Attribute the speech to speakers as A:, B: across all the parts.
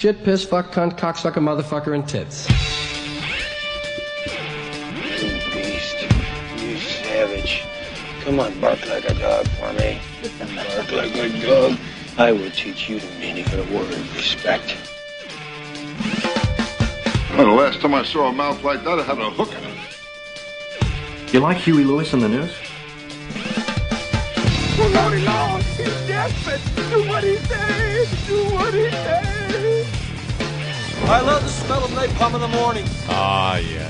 A: Shit, piss, fuck, cunt, cocksucker, motherfucker, and tits.
B: You beast. You savage. Come on, bark like a dog for me. Bark like a dog. I will teach you the meaning of the word respect.
C: Well, the last time I saw a mouth like that, I had a hook in it.
D: You like Huey Lewis on the news?
E: Oh, Lordy Lord, he's desperate. Do what he says. Do what he says. I love the smell of napalm in the morning.
F: Ah, yeah.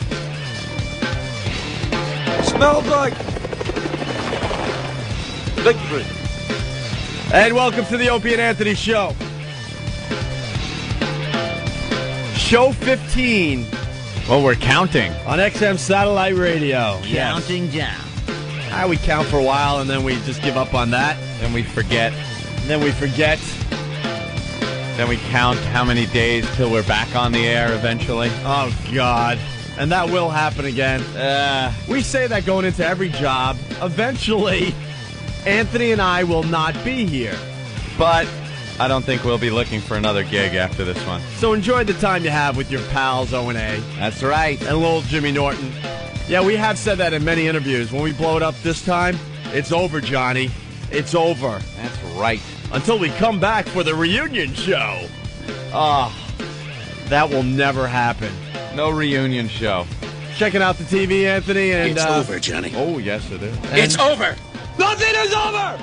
E: Smells like victory.
F: And welcome to the Opie and Anthony Show. Show 15. Well, we're counting. On XM Satellite Radio.
G: Counting down.
F: We count for a while, and then we just give up on that.
G: Then we forget.
F: Then we forget.
G: Then we count how many days till we're back on the air eventually.
F: Oh, God. And that will happen again. We say that going into every job. Eventually, Anthony and I will not be here.
G: But I don't think we'll be looking for another gig after this one.
F: So enjoy the time you have with your pals O&A.
G: That's right.
F: And little Jimmy Norton. Yeah, we have said that in many interviews. When we blow it up this time, it's over, Johnny. It's over.
G: That's right.
F: Until we come back for the reunion show. That will never happen.
G: No reunion show.
F: Checking out the TV, Anthony, and
B: It's over, Johnny.
G: Oh, yes, it is.
B: It's over.
F: Nothing is over!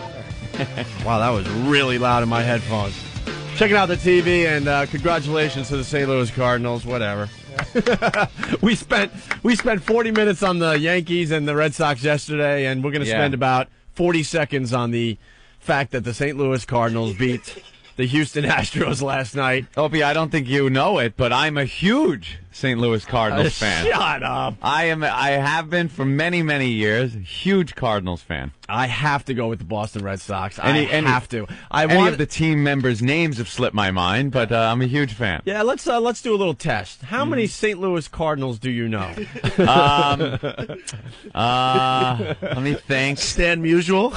F: Wow, that was really loud in my headphones. Checking out the TV, and congratulations to the St. Louis Cardinals, whatever. We spent 40 minutes on the Yankees and the Red Sox yesterday, and we're going to spend about 40 seconds on the fact that the St. Louis Cardinals beat the Houston Astros last night.
G: Opie, I don't think you know it, but I'm a huge St. Louis Cardinals fan.
F: Shut up.
G: I have been for many, many years. Huge Cardinals fan.
F: I have to go with the Boston Red Sox. I have to.
G: Any of the team members' names have slipped my mind, but I'm a huge fan.
F: Yeah, let's do a little test. How many St. Louis Cardinals do you know?
G: Let me think.
F: Stan Musial.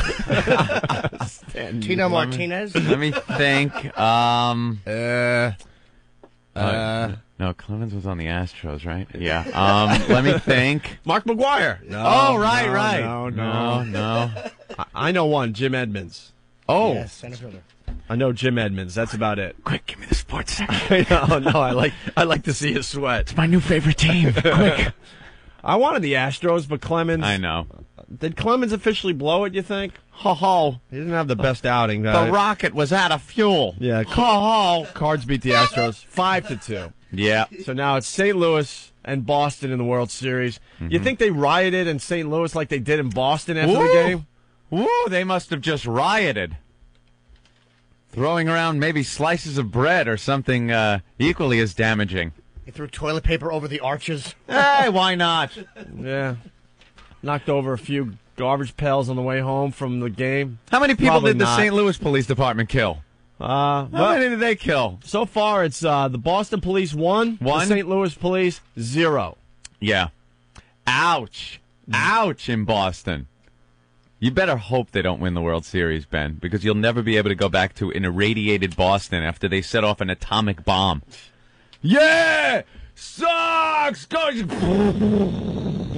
H: Tino Martinez.
G: Let me think. No, Clemens was on the Astros, right? Yeah. Let me think.
F: Mark McGwire.
G: No, right.
F: No. I know one, Jim Edmonds.
G: Oh.
H: Yes, center fielder.
F: I know Jim Edmonds. That's about it.
G: Quick, give me the sports section.
F: I like to see his sweat.
G: It's my new favorite team. Quick.
F: I wanted the Astros, but Clemens.
G: I know.
F: Did Clemens officially blow it, you think?
G: Ho.
F: He didn't have the best outing.
G: The rocket was out of fuel.
F: Yeah. Cards beat the Astros 5-2.
G: Yeah.
F: So now it's St. Louis and Boston in the World Series. You think they rioted in St. Louis like they did in Boston after the game?
G: Woo, they must have just rioted. Throwing around maybe slices of bread or something equally as damaging.
H: He threw toilet paper over the arches.
G: Hey, why not?
F: Yeah. Knocked over a few garbage pails on the way home from the game.
G: How many people
F: Probably
G: did the
F: not.
G: St. Louis Police Department kill? How many did they kill?
F: So far, it's the Boston Police 1, the St. Louis Police 0.
G: Yeah. Ouch in Boston. You better hope they don't win the World Series, Ben, because you'll never be able to go back to an irradiated Boston after they set off an atomic bomb. Yeah! Sucks!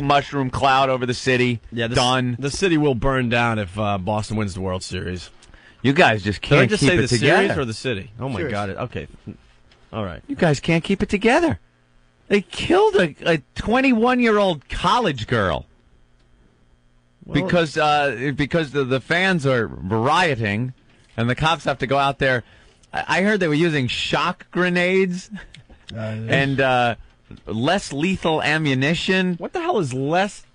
G: Mushroom cloud over the city.
F: Yeah,
G: done.
F: The city will burn down if Boston wins the World Series.
G: You guys just
F: Did
G: can't
F: I just
G: keep
F: say
G: it
F: the
G: together.
F: series or the city? Oh, my
H: Series.
F: God. Okay. All right.
G: You guys can't keep it together. They killed a 21-year-old college girl.
F: Well,
G: Because the fans are rioting, and the cops have to go out there. I heard they were using shock grenades and less lethal ammunition.
F: What the hell is less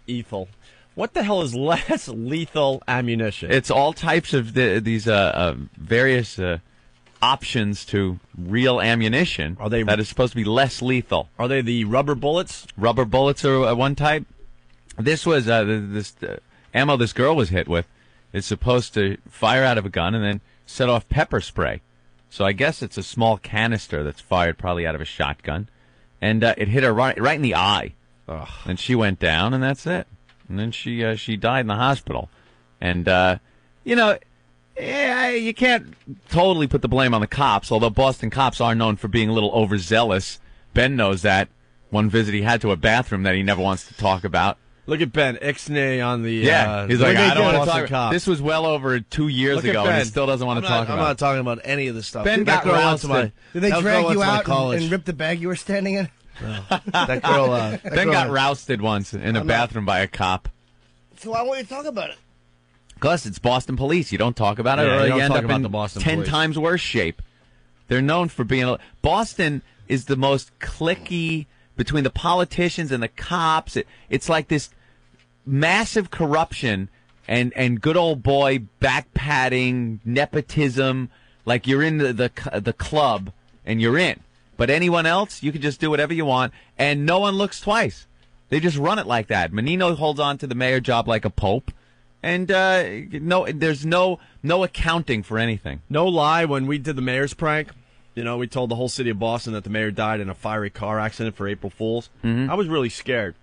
F: lethal? What the hell is less lethal ammunition?
G: It's all types of these various options to real ammunition that is supposed to be less lethal.
F: Are they the rubber bullets?
G: Rubber bullets are one type. This was this ammo this girl was hit with is supposed to fire out of a gun and then set off pepper spray. So I guess it's a small canister that's fired probably out of a shotgun, and it hit her right in the eye, and she went down, and that's it. And then she died in the hospital, and Yeah, you can't totally put the blame on the cops, although Boston cops are known for being a little overzealous. Ben knows that. One visit he had to a bathroom that he never wants to talk about.
F: Look at Ben, ixnay on the...
G: He's like, I don't want to talk
F: about
G: cops. This was well over 2 years ago, and he still doesn't want to talk about it.
I: I'm not talking about any of this stuff.
G: Ben got rousted.
H: Did they drag you out and rip the bag you were standing in?
I: No. That girl...
G: Ben got rousted once in a bathroom by a cop.
H: So why won't you talk about it?
G: Because it's Boston police. You don't talk about it, or you end up in the 10 times worse shape. They're known for being... Boston is the most cliquey between the politicians and the cops. It's like this massive corruption and good old boy back-patting, nepotism, like you're in the club and you're in. But anyone else, you can just do whatever you want, and no one looks twice. They just run it like that. Menino holds on to the mayor job like a pope, and there's no accounting for anything.
F: No lie, when we did the mayor's prank, we told the whole city of Boston that the mayor died in a fiery car accident for April Fools. I was really scared.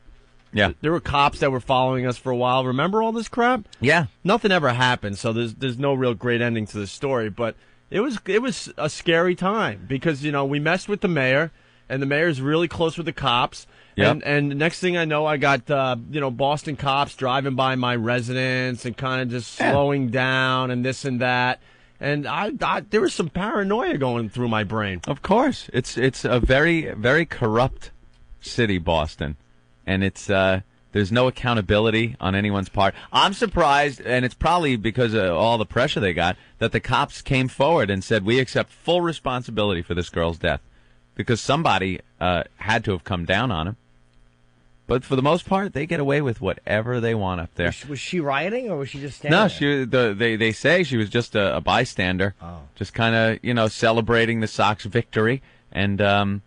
G: Yeah.
F: There were cops that were following us for a while. Remember all this crap?
G: Yeah.
F: Nothing ever happened, so there's no real great ending to this story, but it was a scary time because, we messed with the mayor, and the mayor's really close with the cops.
G: Yep.
F: And next thing I know, I got, Boston cops driving by my residence and kind of just slowing down and this and that. And there was some paranoia going through my brain.
G: Of course. It's a very, very corrupt city, Boston. And there's no accountability on anyone's part. I'm surprised, and it's probably because of all the pressure they got, that the cops came forward and said, we accept full responsibility for this girl's death. Because somebody had to have come down on him. But for the most part, they get away with whatever they want up there.
H: Was she rioting, or was she just standing
G: there? They say she was just a bystander.
H: Oh.
G: Just kind of, celebrating the Sox victory. And a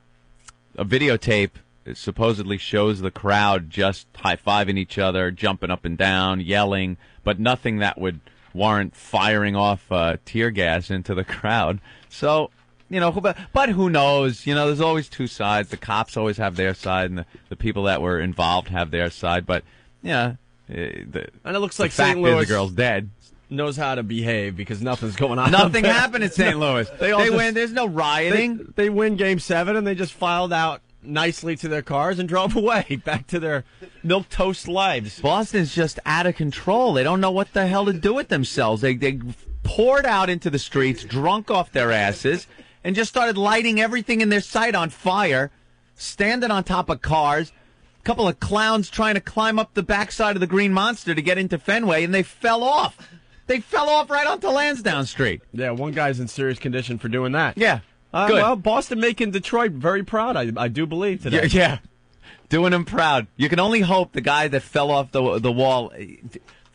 G: videotape supposedly shows the crowd just high-fiving each other, jumping up and down, yelling, but nothing that would warrant firing off tear gas into the crowd. So... but who knows? There's always two sides. The cops always have their side, and the people that were involved have their side. But, and
F: it looks like
G: St.
F: St. Louis
G: the girl's dead.
F: Knows how to behave because nothing's going on.
G: Nothing happened in St. Louis. They win. There's no rioting.
F: They win Game 7, and they just filed out nicely to their cars and drove away back to their milquetoast lives.
G: Boston's just out of control. They don't know what the hell to do with themselves. They poured out into the streets, drunk off their asses, and just started lighting everything in their sight on fire, standing on top of cars. A couple of clowns trying to climb up the backside of the Green Monster to get into Fenway, and they fell off. They fell off right onto Lansdowne Street.
F: Yeah, one guy's in serious condition for doing that.
G: Yeah, good.
F: Well, Boston making Detroit very proud, I do believe, today.
G: Yeah, doing them proud. You can only hope the guy that fell off the wall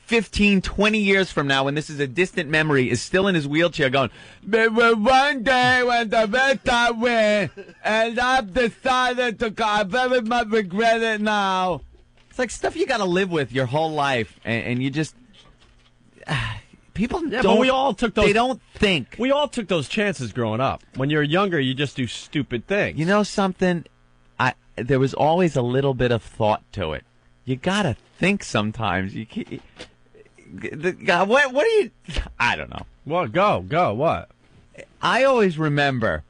G: 15, 20 years from now, when this is a distant memory, is still in his wheelchair going, there was one day when the Red Sox win, and I've decided to go. I very much regret it now. It's like stuff you got to live with your whole life, and you just... people don't...
F: But we all took those...
G: They don't think.
F: We all took those chances growing up. When you're younger, you just do stupid things.
G: You know something? There was always a little bit of thought to it. You got to think sometimes. You can't... What do you... I don't know.
F: Well, go, what?
G: I always remember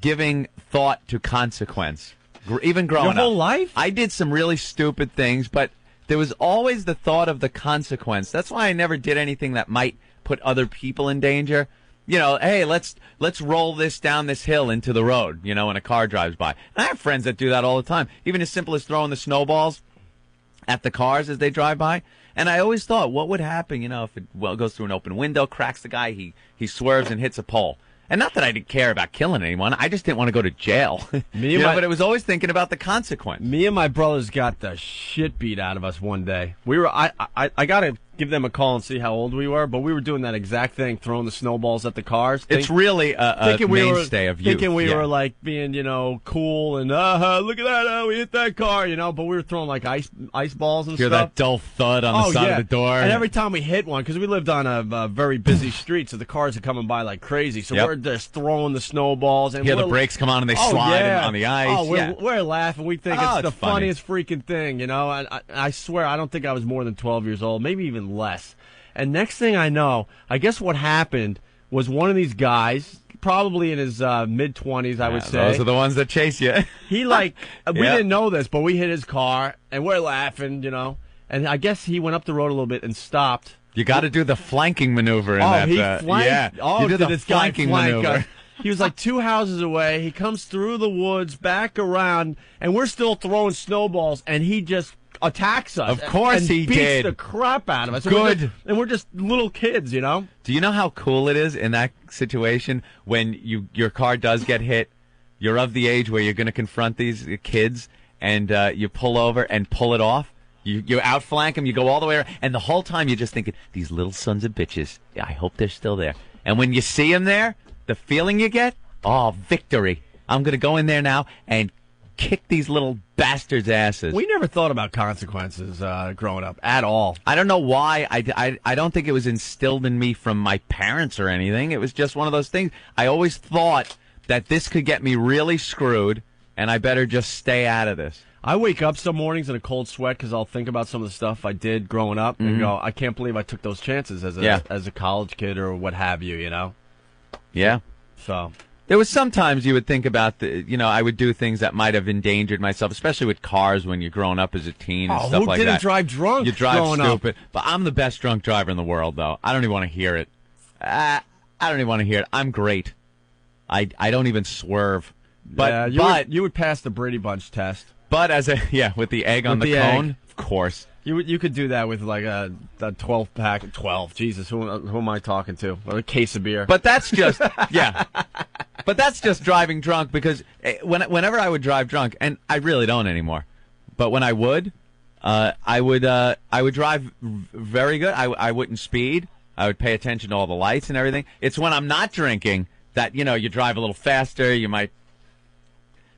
G: giving thought to consequence, even growing up.
F: Your whole life?
G: I did some really stupid things, but there was always the thought of the consequence. That's why I never did anything that might put other people in danger. Hey, let's roll this down this hill into the road, when a car drives by. And I have friends that do that all the time, even as simple as throwing the snowballs at the cars as they drive by. And I always thought, what would happen, if it goes through an open window, cracks the guy, he swerves and hits a pole. And not that I didn't care about killing anyone, I just didn't want to go to jail. But it was always thinking about the consequence.
F: Me and my brothers got the shit beat out of us one day. I got to give them a call and see how old we were, but we were doing that exact thing, throwing the snowballs at the cars.
G: It's really a mainstay of youth.
F: Thinking we were like being, cool and, look at that, we hit that car, but we were throwing like ice balls and
G: Hear
F: stuff.
G: That dull thud on the side of the door.
F: And every time we hit one, because we lived on a very busy street, so the cars are coming by like crazy, so we're just throwing the snowballs. And
G: the brakes come on and they slide on the ice.
F: We're laughing. We think it's the funniest freaking thing, And I swear, I don't think I was more than 12 years old, maybe even less. And next thing I know, I guess what happened was one of these guys, probably in his mid-20s, I would say.
G: Those are the ones that chase you.
F: He we didn't know this, but we hit his car, and we're laughing, And I guess he went up the road a little bit and stopped.
G: You got to do the flanking maneuver in that.
F: He flanked?
G: Yeah.
F: Oh,
G: you did the
F: this
G: flanking
F: guy flank
G: maneuver.
F: us? He was like 2 houses away. He comes through the woods, back around, and we're still throwing snowballs, and he just attacks us.
G: Of course
F: and
G: he
F: beats
G: did.
F: the crap out of us.
G: Good.
F: And we're just little kids,
G: Do you know how cool it is in that situation when your car does get hit? You're of the age where you're going to confront these kids, and you pull over and pull it off. You outflank them, you go all the way around, and the whole time you're just thinking, these little sons of bitches, I hope they're still there. And when you see them there, the feeling you get, victory. I'm going to go in there now and kick these little bastards' asses.
F: We never thought about consequences growing up at all.
G: I don't know why. I don't think it was instilled in me from my parents or anything. It was just one of those things. I always thought that this could get me really screwed, and I better just stay out of this.
F: I wake up some mornings in a cold sweat because I'll think about some of the stuff I did growing up and go, I can't believe I took those chances as a college kid or what have you,
G: Yeah.
F: So
G: there was sometimes you would think about I would do things that might have endangered myself, especially with cars when you're growing up as a teen and stuff like that.
F: Who didn't drive drunk?
G: You drive stupid.
F: Up?
G: But I'm the best drunk driver in the world, though. I don't even want to hear it. I don't even want to hear it. I'm great. I don't even swerve. But
F: you would pass the Brady Bunch test.
G: But with the egg on the cone, of course.
F: You could do that with like a 12-pack. 12, Jesus, who am I talking to? A case of beer.
G: But that's just, But that's just driving drunk because whenever I would drive drunk, and I really don't anymore, but when I would drive very good. I wouldn't speed. I would pay attention to all the lights and everything. It's when I'm not drinking that, you drive a little faster, you might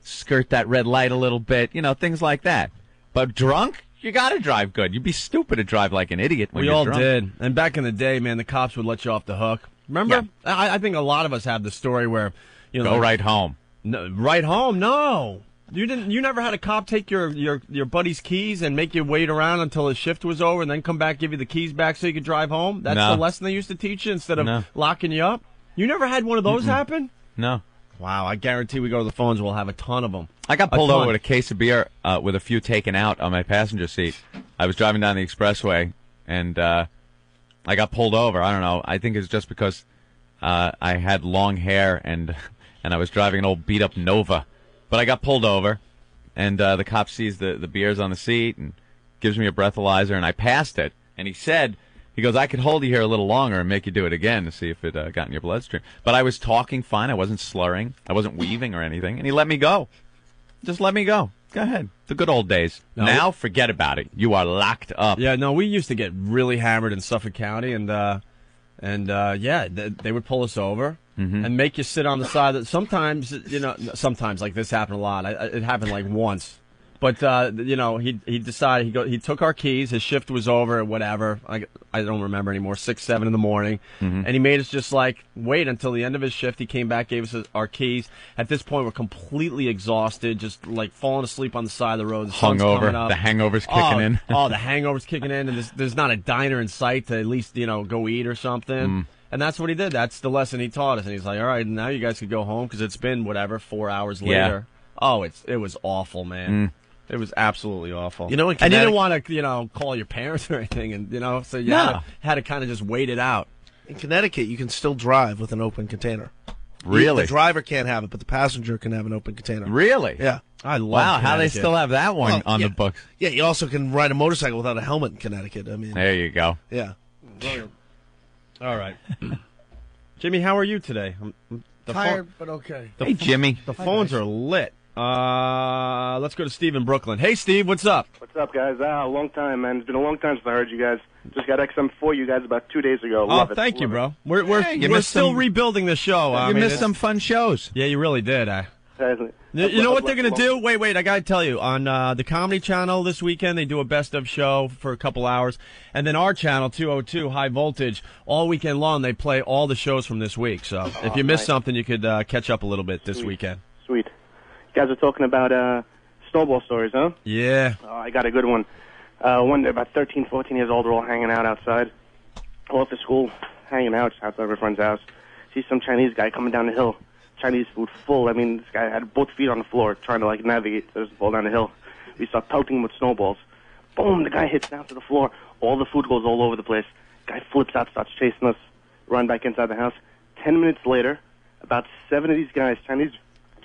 G: skirt that red light a little bit, things like that. But drunk, you got to drive good. You'd be stupid to drive like an idiot when you're drunk.
F: We all did. And back in the day, man, the cops would let you off the hook. Remember? Yeah. I think a lot of us have the story where,
G: go right home.
F: No, right home? No. You didn't. You never had a cop take your buddy's keys and make you wait around until his shift was over and then come back, give you the keys back so you could drive home? That's the lesson they used to teach you instead of locking you up? You never had one of those happen?
G: No.
F: Wow, I guarantee we go to the phones, we'll have a ton of them.
G: I got pulled over with a case of beer with a few taken out on my passenger seat. I was driving down the expressway, and I got pulled over. I don't know. I think it's just because I had long hair, and I was driving an old beat-up Nova. But I got pulled over, and the cop sees the beers on the seat and gives me a breathalyzer, and I passed it. And he goes, I could hold you here a little longer and make you do it again to see if it got in your bloodstream. But I was talking fine. I wasn't slurring. I wasn't weaving or anything. And he let me go. Just let me go. Go ahead. The good old days. No, now, forget about it. You are locked up.
F: Yeah, no, we used to get really hammered in Suffolk County, and they would pull us over and make you sit on the side. Sometimes, sometimes, like this happened a lot. It happened like once. But, he decided, he took our keys, his shift was over, or whatever, I don't remember anymore, 6, 7 in the morning, and he made us just, wait until the end of his shift. He came back, gave us our keys. At this point, we're completely exhausted, just, falling asleep on the side of the road. The
G: hungover, the hangover's kicking in.
F: The hangover's kicking in, and there's not a diner in sight to at least, go eat or something. And that's what he did. That's the lesson he taught us. And he's like, all right, now you guys could go home because it's been, 4 hours later. Oh, it was awful, man. It was absolutely awful.
I: And you
F: didn't want to, call your parents or anything, and so you had to kind of just wait it out.
I: In Connecticut, you can still drive with an open container.
G: Really?
I: The driver can't have it, but the passenger can have an open container.
G: Really?
I: Yeah.
F: I love
G: Wow, how they still have that one on the books.
I: Yeah, you also can ride a motorcycle without a helmet in Connecticut. I mean,
G: there you go.
I: Yeah.
F: All right. Jimmy, how are you today?
H: Tired, but okay.
G: Hey, Jimmy.
F: The phones are lit. Let's go to Steve in Brooklyn. Hey, Steve, what's up?
J: What's up, guys? A long time, man. It's been a long time since I heard you guys. Just got XM4 you guys about 2 days ago. Love it.
F: Thank you,
J: Love
F: bro. We're still rebuilding the show.
G: You missed some fun shows.
F: Yeah, you really did. You know what they're going to do? Wait, I got to tell you. On the Comedy Channel this weekend, they do a best of show for a couple hours. And then our channel, 202, High Voltage, all weekend long, they play all the shows from this week. So if you missed something, you could catch up a little bit this weekend.
J: Sweet. You guys are talking about snowball stories, huh?
F: Yeah.
J: I got a good one. One day, about 13, 14 years old, we're all hanging out outside. All after school, hanging out outside of a friend's house. See some Chinese guy coming down the hill. Chinese food full. I mean, this guy had both feet on the floor trying to, like, navigate so doesn't fall down the hill. We start pelting him with snowballs. Boom, the guy hits down to the floor. All the food goes all over the place. Guy flips out, starts chasing us, run back inside the house. 10 minutes later, about 7 of these guys, Chinese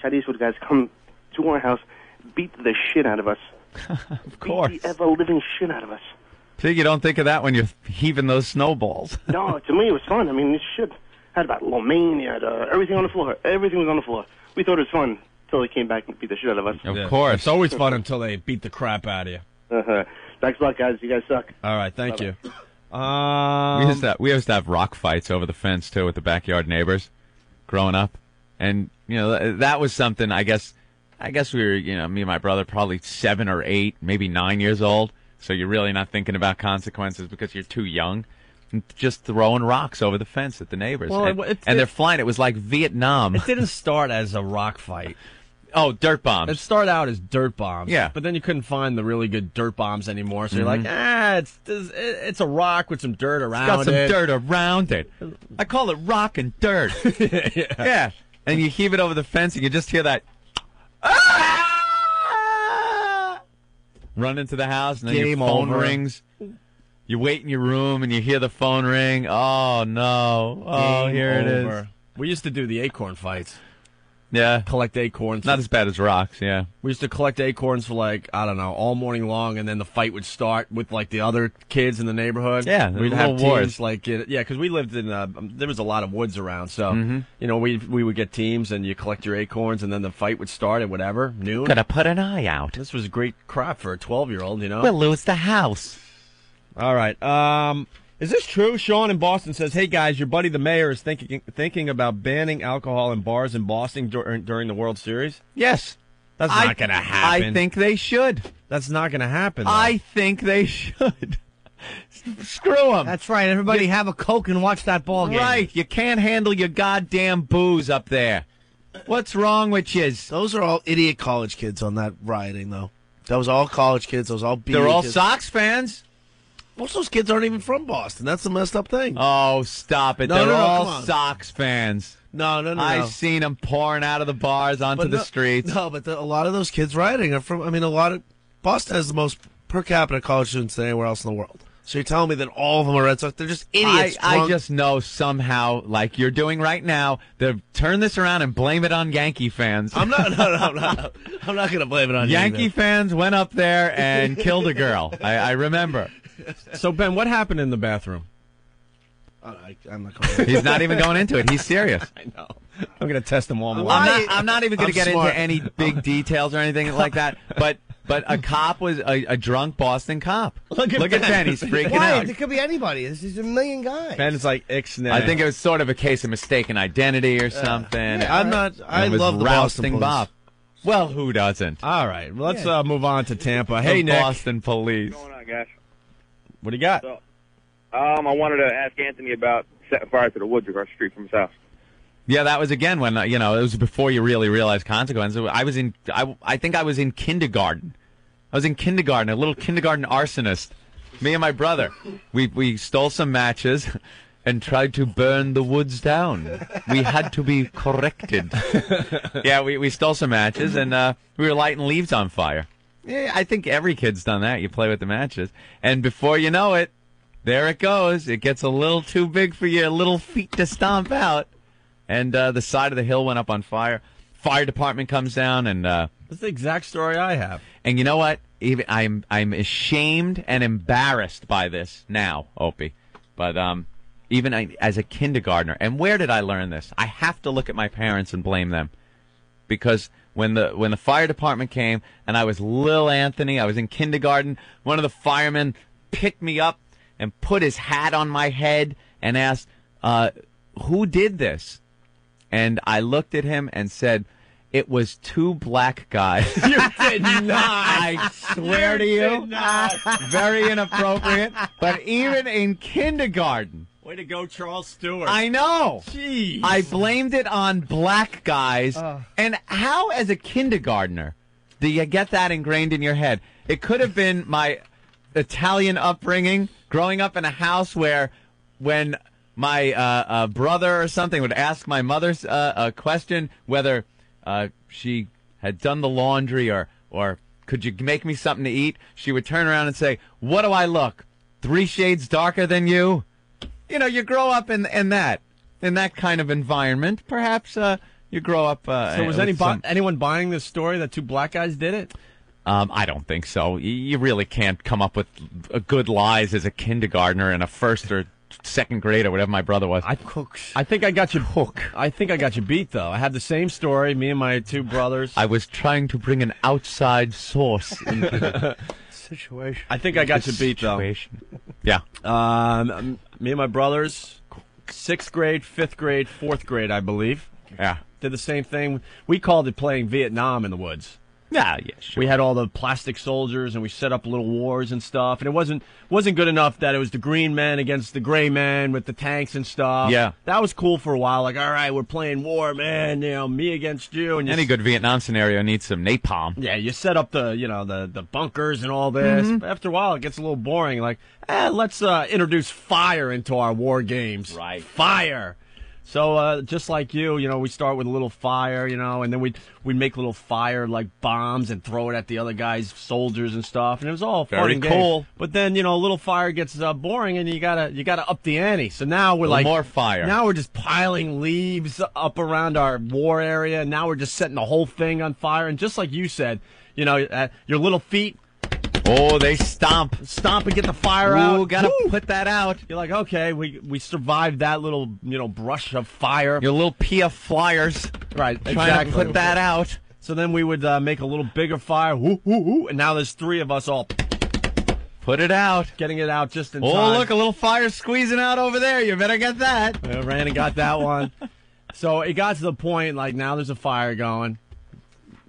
J: food guys, come to our house, beat the shit out of us.
G: Of course.
J: Beat the ever-living shit out of us.
G: See, you don't think of that when you're heaving those snowballs.
J: No, to me it was fun. I mean, this shit had about lo mein, you had everything on the floor. Everything was on the floor. We thought it was fun until they came back and beat the shit out of us.
G: Of course.
F: It's always fun until they beat the crap out of you.
J: Thanks a lot, guys. You guys suck.
F: All right, thank you.
G: We used to have rock fights over the fence, too, with the backyard neighbors growing up. And, you know, that was something, I guess we were, you know, me and my brother probably 7 or 8, maybe 9 years old. So you're really not thinking about consequences because you're too young. And just throwing rocks over the fence at the neighbors.
F: Well,
G: and they're flying. It was like Vietnam.
F: It didn't start as a rock fight.
G: Oh, dirt bombs.
F: It started out as dirt bombs.
G: Yeah.
F: But then you couldn't find the really good dirt bombs anymore. So you're like, it's a rock with some dirt around it.
G: It's got some dirt around it. I call it rock and dirt. Yeah. And you heave it over the fence and you just hear that. Run into the house and then your phone rings. You wait in your room and you hear the phone ring. Oh, no. Oh, here it is.
F: We used to do the acorn fights.
G: Yeah.
F: Collect acorns.
G: Not as bad as rocks, yeah.
F: We used to collect acorns for, like, I don't know, all morning long, and then the fight would start with, like, the other kids in the neighborhood.
G: Yeah,
F: we'd have teams, like, because we lived in, there was a lot of woods around, so, you know, we would get teams, and you collect your acorns, and then the fight would start at whatever, noon.
G: Gotta put an eye out.
F: This was great crap for a 12-year-old, you know?
G: We'll lose the house.
F: All right, is this true? Sean in Boston says, "Hey guys, your buddy the mayor is thinking about banning alcohol in bars in Boston during the World Series."
G: Yes,
F: that's not going to happen.
G: I think they should.
F: That's not going to happen. Though.
G: I think they should. Screw them.
H: That's right. Everybody have a Coke and watch that ball game.
G: Right. You can't handle your goddamn booze up there. What's wrong with you?
I: Those are all idiot college kids on that rioting, though. That was all college kids. Those all
G: They're all
I: kids.
G: Sox fans.
I: Most of those kids aren't even from Boston. That's the messed up thing.
G: Oh, stop it. They're all Sox fans.
I: No.
G: I've seen them pouring out of the bars onto the streets.
I: No, but a lot of those kids rioting are from, Boston has the most per capita college students than anywhere else in the world. So you're telling me that all of them are Red Sox? They're just idiots.
G: I just know somehow, like you're doing right now, to turn this around and blame it on Yankee fans.
I: I'm not going to blame it on
G: Yankee fans went up there and killed a girl. I remember.
F: So, Ben, what happened in the bathroom?
I: I'm not going.
G: He's not even going into it. He's serious.
F: I know. I'm going to test him all morning.
G: I'm not even going to get into any big details or anything like that. But a cop was a drunk Boston cop. Look at Ben. He's freaking out.
H: It could be anybody. There's a million guys.
F: Ben is like ixnay.
G: I think it was sort of a case of mistaken identity or something.
I: Yeah, I'm not. I love the Boston police.
G: Bob. Well, who doesn't?
F: All right. Let's move on to Tampa. Hey, Nick.
G: Boston police.
K: What's going on, guys?
F: What do you got?
K: So, I wanted to ask Anthony about setting fire to the woods across the street from his house.
G: Yeah, that was again when it was before you really realized consequences. I think I was in kindergarten. I was in kindergarten, a little kindergarten arsonist. Me and my brother, we stole some matches and tried to burn the woods down. We had to be corrected. Yeah, we stole some matches and we were lighting leaves on fire. Yeah, I think every kid's done that. You play with the matches. And before you know it, there it goes. It gets a little too big for your little feet to stomp out. And the side of the hill went up on fire. Fire department comes down and...
F: That's the exact story I have.
G: And you know what? Even I'm ashamed and embarrassed by this now, Opie. But even as a kindergartner, and where did I learn this? I have to look at my parents and blame them. Because... When the fire department came and I was Lil Anthony, I was in kindergarten, one of the firemen picked me up and put his hat on my head and asked, who did this? And I looked at him and said, it was 2 black guys.
F: You did not.
G: I swear to you.
F: Did not.
G: Very inappropriate. But even in kindergarten.
F: Way to go, Charles Stewart.
G: I know.
F: Jeez.
G: I blamed it on black guys. And how, as a kindergartner, do you get that ingrained in your head? It could have been my Italian upbringing, growing up in a house where when my brother or something would ask my mother's a question whether she had done the laundry or could you make me something to eat, she would turn around and say, "What do I look? 3 shades darker than you?" You know, you grow up in that kind of environment. Perhaps you grow up.
F: So was anyone buying this story that 2 black guys did it?
G: I don't think so. You really can't come up with good lies as a kindergartner in a 1st or 2nd grade or whatever my brother was.
F: I think I got you. I think I got you beat though. I had the same story. Me and my 2 brothers.
G: I was trying to bring an outside source into the
I: situation.
F: I think I got you beat though.
G: Yeah.
F: Me and my brothers, 6th grade, 5th grade, 4th grade, I believe.
G: Yeah.
F: Did the same thing. We called it playing Vietnam in the woods.
G: Yeah, sure.
F: We had all the plastic soldiers, and we set up little wars and stuff. And it wasn't good enough that it was the green men against the gray men with the tanks and stuff.
G: Yeah,
F: that was cool for a while. Like, all right, we're playing war, man. You know, me against you. And
G: any good Vietnam scenario needs some napalm.
F: Yeah, you set up the bunkers and all this. But after a while, it gets a little boring. Like, let's introduce fire into our war games.
G: Right,
F: fire. So just like you, we start with a little fire, and then we'd make little fire like bombs and throw it at the other guy's soldiers and stuff, and it was all fun and
G: cool.
F: But then a little fire gets boring, and you gotta up the ante. So now we're like
G: more fire.
F: Now we're just piling leaves up around our war area, and now we're just setting the whole thing on fire. And just like you said, your little feet.
G: Oh, they stomp
F: and get the fire out.
G: Gotta put that out.
F: You're like, okay, we survived that little, brush of fire.
G: Your little Pia flyers.
F: Right,
G: trying to put that out.
F: So then we would make a little bigger fire. Woo, woo, woo, and now there's 3 of us all.
G: Put it out.
F: Getting it out just in time.
G: Oh, look, a little fire squeezing out over there. You better get that.
F: Ran and got that one. So it got to the point, like, now there's a fire going.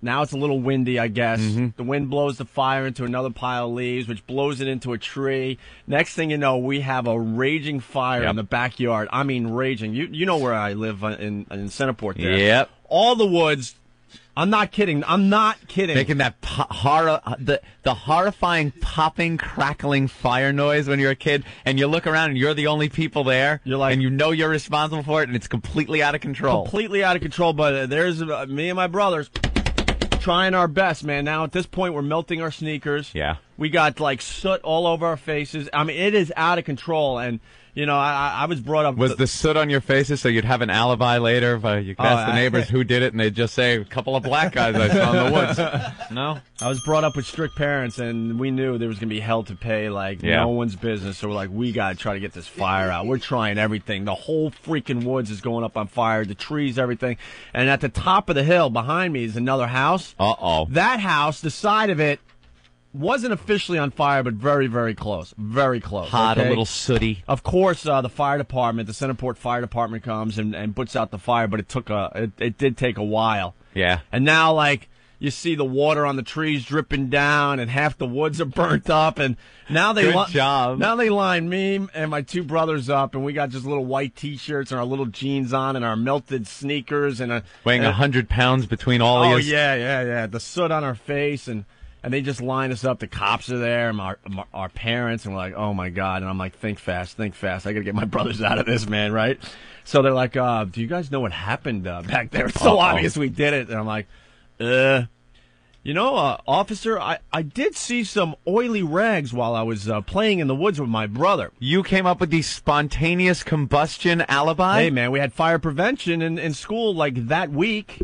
F: Now it's a little windy, I guess. The wind blows the fire into another pile of leaves, which blows it into a tree. Next thing you know, we have a raging fire in the backyard. I mean, raging. You know where I live in Centerport there.
G: Yep.
F: All the woods. I'm not kidding.
G: Making that the horrifying popping, crackling fire noise when you're a kid, and you look around and you're the only people there.
F: You're like,
G: and you're responsible for it, and it's completely out of control.
F: Completely out of control. But there's me and my brothers. Trying our best, man. Now, at this point, we're melting our sneakers.
G: Yeah.
F: We got, like, soot all over our faces. I mean, it is out of control. And, I was brought up...
G: Was the soot on your faces so you'd have an alibi later? You could ask the neighbors who did it, and they'd just say, a couple of black guys I saw in the woods. No?
F: I was brought up with strict parents, and we knew there was going to be hell to pay, like, no one's business. So we're like, we got to try to get this fire out. We're trying everything. The whole freaking woods is going up on fire, the trees, everything. And at the top of the hill behind me is another house.
G: Uh-oh.
F: That house, the side of it, wasn't officially on fire, but very, very close. Very close.
G: Hot, a little sooty.
F: Of course, the fire department, the Centerport Fire Department comes and puts out the fire, but it did take a while.
G: Yeah.
F: And now, like, you see the water on the trees dripping down, and half the woods are burnt up, and now they
G: Good job.
F: Now they line me and my 2 brothers up, and we got just little white T-shirts and our little jeans on and our melted sneakers and
G: weighing 100 pounds between all of you.
F: Oh yeah. The soot on our face and they just line us up. The cops are there, and our parents, and we're like, oh my God. And I'm like, think fast. I gotta get my brothers out of this, man, right? So they're like, do you guys know what happened back there? It's so obvious we did it. And I'm like, officer, I did see some oily rags while I was playing in the woods with my brother.
G: You came up with the spontaneous combustion alibi?
F: Hey, man, we had fire prevention in school like that week.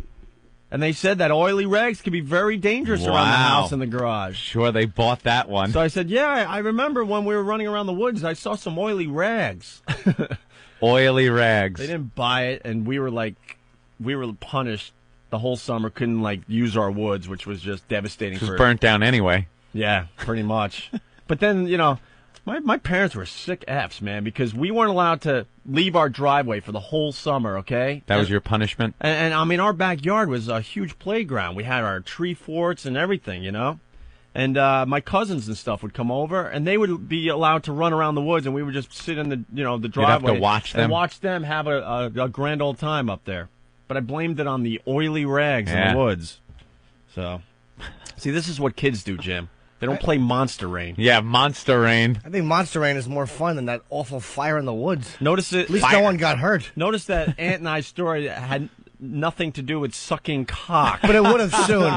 F: And they said that oily rags can be very dangerous around the house and the garage.
G: Sure, they bought that one.
F: So I said, yeah, I remember when we were running around the woods, I saw some oily rags.
G: Oily rags.
F: They didn't buy it, and we were punished the whole summer. Couldn't, use our woods, which was just devastating.
G: It was burnt down anyway.
F: Yeah, pretty much. But then, my parents were sick Fs, man, because we weren't allowed to leave our driveway for the whole summer, okay?
G: That was your punishment?
F: And I mean, our backyard was a huge playground. We had our tree forts and everything, And my cousins and stuff would come over, and they would be allowed to run around the woods, and we would just sit in the the driveway.
G: You'd have to watch them.
F: And watch them have a grand old time up there. But I blamed it on the oily rags in the woods. So, see, this is what kids do, Jim. They don't play Monster Rain.
G: Yeah, Monster Rain.
H: I think Monster Rain is more fun than that awful Fire in the Woods.
F: Notice it.
H: At least no one got hurt.
F: Notice that Aunt and I's story had nothing to do with sucking cock.
H: But it would have soon.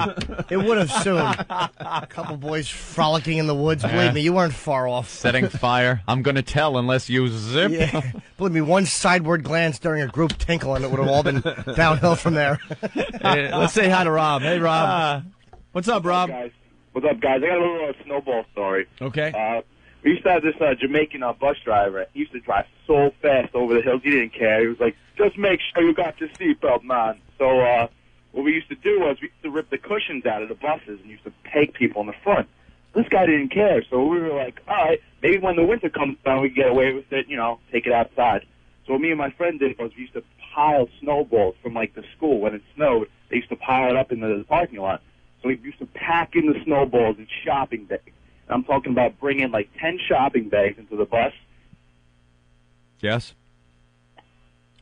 H: It would have soon. A couple boys frolicking in the woods. Believe me, you weren't far off.
G: Setting fire. I'm going to tell unless you zip.
H: Yeah. Believe me, one sideward glance during a group tinkle, and it would have all been downhill from there.
F: Hey, let's say hi to Rob. Hey, Rob. What's up, Rob?
K: What's up, guys? I got a little snowball story.
F: Okay.
K: We used to have this Jamaican bus driver. He used to drive so fast over the hills. He didn't care. He was like, just make sure you got your seatbelt, man. So what we used to do was we used to rip the cushions out of the buses and used to peg people in the front. This guy didn't care. So we were like, all right, maybe when the winter comes down, we can get away with it, take it outside. So what me and my friend did was we used to pile snowballs from, the school. When it snowed, they used to pile it up in the parking lot. So we used to pack in the snowballs in shopping bags. And I'm talking about bringing 10 shopping bags into the bus.
G: Yes.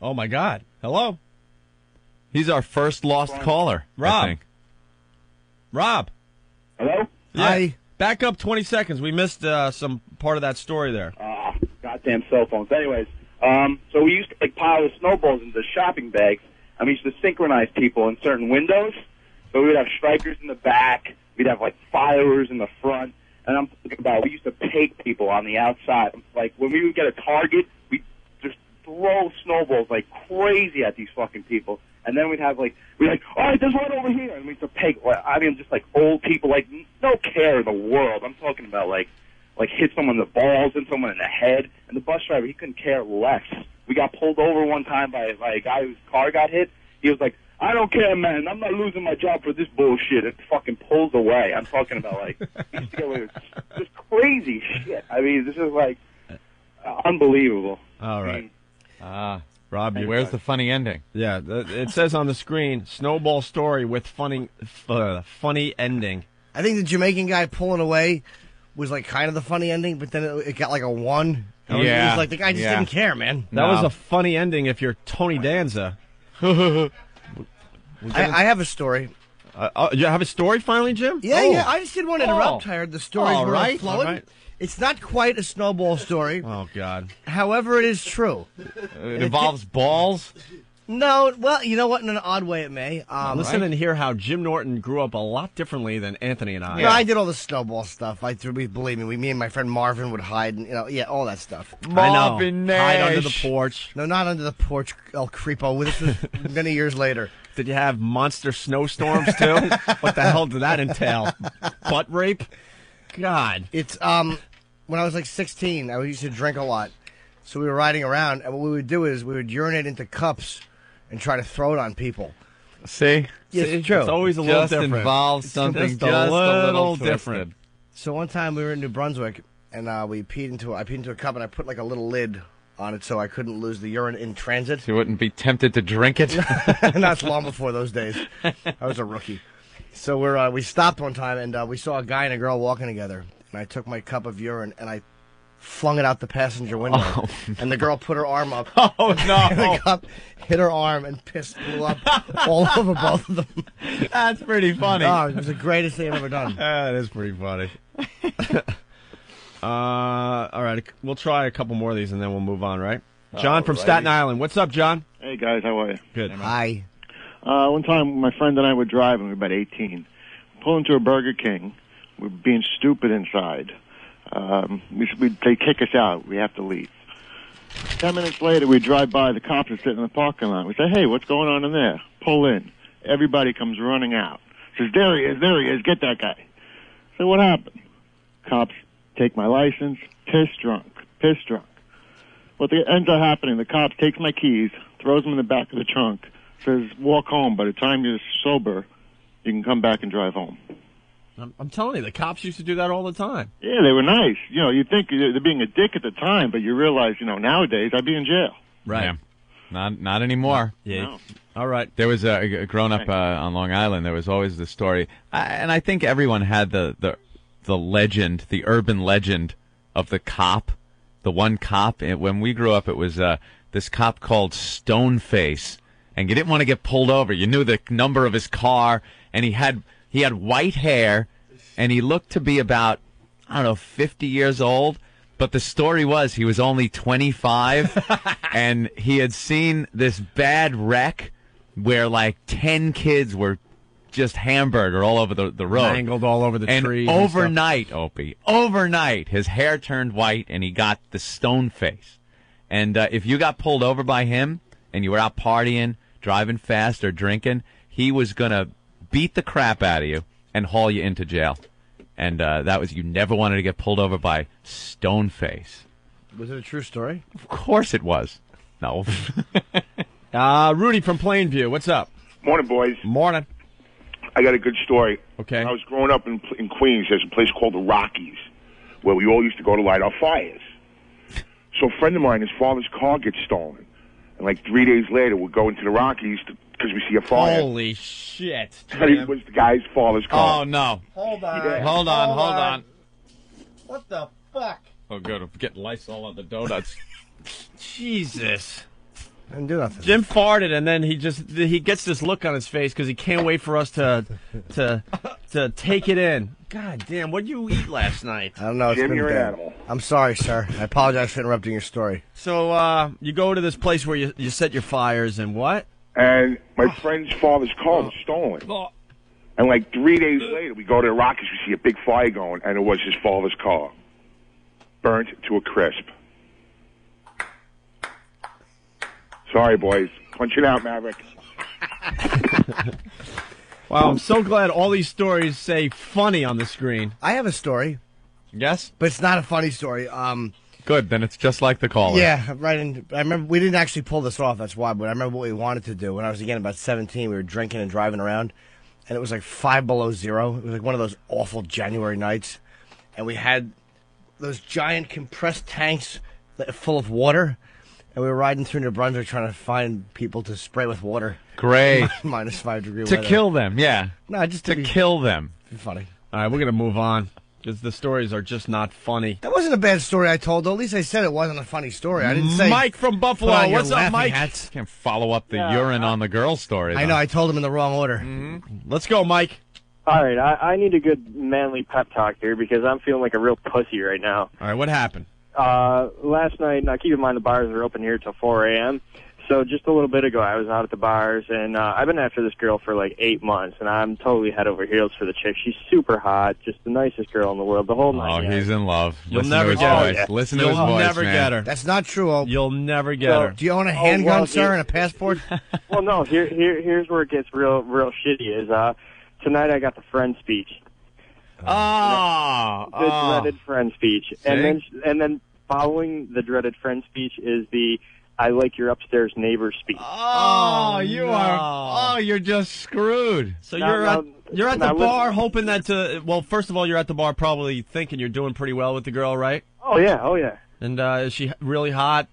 F: Oh, my God. Hello?
G: He's our first lost caller,
F: Rob.
G: I think.
F: Rob.
K: Hello?
F: Yeah. Hi. Back up 20 seconds. We missed some part of that story there.
K: Goddamn cell phones. Anyways, so we used to pile the snowballs into shopping bags, and we used to synchronize people in certain windows. So we would have strikers in the back. We'd have firers in the front. And I'm thinking about, we used to peg people on the outside. When we would get a target, we'd just throw snowballs like crazy at these fucking people. And then we'd have all right, there's one over here. And we used to peg, just old people, no care in the world. I'm talking about hit someone in the balls and someone in the head. And the bus driver, he couldn't care less. We got pulled over one time by a guy whose car got hit. He was like, I don't care, man. I'm not losing my job for this bullshit. It fucking pulls away. I'm talking about, he used to get away with just crazy shit. I mean, this is, unbelievable.
F: All right. Rob,
G: where's the funny ending?
F: Yeah, it says on the screen, snowball story with funny ending.
H: I think the Jamaican guy pulling away was, kind of the funny ending, but then it got, a 1.
G: Yeah.
H: It was the guy just didn't care, man.
F: That was a funny ending if you're Tony Danza.
H: I have a story.
F: You have a story finally, Jim?
H: Yeah. I just didn't want to interrupt. I heard the stories were flowing.
F: All right.
H: It's not quite a snowball story.
F: Oh, God.
H: However, it is true.
G: It involves balls?
H: No, well, you know what? In an odd way, it may.
F: Listen and hear how Jim Norton grew up a lot differently than Anthony and I.
H: No, I did all the snowball stuff. Believe me, me and my friend Marvin would hide, and all that stuff.
G: Marvin Nash.
F: Hide under the porch.
H: No, not under the porch, El Creepo. This was many years later.
F: Did you have monster snowstorms too? What the hell did that entail? Butt rape? God.
H: It's when I was 16, I used to drink a lot. So we were riding around, and what we would do is we would urinate into cups and try to throw it on people.
G: See?
H: Yes, it's true.
F: It's always a little different.
G: Involves something just a little different.
H: So one time we were in New Brunswick, and I peed into a cup, and I put a little lid on it so I couldn't lose the urine in transit.
G: So you wouldn't be tempted to drink it?
H: Not long before those days. I was a rookie. So we stopped one time, and we saw a guy and a girl walking together. And I took my cup of urine, and I flung it out the passenger window.
G: Oh,
H: and the girl put her arm up.
G: Oh, no.
H: And the cup hit her arm, and piss flew up all over both of them.
G: That's pretty funny.
H: Oh, it was the greatest thing I've ever done.
F: That is pretty funny. All right, we'll try a couple more of these, and then we'll move on, right? John from Staten Island. What's up, John?
L: Hey, guys. How are you?
F: Good.
H: Hi.
L: One time, my friend and I were driving. We were about 18. Pull into a Burger King. We're being stupid inside. They kick us out. We have to leave. 10 minutes later, we drive by. The cops are sitting in the parking lot. We say, hey, what's going on in there? Pull in. Everybody comes running out. Says, there he is, get that guy. So what happened? Cops take my license, piss drunk. What ends up happening, the cops takes my keys, throws them in the back of the trunk, says, walk home. By the time you're sober, you can come back and drive home.
F: I'm telling you, the cops used to do that all the time.
L: Yeah, they were nice. You think they're being a dick at the time, but you realize, nowadays I'd be in jail.
F: Right.
G: Yeah. Not anymore.
F: Yeah.
L: No.
F: All right.
G: There was growing up on Long Island. There was always the story, and I think everyone had the legend, the urban legend of the cop, the one cop. When we grew up, it was this cop called Stoneface, and you didn't want to get pulled over. You knew the number of his car, and he had white hair, and he looked to be about, I don't know, 50 years old. But the story was he was only 25, and he had seen this bad wreck where like 10 kids were just hamburger all over the road.
F: Mangled all over the trees.
G: And overnight, Opie, overnight, his hair turned white, and he got the stone face. And if you got pulled over by him, and you were out partying, driving fast, or drinking, he was going to beat the crap out of you and haul you into jail. And that was, you never wanted to get pulled over by Stoneface.
H: Was it a true story?
G: Of course it was. No.
F: Rudy from Plainview, what's up?
C: Morning, boys.
F: Morning.
C: I got a good story.
F: Okay.
C: When I was growing up in Queens, there's a place called the Rockies, where we all used to go to light our fires. So a friend of mine, his father's car gets stolen. And like 3 days later, we'll go into the Rockies because we see a fire.
F: Holy shit.
C: And it was the guy's father's car.
G: Oh, no.
H: Hold on.
C: Yeah.
G: Hold on.
H: What the fuck?
G: Oh, good. I'm getting lice all on the donuts.
F: Jesus.
H: I didn't do nothing.
F: Jim farted, and then he gets this look on his face because he can't wait for us to take it in. God damn, what did you eat last night?
H: I don't know. It's
C: Jim,
H: been
C: you're an
H: bad.
C: animal.
H: I'm sorry, sir. I apologize for interrupting your story.
F: So you go to this place where you set your fires and what?
C: And my friend's father's car was stolen. And like 3 days later, we go to the Rockies, we see a big fire going, and it was his father's car. Burnt to a crisp. Sorry, boys. Punch it out, Maverick.
F: Wow, I'm so glad all these stories say funny on the screen.
H: I have a story,
G: Yes?
H: but it's not a funny story.
G: Good, then it's just like the caller.
H: Yeah, right. And I remember we didn't actually pull this off. That's why. But I remember what we wanted to do when I was again about 17. We were drinking and driving around, and it was like 5 below zero. It was like one of those awful January nights, and we had those giant compressed tanks full of water, and we were riding through New Brunswick trying to find people to spray with water.
G: Great.
H: Minus 5 degree
G: To
H: weather.
G: kill them, yeah.
H: No, just
G: To kill them.
H: be funny.
F: All right, we're going to move on because the stories are just not funny.
H: That wasn't a bad story I told, though. At least I said it wasn't a funny story. I didn't say...
F: Mike from Buffalo,
H: put on your
F: what's up,
H: laughing
F: Mike?
H: hats.
G: Can't follow up the urine on the girl story.
H: I
G: though.
H: know, I told him in the wrong order.
F: Let's go, Mike.
M: All right, I need a good manly pep talk here because I'm feeling like a real pussy right now.
F: All right, what happened?
M: Last night, now keep in mind the bars are open here till 4 a.m., so just a little bit ago I was out at the bars, and I've been after this girl for like 8 months, and I'm totally head over heels for the chick. She's super hot, just the nicest girl in the world, the whole night.
G: Oh, he's in love.
F: You'll
G: Listen
F: never
G: to his
F: get
G: voice.
F: her.
G: Listen to his
F: You'll
G: voice,
F: never
G: man.
F: get her.
H: That's not true, Ope.
F: You'll never get her.
H: Do you own a handgun, sir, and a passport?
M: Well, no, here's where it gets real shitty is tonight I got the friend speech.
F: Oh,
M: The dreaded friend speech. And then following the dreaded friend speech is the I like your upstairs neighbor speech.
G: Oh, you're just screwed.
F: So
M: Now-
F: you're at
M: now
F: the bar
M: listen.
F: hoping that well, first of all, you're at the bar probably thinking you're doing pretty well with the girl, right?
M: Oh yeah.
F: And is she really hot?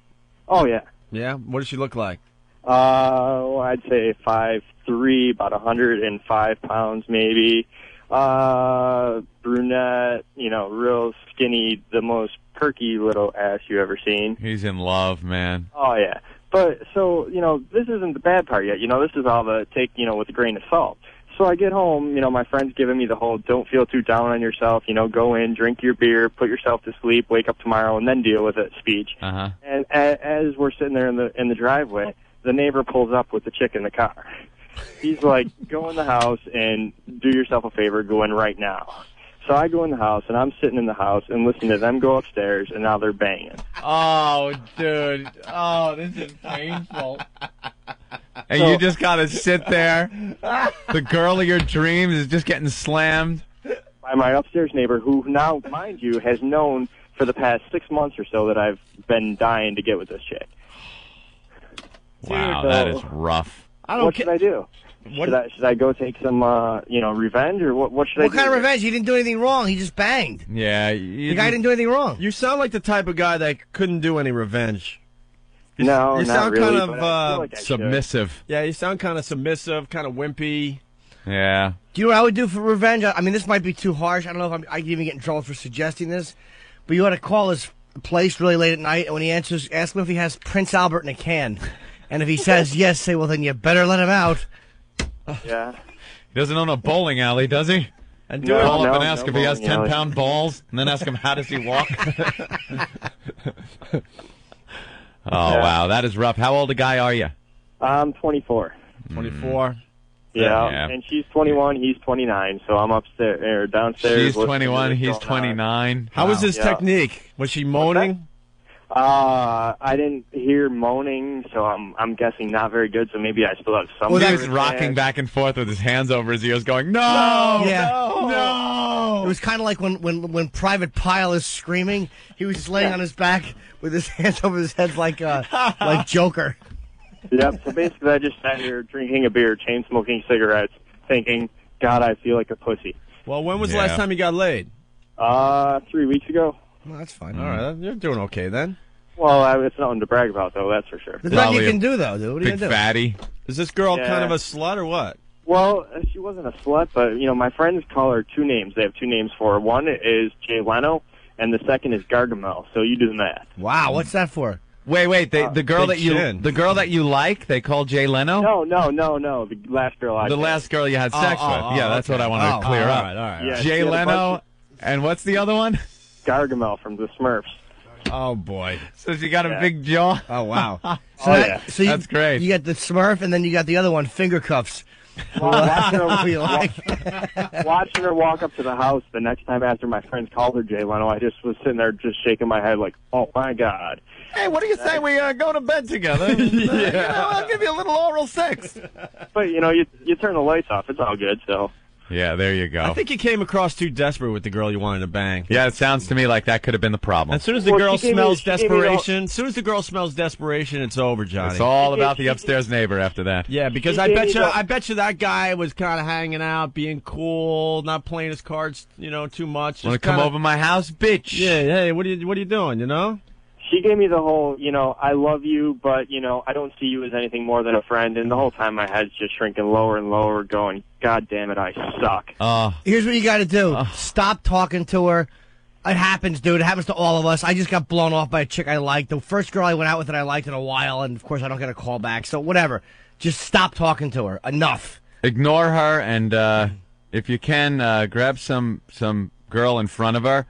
M: Oh yeah.
F: Yeah. What does she look like?
M: Well, I'd say 5'3", about 105 pounds maybe. Brunette, real skinny, the most perky little ass you ever seen.
G: He's in love, man.
M: Oh yeah. But so, this isn't the bad part yet. This is all the take, with a grain of salt. So I get home, my friend's giving me the whole don't feel too down on yourself, go in, drink your beer, put yourself to sleep, wake up tomorrow, and then deal with it speech.
G: Uh-huh.
M: And as we're sitting there in the driveway, the neighbor pulls up with the chick in the car. He's like, go in the house and do yourself a favor, go in right now. So I go in the house, and I'm sitting in the house and listening to them go upstairs, and now they're banging.
G: Oh, dude. Oh, this is painful. And you just got to sit there. The girl of your dreams is just getting slammed.
M: By my upstairs neighbor, who now, mind you, has known for the past 6 months or so that I've been dying to get with this chick.
G: Wow,
M: So,
G: that is rough.
M: What should I do? Should I go take some, revenge, or what should I do?
H: What kind of revenge? He didn't do anything wrong. He just banged.
G: Yeah.
H: The guy didn't do anything wrong.
F: You sound like the type of guy that couldn't do any revenge.
M: No,
F: you
M: not
F: sound
M: really,
F: kind
M: but
F: of
M: I feel like I should.
G: Submissive.
F: Yeah, you sound kind of submissive, kind of wimpy.
G: Yeah.
H: Do you know what I would do for revenge? I mean, this might be too harsh. I don't know if I can even get in trouble for suggesting this. But you ought to call his place really late at night, and when he answers, ask him if he has Prince Albert in a can. And if he says yes, say, well, then you better let him out.
M: Yeah.
G: He doesn't own a bowling alley, does he?
F: And
G: call up and ask if he has 10-pound balls, and then ask him how does he walk. Wow, that is rough. How old a guy are you?
M: I'm 24.
F: 24.
M: Yeah, and she's 21, he's 29, so I'm upstairs or downstairs.
G: She's 21, he's 29.
F: How was his technique? Was she moaning?
M: I didn't hear moaning, so I'm guessing not very good. So maybe I still have some.
G: Well, he was rocking back and forth with his hands over his ears, going, "No, no!"
H: It was kind of like when Private Pile is screaming. He was just laying on his back with his hands over his head like Joker.
M: Yep. So basically, I just sat here drinking a beer, chain smoking cigarettes, thinking, "God, I feel like a pussy."
F: Well, when was the last time you got laid?
M: 3 weeks ago.
H: Well, that's fine.
F: All right, you're doing okay then.
M: Well, it's nothing to brag about, though. That's for sure.
H: There's nothing you can do, though, dude. What are you
G: Big
H: gonna do?
G: fatty.
F: Is this girl kind of a slut or what?
M: Well, she wasn't a slut, but my friends call her two names. They have two names for her. One is Jay Leno, and the second is Gargamel. So you do the math.
H: Wow, what's that for?
G: Wait, the girl that you like, they call Jay Leno?
M: No. The last girl
G: The last girl you had sex with. Yeah, that's what I wanted to clear up.
F: All right.
M: Yeah,
G: Jay Leno, and what's the other one?
M: Gargamel from the Smurfs.
F: Oh boy!
G: So she got a big jaw.
F: Oh wow!
H: So
G: that's great.
H: You got the Smurf, and then you got the other one, finger cuffs.
M: Watching her walk up to the house the next time after my friends called her Jay Leno, I just was sitting there just shaking my head like, oh my God.
G: Hey, what do you say we go to bed together? And, I'll give you a little oral sex.
M: But you turn the lights off, it's all good. So.
G: Yeah, there you go.
F: I think you came across too desperate with the girl you wanted to bang.
G: Yeah, it sounds to me like that could have been the problem.
F: As soon as the girl smells desperation, it's over, Johnny.
G: It's all about the upstairs neighbor after that.
F: Yeah, because I bet you that guy was kind of hanging out, being cool, not playing his cards, too much.
G: Want to come over my house, bitch?
F: Yeah. Hey, what are you doing?
M: She gave me the whole, I love you, but, I don't see you as anything more than a friend. And the whole time my head's just shrinking lower and lower, going, God damn it, I suck.
H: Here's what you got to do. Stop talking to her. It happens, dude. It happens to all of us. I just got blown off by a chick I liked. The first girl I went out with that I liked in a while, and, of course, I don't get a call back. So, whatever. Just stop talking to her. Enough.
G: Ignore her, and if you can, grab some girl in front of her.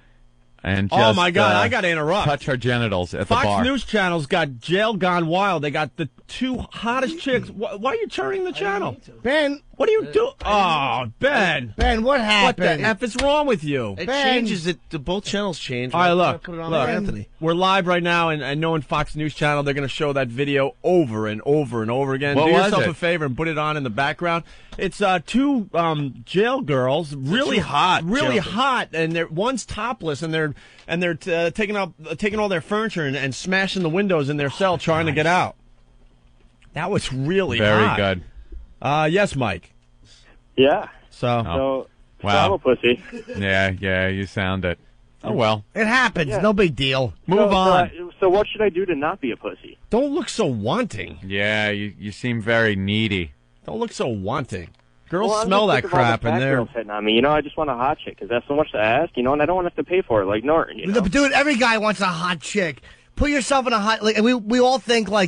G: And just,
F: oh my God! I got to interrupt.
G: Touch her genitals at
F: Fox
G: the bar.
F: News Channel's got Jail Gone Wild. They got the two hottest chicks. Why are you turning the channel,
H: Ben?
F: What are you doing? Oh, Ben!
H: Ben, what happened?
F: What the F is wrong with you?
I: It changes it. Both channels change.
F: All right, look,
I: Put it on Anthony.
F: We're live right now, and knowing Fox News Channel, they're going to show that video over and over and over again.
G: What
F: Do
G: was
F: yourself
G: it?
F: a favor and put it on in the background. It's two jail girls, really hot, and one's topless, and they're taking all their furniture and smashing the windows in their cell, trying to get out. That was really
G: very
F: hot.
G: good.
F: Yes, Mike.
M: Yeah.
F: So
G: wow.
M: I'm a pussy.
G: Yeah, you sound it. Oh, well.
H: It happens.
M: Yeah.
H: No big deal.
F: Move on.
M: So what should I do to not be a pussy?
F: Don't look so wanting.
G: Yeah, you seem very needy.
F: Don't look so wanting. Girls
M: Well, I'm
F: smell
M: just
F: that
M: sick of all
F: crap,
M: the
F: and
M: fat
F: they're...
M: girls hitting on me. I just want a hot chick because that's so much to ask, and I don't want to have to pay for it like Norton.
H: Dude, every guy wants a hot chick. Put yourself in a hot... we all think, I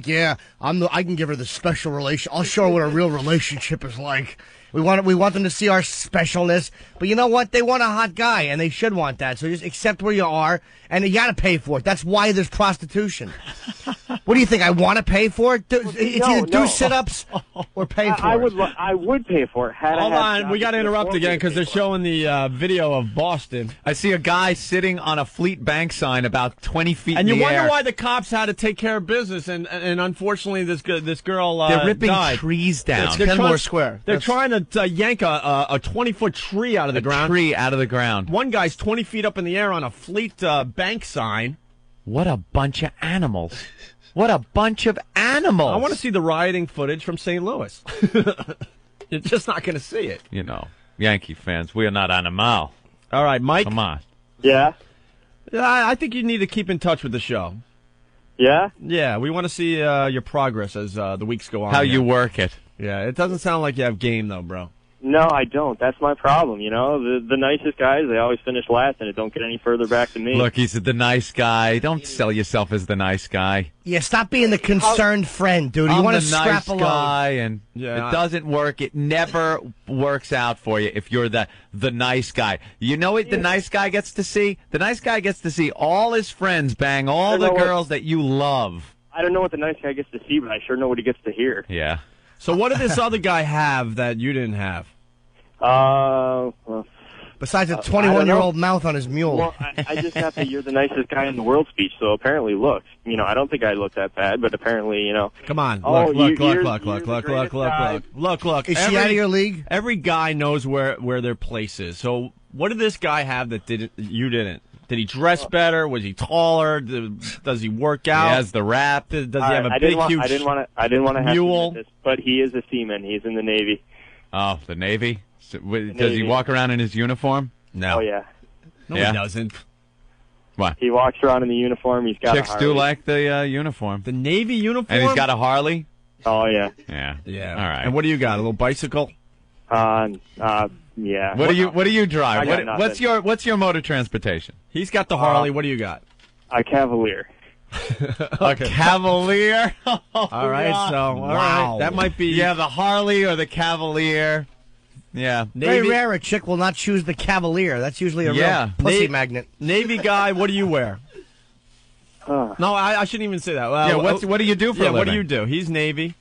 H: can give her the special relation. I'll show her what a real relationship is like. We want them to see our specialness. But you know what? They want a hot guy, and they should want that. So just accept where you are, and you got to pay for it. That's why there's prostitution. What do you think? I want to pay for it? It's either do sit-ups or pay for it.
M: I would pay for it.
F: Hold on, we got to interrupt again because they're showing the video of Boston.
G: I see a guy sitting on a Fleet Bank sign about 20 feet
F: and
G: in the
F: you wonder
G: air.
F: why the cops had to take care of business, and unfortunately this girl
G: they're ripping
F: died.
G: trees down.
F: Kenmore Square. They're trying to yank a 20-foot tree out of the ground.
G: Tree out of the ground.
F: One guy's 20 feet up in the air on a Fleet Bank sign.
G: What a bunch of animals. What a bunch of animals.
F: I want to see the rioting footage from St. Louis. You're just not going to see it.
G: Yankee fans, we are not animal.
F: All right, Mike.
G: Come on.
M: Yeah?
F: I think you need to keep in touch with the show.
M: Yeah?
F: Yeah, we want to see your progress as the weeks go on.
G: How you work it.
F: Yeah, it doesn't sound like you have game, though, bro.
M: No, I don't. That's my problem, you know? The nicest guys, they always finish last, and it don't get any further back to me.
G: Look, he's the nice guy. Don't sell yourself as the nice guy.
H: Yeah, stop being the concerned friend, dude. You
G: I'm
H: want
G: the
H: to scrap
G: nice
H: along.
G: guy, and it doesn't work. It never works out for you if you're the nice guy. You know what the nice guy gets to see? The nice guy gets to see all his friends bang all the girls that you love.
M: I don't know what the nice guy gets to see, but I sure know what he gets to hear.
G: Yeah.
F: So what did this other guy have that you didn't have?
H: Besides a 21-year-old mouth on his mule.
M: Well, I just have the "you're the nicest guy in the world" speech, so apparently looks. You know, I don't think I look that bad, but apparently, you know.
F: Come on,
M: Oh,
F: look.
H: Is she out of your league?
F: Every guy knows where their place is. So what did this guy have that you didn't? Did he dress better? Was he taller? Does he work out?
G: He has the rap.
F: Does he have a big, huge
M: I didn't want to have to
F: mule?
M: admit this, but he is a seaman. He's in the Navy.
G: Oh, the Navy? Does he walk around in his uniform?
F: No.
M: Oh, yeah.
F: No, he doesn't.
G: What?
M: He walks around in the uniform. He's got
G: Chicks
M: a Harley.
G: do like the uniform.
F: The Navy uniform?
G: And he's got a Harley?
M: Oh, yeah.
G: Yeah.
F: Yeah.
G: All right.
F: And what do you got? A little bicycle?
M: Yeah.
G: What do you drive?
M: I got nothing.
G: What's your mode of transportation?
F: He's got the Harley. What do you got?
M: A Cavalier.
G: A Cavalier?
F: All right, so all right, that might be
G: the Harley or the Cavalier. Yeah,
H: Very rare a chick will not choose the Cavalier. That's usually a real pussy magnet.
F: Navy guy, what do you wear? No, I shouldn't even say that.
G: What do you do for a living?
F: What do you do? He's Navy.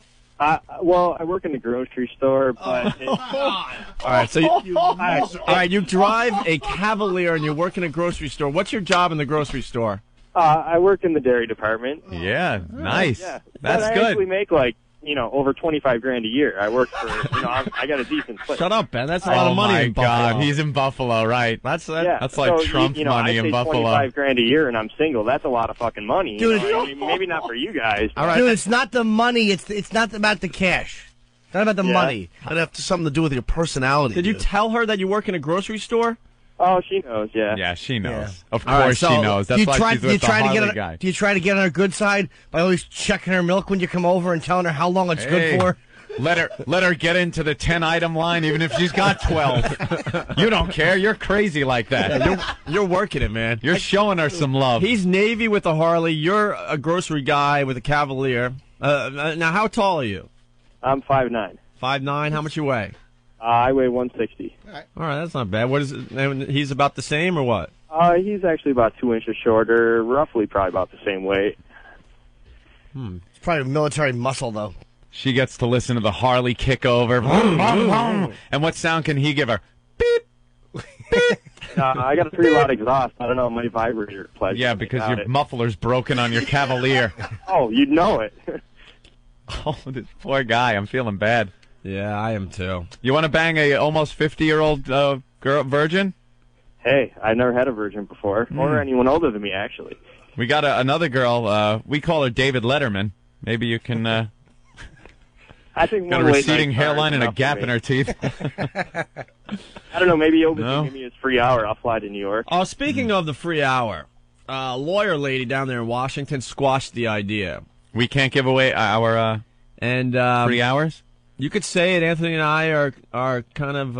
M: Well, I work in the grocery store, but...
F: All right, so you drive a Cavalier and you work in a grocery store. What's your job in the grocery store?
M: I work in the dairy department.
G: Yeah, nice.
M: Yeah.
G: That's
M: but I
G: good.
M: actually make over $25,000 a year. I work for, I got a decent place.
F: Shut up, Ben. That's a lot of money in Buffalo.
G: Oh, my God. He's in Buffalo, right?
F: That's
G: like
M: so
G: Trump's money in Buffalo.
M: $25,000 a year and I'm single. That's a lot of fucking money.
H: Dude,
M: I mean, maybe not for you guys.
H: All right. Dude, it's not the money. It's not about the cash. It's not about the money.
I: It'd have something to do with your personality.
F: Did you tell her that you work in a grocery store?
M: Oh, she knows, yeah.
G: Yeah, she knows.
H: Yeah.
G: Of course she knows. That's why she's with the Harley guy.
H: Do you try to get on her good side by always checking her milk when you come over and telling her how long it's good for?
G: Let her get into the 10-item line, even if she's got 12. You don't care. You're crazy like that.
F: Yeah, you're working it, man.
G: You're showing her some love.
F: He's Navy with a Harley. You're a grocery guy with a Cavalier. Now, how tall are you?
M: I'm 5'9".
F: 5'9". How much you weigh?
M: I weigh 160.
F: All right, that's not bad. What is it? He's about the same or what?
M: He's actually about 2 inches shorter, roughly probably about the same weight.
H: It's probably military muscle, though.
G: She gets to listen to the Harley kick over. And what sound can he give her? Beep. Beep.
M: I got a pretty loud exhaust. I don't know, my vibrator plays.
G: Yeah, because your muffler's broken on your Cavalier.
M: Oh, you'd know it.
G: Oh, this poor guy. I'm feeling bad.
F: Yeah, I am too.
G: You want to bang a almost 50-year-old girl virgin?
M: Hey, I've never had a virgin before, or anyone older than me, actually.
G: We got another girl. We call her David Letterman. Maybe you can...
M: I think
G: got a receding hairline and a gap in her teeth.
M: I don't know, maybe Opie can give me his free hour. I'll fly to New York.
F: Oh, speaking of the free hour, lawyer lady down there in Washington squashed the idea.
G: We can't give away our free hours?
F: You could say it. Anthony and I are kind of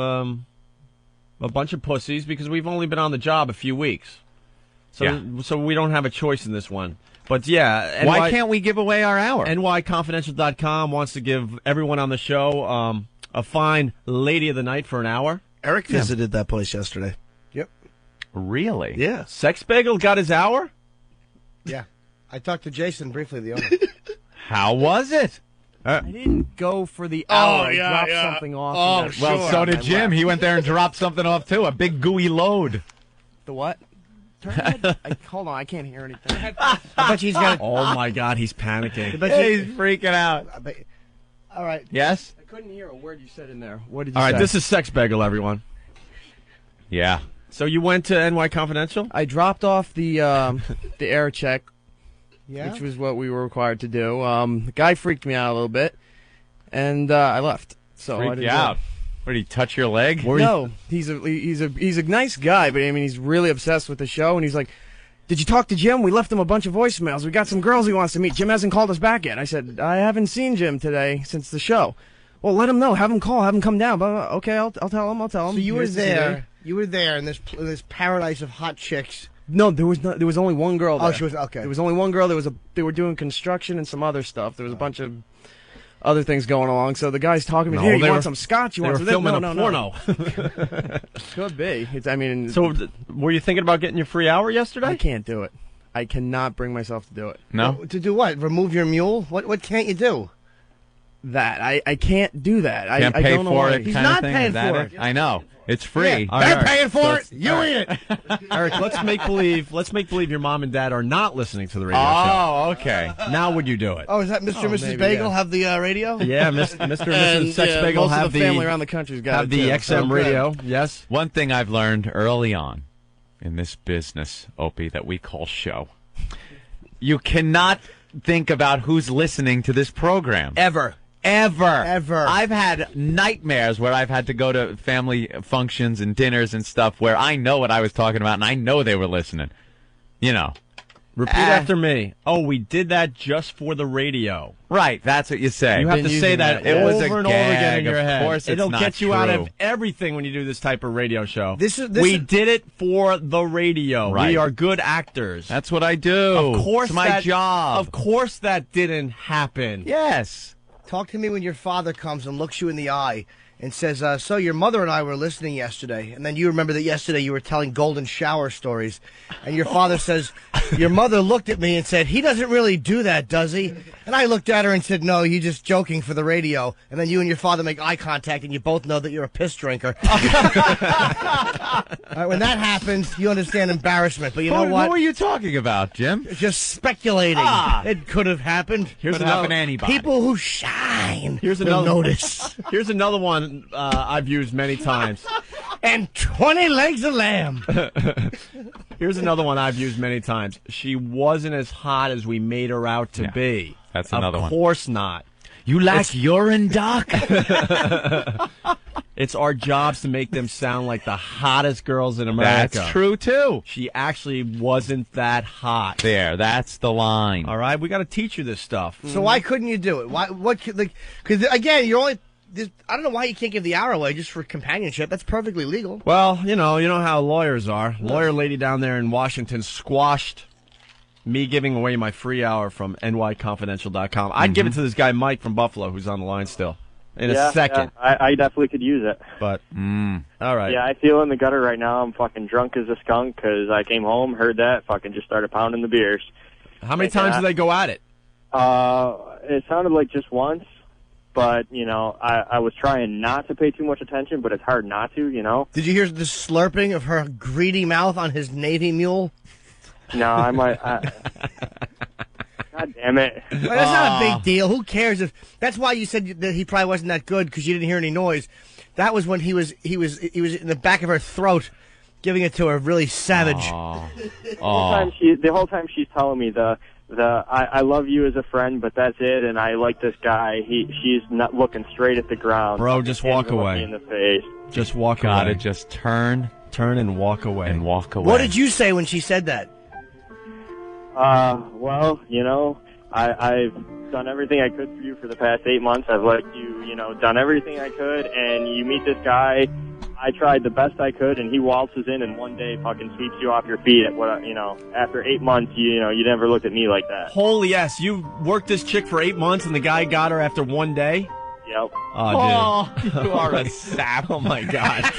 F: a bunch of pussies because we've only been on the job a few weeks. So we don't have a choice in this one. But yeah.
G: Why can't we give away our hour?
F: NYConfidential.com wants to give everyone on the show a fine Lady of the Night for an hour.
I: Eric visited that place yesterday.
H: Yep.
G: Really?
I: Yeah.
F: Sex Bagel got his hour?
H: Yeah. I talked to Jason briefly, the owner.
G: How was it?
N: I didn't go for the hour. I dropped something off.
G: Oh, well, so did Jim. He went there and dropped something off, too. A big gooey load.
N: The what? Hold on, I can't hear anything.
H: I bet he's got.
F: Oh my God, he's panicking.
G: He's freaking out.
H: All right.
G: Yes.
N: I couldn't hear a word you said in there. What did you
F: All
N: say?
F: right, this is Sex Bagel, everyone.
G: Yeah.
F: So you went to NY Confidential?
N: I dropped off the air check,
H: Yeah.
N: which was what we were required to do. The guy freaked me out a little bit, and I left. So I
G: Freaked
N: didn't
G: you
N: do it.
G: out. What, did he touch your leg?
N: No, he's a nice guy, but I mean he's really obsessed with the show, and he's like, "Did you talk to Jim? We left him a bunch of voicemails. We got some girls he wants to meet. Jim hasn't called us back yet." I said, "I haven't seen Jim today since the show." Well, let him know. Have him call. Have him come down. But okay, I'll tell him.
H: So you were there. You were there in this paradise of hot chicks.
N: No, there was only one girl there.
H: Oh, she was okay.
N: There was only one girl. They were doing construction and some other stuff. There was a bunch of other things going along. So the guy's talking to me. Here, you want some scotch? You want some
F: filming
N: no,
F: a porno.
N: Could be.
F: So were you thinking about getting your free hour yesterday?
N: I can't do it. I cannot bring myself to do it.
G: No?
H: To do what? Remove your mule? What can't you do?
N: That. I can't do that.
G: Can't
N: I
G: pay
N: don't know
G: for
N: why.
G: it.
H: He's
G: kind
H: not
G: of thing?
H: paying
G: Is that
H: for
G: it?
H: it.
G: I know. It's free.
H: Yeah, they're paying for it. You eat it.
F: Eric, let's make believe your mom and dad are not listening to the radio show.
G: Oh, okay.
F: Now would you do it?
H: Oh, is that Mr. and Mrs. Bagel have the radio?
F: Yeah, Mr. and Mrs. Sex Bagel
N: most
F: have
N: of the family around the country's got
F: have
N: it
F: the
N: too.
F: XM radio. Yes.
G: One thing I've learned early on in this business, Opie, that we call show, you cannot think about who's listening to this program.
H: Ever.
G: I've had nightmares where I've had to go to family functions and dinners and stuff where I know what I was talking about and I know they were listening. You know.
F: Repeat after me. Oh, we did that just for the radio.
G: Right, that's what you say.
F: You have to say that
G: It was a
F: over and over again in
G: gag.
F: your
G: Of
F: head.
G: course it's
F: It'll
G: not
F: get you out of
G: true.
F: everything when you do this type of radio show.
H: We
F: did it for the radio.
G: Right.
F: We are good actors.
G: That's what I do.
F: Of course,
G: it's my job.
F: Of course, that didn't happen.
G: Yes.
H: Talk to me when your father comes and looks you in the eye and says, so your mother and I were listening yesterday. And then you remember that yesterday you were telling golden shower stories. And your father says, your mother looked at me and said, he doesn't really do that, does he? And I looked at her and said, no, you're just joking for the radio. And then you and your father make eye contact and you both know that you're a piss drinker. All right, when that happens, you understand embarrassment. But you know what?
G: Who are you talking about, Jim?
H: Just speculating. It could have happened.
G: Could happen to anybody.
H: People who shine
F: Here's
H: will
F: another
H: notice.
F: Here's another one I've used many times.
H: And 20 legs of lamb.
F: Here's another one I've used many times. She wasn't as hot as we made her out to be.
G: That's another one.
F: Of course not.
G: You like urine, Doc?
F: It's our jobs to make them sound like the hottest girls in America.
G: That's true, too.
F: She actually wasn't that hot.
G: There, that's the line.
F: All right, we got to teach you this stuff.
H: So why couldn't you do it? Why? What? Because again, you're only. I don't know why you can't give the hour away just for companionship. That's perfectly legal.
F: Well, you know how lawyers are. Lawyer lady down there in Washington squashed me giving away my free hour from nyconfidential.com. I'd give it to this guy Mike from Buffalo, who's on the line still, in a second.
M: Yeah, I definitely could use it.
F: But all right.
M: Yeah, I feel in the gutter right now. I'm fucking drunk as a skunk because I came home, heard that, fucking just started pounding the beers.
F: How many times did they go at it?
M: It sounded like just once. But, I was trying not to pay too much attention, but it's hard not to,
H: Did you hear the slurping of her greedy mouth on his Navy mule?
M: No, I might. God damn it.
H: Well, that's not a big deal. Who cares if? That's why you said that he probably wasn't that good because you didn't hear any noise. That was when he was in the back of her throat, giving it to her really savage.
M: The whole time she's telling me I love you as a friend, but that's it, and I like this guy. She's not looking straight at the ground.
F: Bro, just walk away.
M: In the face.
F: Just walk away.
G: Gotta just turn
F: and walk away.
G: And walk away.
H: What did you say when she said that?
M: Well, I've done everything I could for you for the past 8 months. I've let you, done everything I could, and you meet this guy. I tried the best I could, and he waltzes in and one day fucking sweeps you off your feet. After 8 months, you never looked at me like that.
F: Holy yes, you worked this chick for 8 months, and the guy got her after one day.
M: Yep.
F: Oh, dude.
G: You are a sap.
F: Oh my God.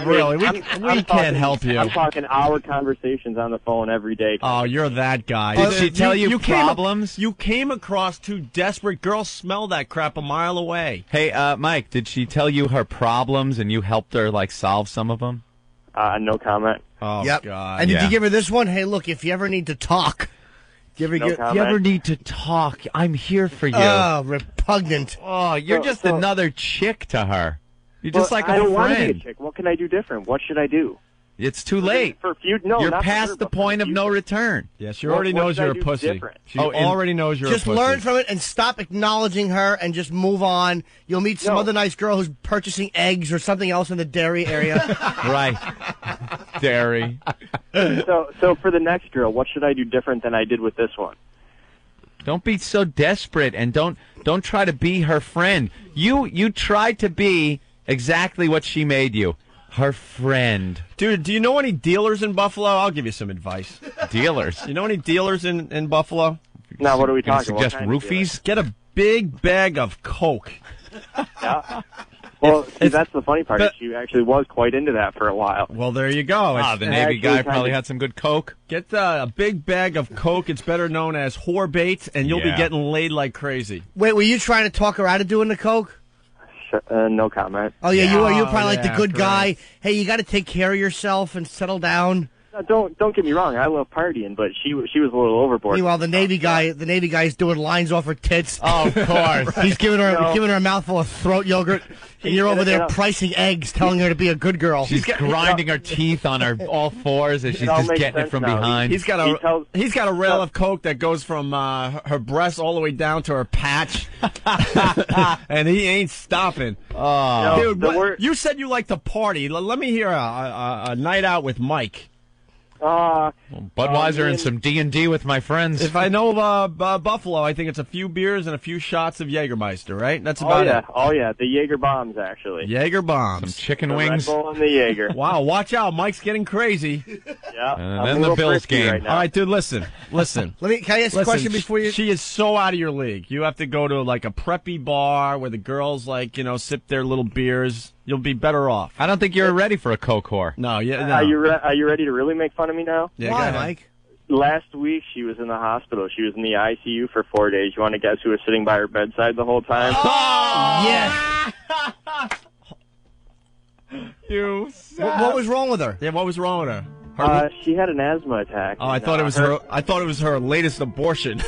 F: Really, we can't help you.
M: I'm talking hour conversations on the phone every day.
F: Oh, you're that guy.
G: Did she tell you problems?
F: You came across two desperate girls. Smell that crap a mile away.
G: Hey, Mike, did she tell you her problems and you helped her solve some of them?
M: No comment.
F: Oh,
H: yep.
F: God.
H: And did you give her this one? Hey, look, if you ever need to talk,
G: if you ever need to talk, I'm here for you.
H: Oh, repugnant.
G: Oh, you're just another chick to her. You're just like a
M: I don't want to
G: friend.
M: be a chick. What can I do different? What should I do?
G: It's too late. You're past the point of no return.
F: Yeah, she already knows you're a pussy. She already knows you're a pussy.
H: Just learn from it and stop acknowledging her and just move on. You'll meet some other nice girl who's purchasing eggs or something else in the dairy area.
G: Right. Dairy.
M: So for the next girl, what should I do different than I did with this one?
G: Don't be so desperate, and don't try to be her friend. You tried to be exactly what she made you, her friend.
F: Dude, do you know any dealers in Buffalo? I'll give you some advice.
G: Dealers?
F: You know any dealers in Buffalo?
M: Now, what are we
G: Gonna
M: talking?
G: suggest
M: What kind of
G: roofies?
F: Get a big bag of Coke.
M: Yeah. Well, see, that's the funny part. Is she actually was quite into that for a while.
F: Well, there you go.
G: The Navy guy probably had some good Coke.
F: Get a big bag of Coke. It's better known as whore bait, and you'll be getting laid like crazy.
H: Wait, were you trying to talk her out of doing the Coke?
M: No comment.
H: Oh, yeah, you were probably like the good guy. Hey, you got to take care of yourself and settle down.
M: Don't get me wrong. I love partying, but she was a little overboard.
H: Meanwhile, the Navy guy's doing lines off her tits.
F: Oh, of course.
H: He's giving her a mouthful of throat yogurt, and you're over there pricing eggs, telling her to be a her girl.
G: She's grinding her teeth on her all fours as she's just getting it from behind.
F: He's got a rail of Coke that goes from her breast all the way down to her patch, and he ain't stopping.
G: Oh,
F: dude, you said you like to party. Let me hear a night out with Mike.
G: Budweiser and some D&D with my friends.
F: If I know Buffalo, I think it's a few beers and a few shots of Jägermeister, right? That's about it.
M: Oh, yeah. The Jaeger bombs, actually.
F: Jaeger bombs.
G: Some chicken
M: the
G: wings.
M: Red Bull and the Jaeger.
F: Wow, watch out. Mike's getting crazy.
M: Yeah.
G: And then the Bills game.
M: Right now.
F: All right, dude, listen.
H: Can I ask a question before you?
F: She is so out of your league. You have to go to like a preppy bar where the girls sip their little beers. You'll be better off.
G: I don't think you're ready for a Coke whore.
F: No, no.
M: Are you ready to really make fun of me now?
F: Yeah,
H: why, Mike?
M: Last week, she was in the hospital. She was in the ICU for 4 days. You want to guess who was sitting by her bedside the whole time?
H: Oh, yes. What was wrong with her?
F: Yeah, what was wrong with her?
M: She had an asthma attack.
F: Oh, I thought it was her. I thought it was her latest abortion.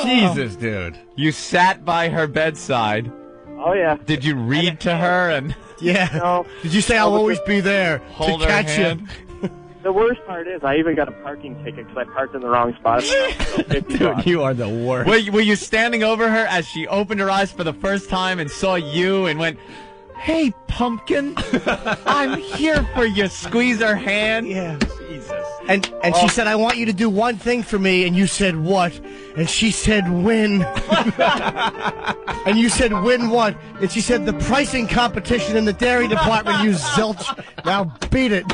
F: Jesus, dude!
G: You sat by her bedside.
M: Oh yeah.
G: Did you read to her and?
H: Yeah.
M: No.
H: Did you say I'll always be there
G: Hold
H: to
G: her
H: catch
G: hand?
H: you?
M: The worst part is I even got a parking ticket because I parked in the wrong spot.
F: Dude, you are the worst.
G: Were you standing over her as she opened her eyes for the first time and saw you and went, "Hey, pumpkin, I'm here for you." Squeeze her hand.
H: Yeah. Jesus. And she said, "I want you to do one thing for me," and you said, "What?" And she said, "Win." And you said, "Win what?" And she said, "The pricing competition in the dairy department, you zilch. Now beat it.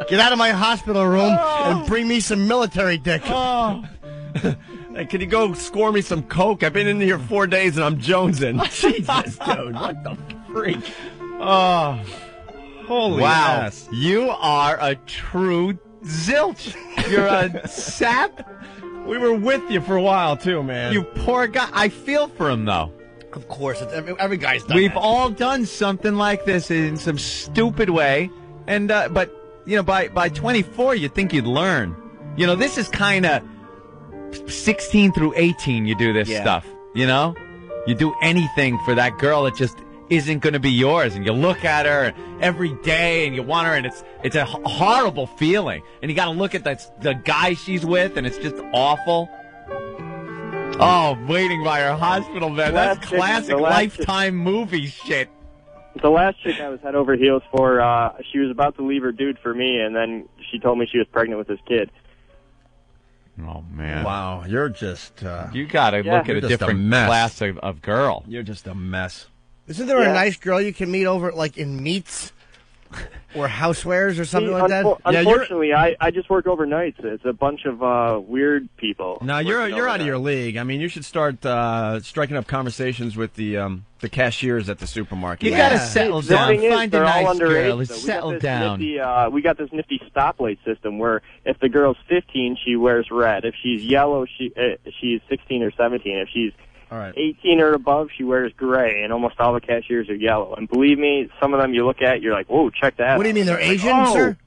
H: Get out of my hospital room and bring me some military dick."
F: Oh. Hey, can you go score me some Coke? I've been in here 4 days and I'm jonesing. Jesus, dude, what the freak? Oh, holy
G: wow.
F: ass.
G: You are a true zilch. You're a sap.
F: We were with you for a while, too, man.
G: You poor guy. I feel for him, though.
H: Of course, every guy's done
G: We've
H: that.
G: all done something like this in some stupid way. And but, by 24, you'd think you'd learn. This is kind of 16 through 18 you do this stuff, You do anything for that girl that just isn't going to be yours, and you look at her every day and you want her, and it's a horrible feeling. And you got to look at the guy she's with, and it's just awful. Oh, waiting by her hospital bed. That's classic Lifetime movie shit.
M: The last chick I was head over heels for, she was about to leave her dude for me, and then she told me she was pregnant with his kid.
G: Oh, man.
F: Wow, you're just...
G: you got to look at a different class of girl.
F: You're just a mess.
H: Isn't there a nice girl you can meet over, like, in meats? Or housewares or something like that?
M: Unfortunately, I just work overnights. It's a bunch of weird people.
F: No, you're out of your league. I mean, you should start striking up conversations with the cashiers at the supermarket.
G: You got to settle down. Find a nice girl.
M: So
G: settle down.
M: We got this nifty stoplight system where if the girl's 15, she wears red. If she's yellow, she's 16 or 17. If she's 18 or above, she wears gray, and almost all the cashiers are yellow. And believe me, some of them you look at, you're like, whoa, check that out.
H: What do you mean, they're Asian, sir?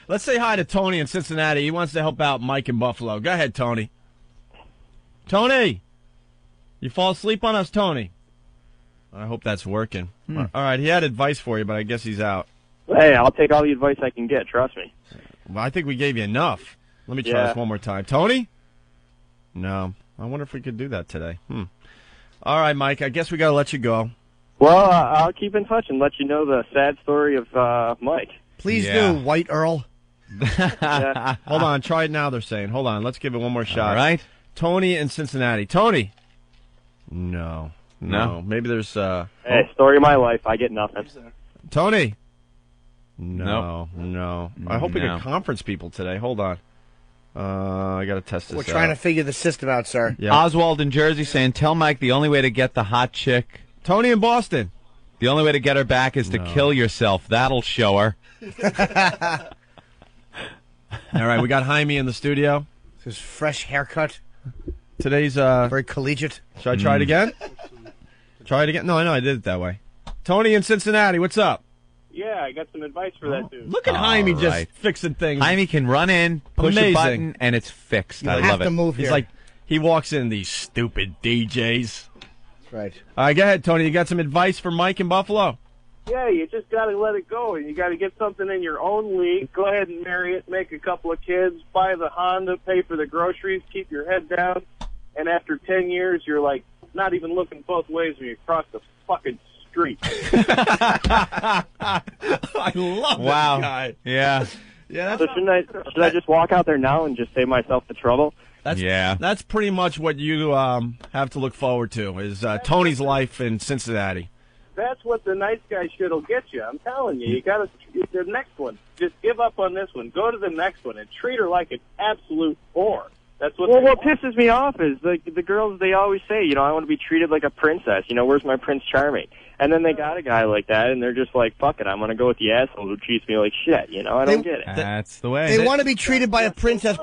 F: Let's say hi to Tony in Cincinnati. He wants to help out Mike in Buffalo. Go ahead, Tony. Tony! You fall asleep on us, Tony? I hope that's working. All right, he had advice for you, but I guess he's out.
M: Hey, I'll take all the advice I can get, trust me.
F: Well, I think we gave you enough. Let me try this one more time. Tony? No. I wonder if we could do that today. All right, Mike, I guess we got to let you go.
M: Well, I'll keep in touch and let you know the sad story of Mike.
H: Please do, White Earl.
F: Hold on, try it now, they're saying. Hold on, let's give it one more shot.
G: All right.
F: Tony in Cincinnati. Tony. No. Maybe there's...
M: Hey, story of my life. I get nothing.
F: Tony. No. I hope we get conference people today. Hold on. I got to test this out.
H: We're trying to figure the system out, sir.
F: Yep.
G: Oswald in Jersey saying, tell Mike the only way to get the hot chick.
F: Tony in Boston.
G: The only way to get her back is to kill yourself. That'll show her.
F: All right, we got Jaime in the studio.
H: His fresh haircut.
F: Today's
H: very collegiate.
F: Should I try it again? Try it again? No, I know I did it that way. Tony in Cincinnati, what's up?
O: Yeah, I got some advice for that dude.
F: Look at Jaime just fixing things.
G: Jaime can run in, push
F: Amazing.
G: a button, and it's fixed. I love it.
F: He's like, he walks in, these stupid DJs.
H: That's right.
F: All right, go ahead, Tony. You got some advice for Mike in Buffalo?
O: Yeah, you just got to let it go, and you got to get something in your own league. Go ahead and marry it, make a couple of kids, buy the Honda, pay for the groceries, keep your head down, and after 10 years, you're like not even looking both ways when you cross the fucking street.
F: I love this guy.
G: Yeah.
F: Yeah.
M: So should I just walk out there now and just save myself the trouble?
F: That's pretty much what you have to look forward to is Tony's life in Cincinnati.
O: That's what the nice guy shit'll get you. I'm telling you, you got to the next one. Just give up on this one. Go to the next one and treat her like an absolute whore. That's what.
M: Well, what pisses me off is the girls. They always say, I want to be treated like a princess. Where's my Prince Charming? And then they got a guy like that, and they're just like, fuck it, I'm going to go with the asshole who treats me like shit. I don't get it.
G: That's the way.
H: They want to be treated by a princess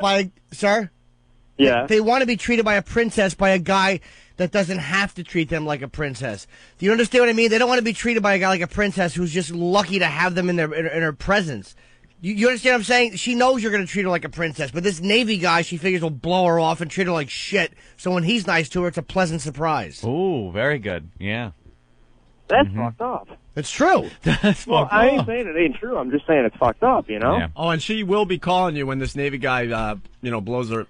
H: sir?
M: Yeah.
H: They want to be treated by a princess by a guy that doesn't have to treat them like a princess. Do you understand what I mean? They don't want to be treated by a guy like a princess who's just lucky to have them in her presence. You understand what I'm saying? She knows you're going to treat her like a princess, but this Navy guy, she figures will blow her off and treat her like shit. So when he's nice to her, it's a pleasant surprise.
G: Ooh, very good. Yeah.
M: That's fucked up.
H: It's true.
G: That's
M: well, I ain't saying it ain't true. I'm just saying it's fucked up,
F: Yeah. Oh, and she will be calling you when this Navy guy, blows her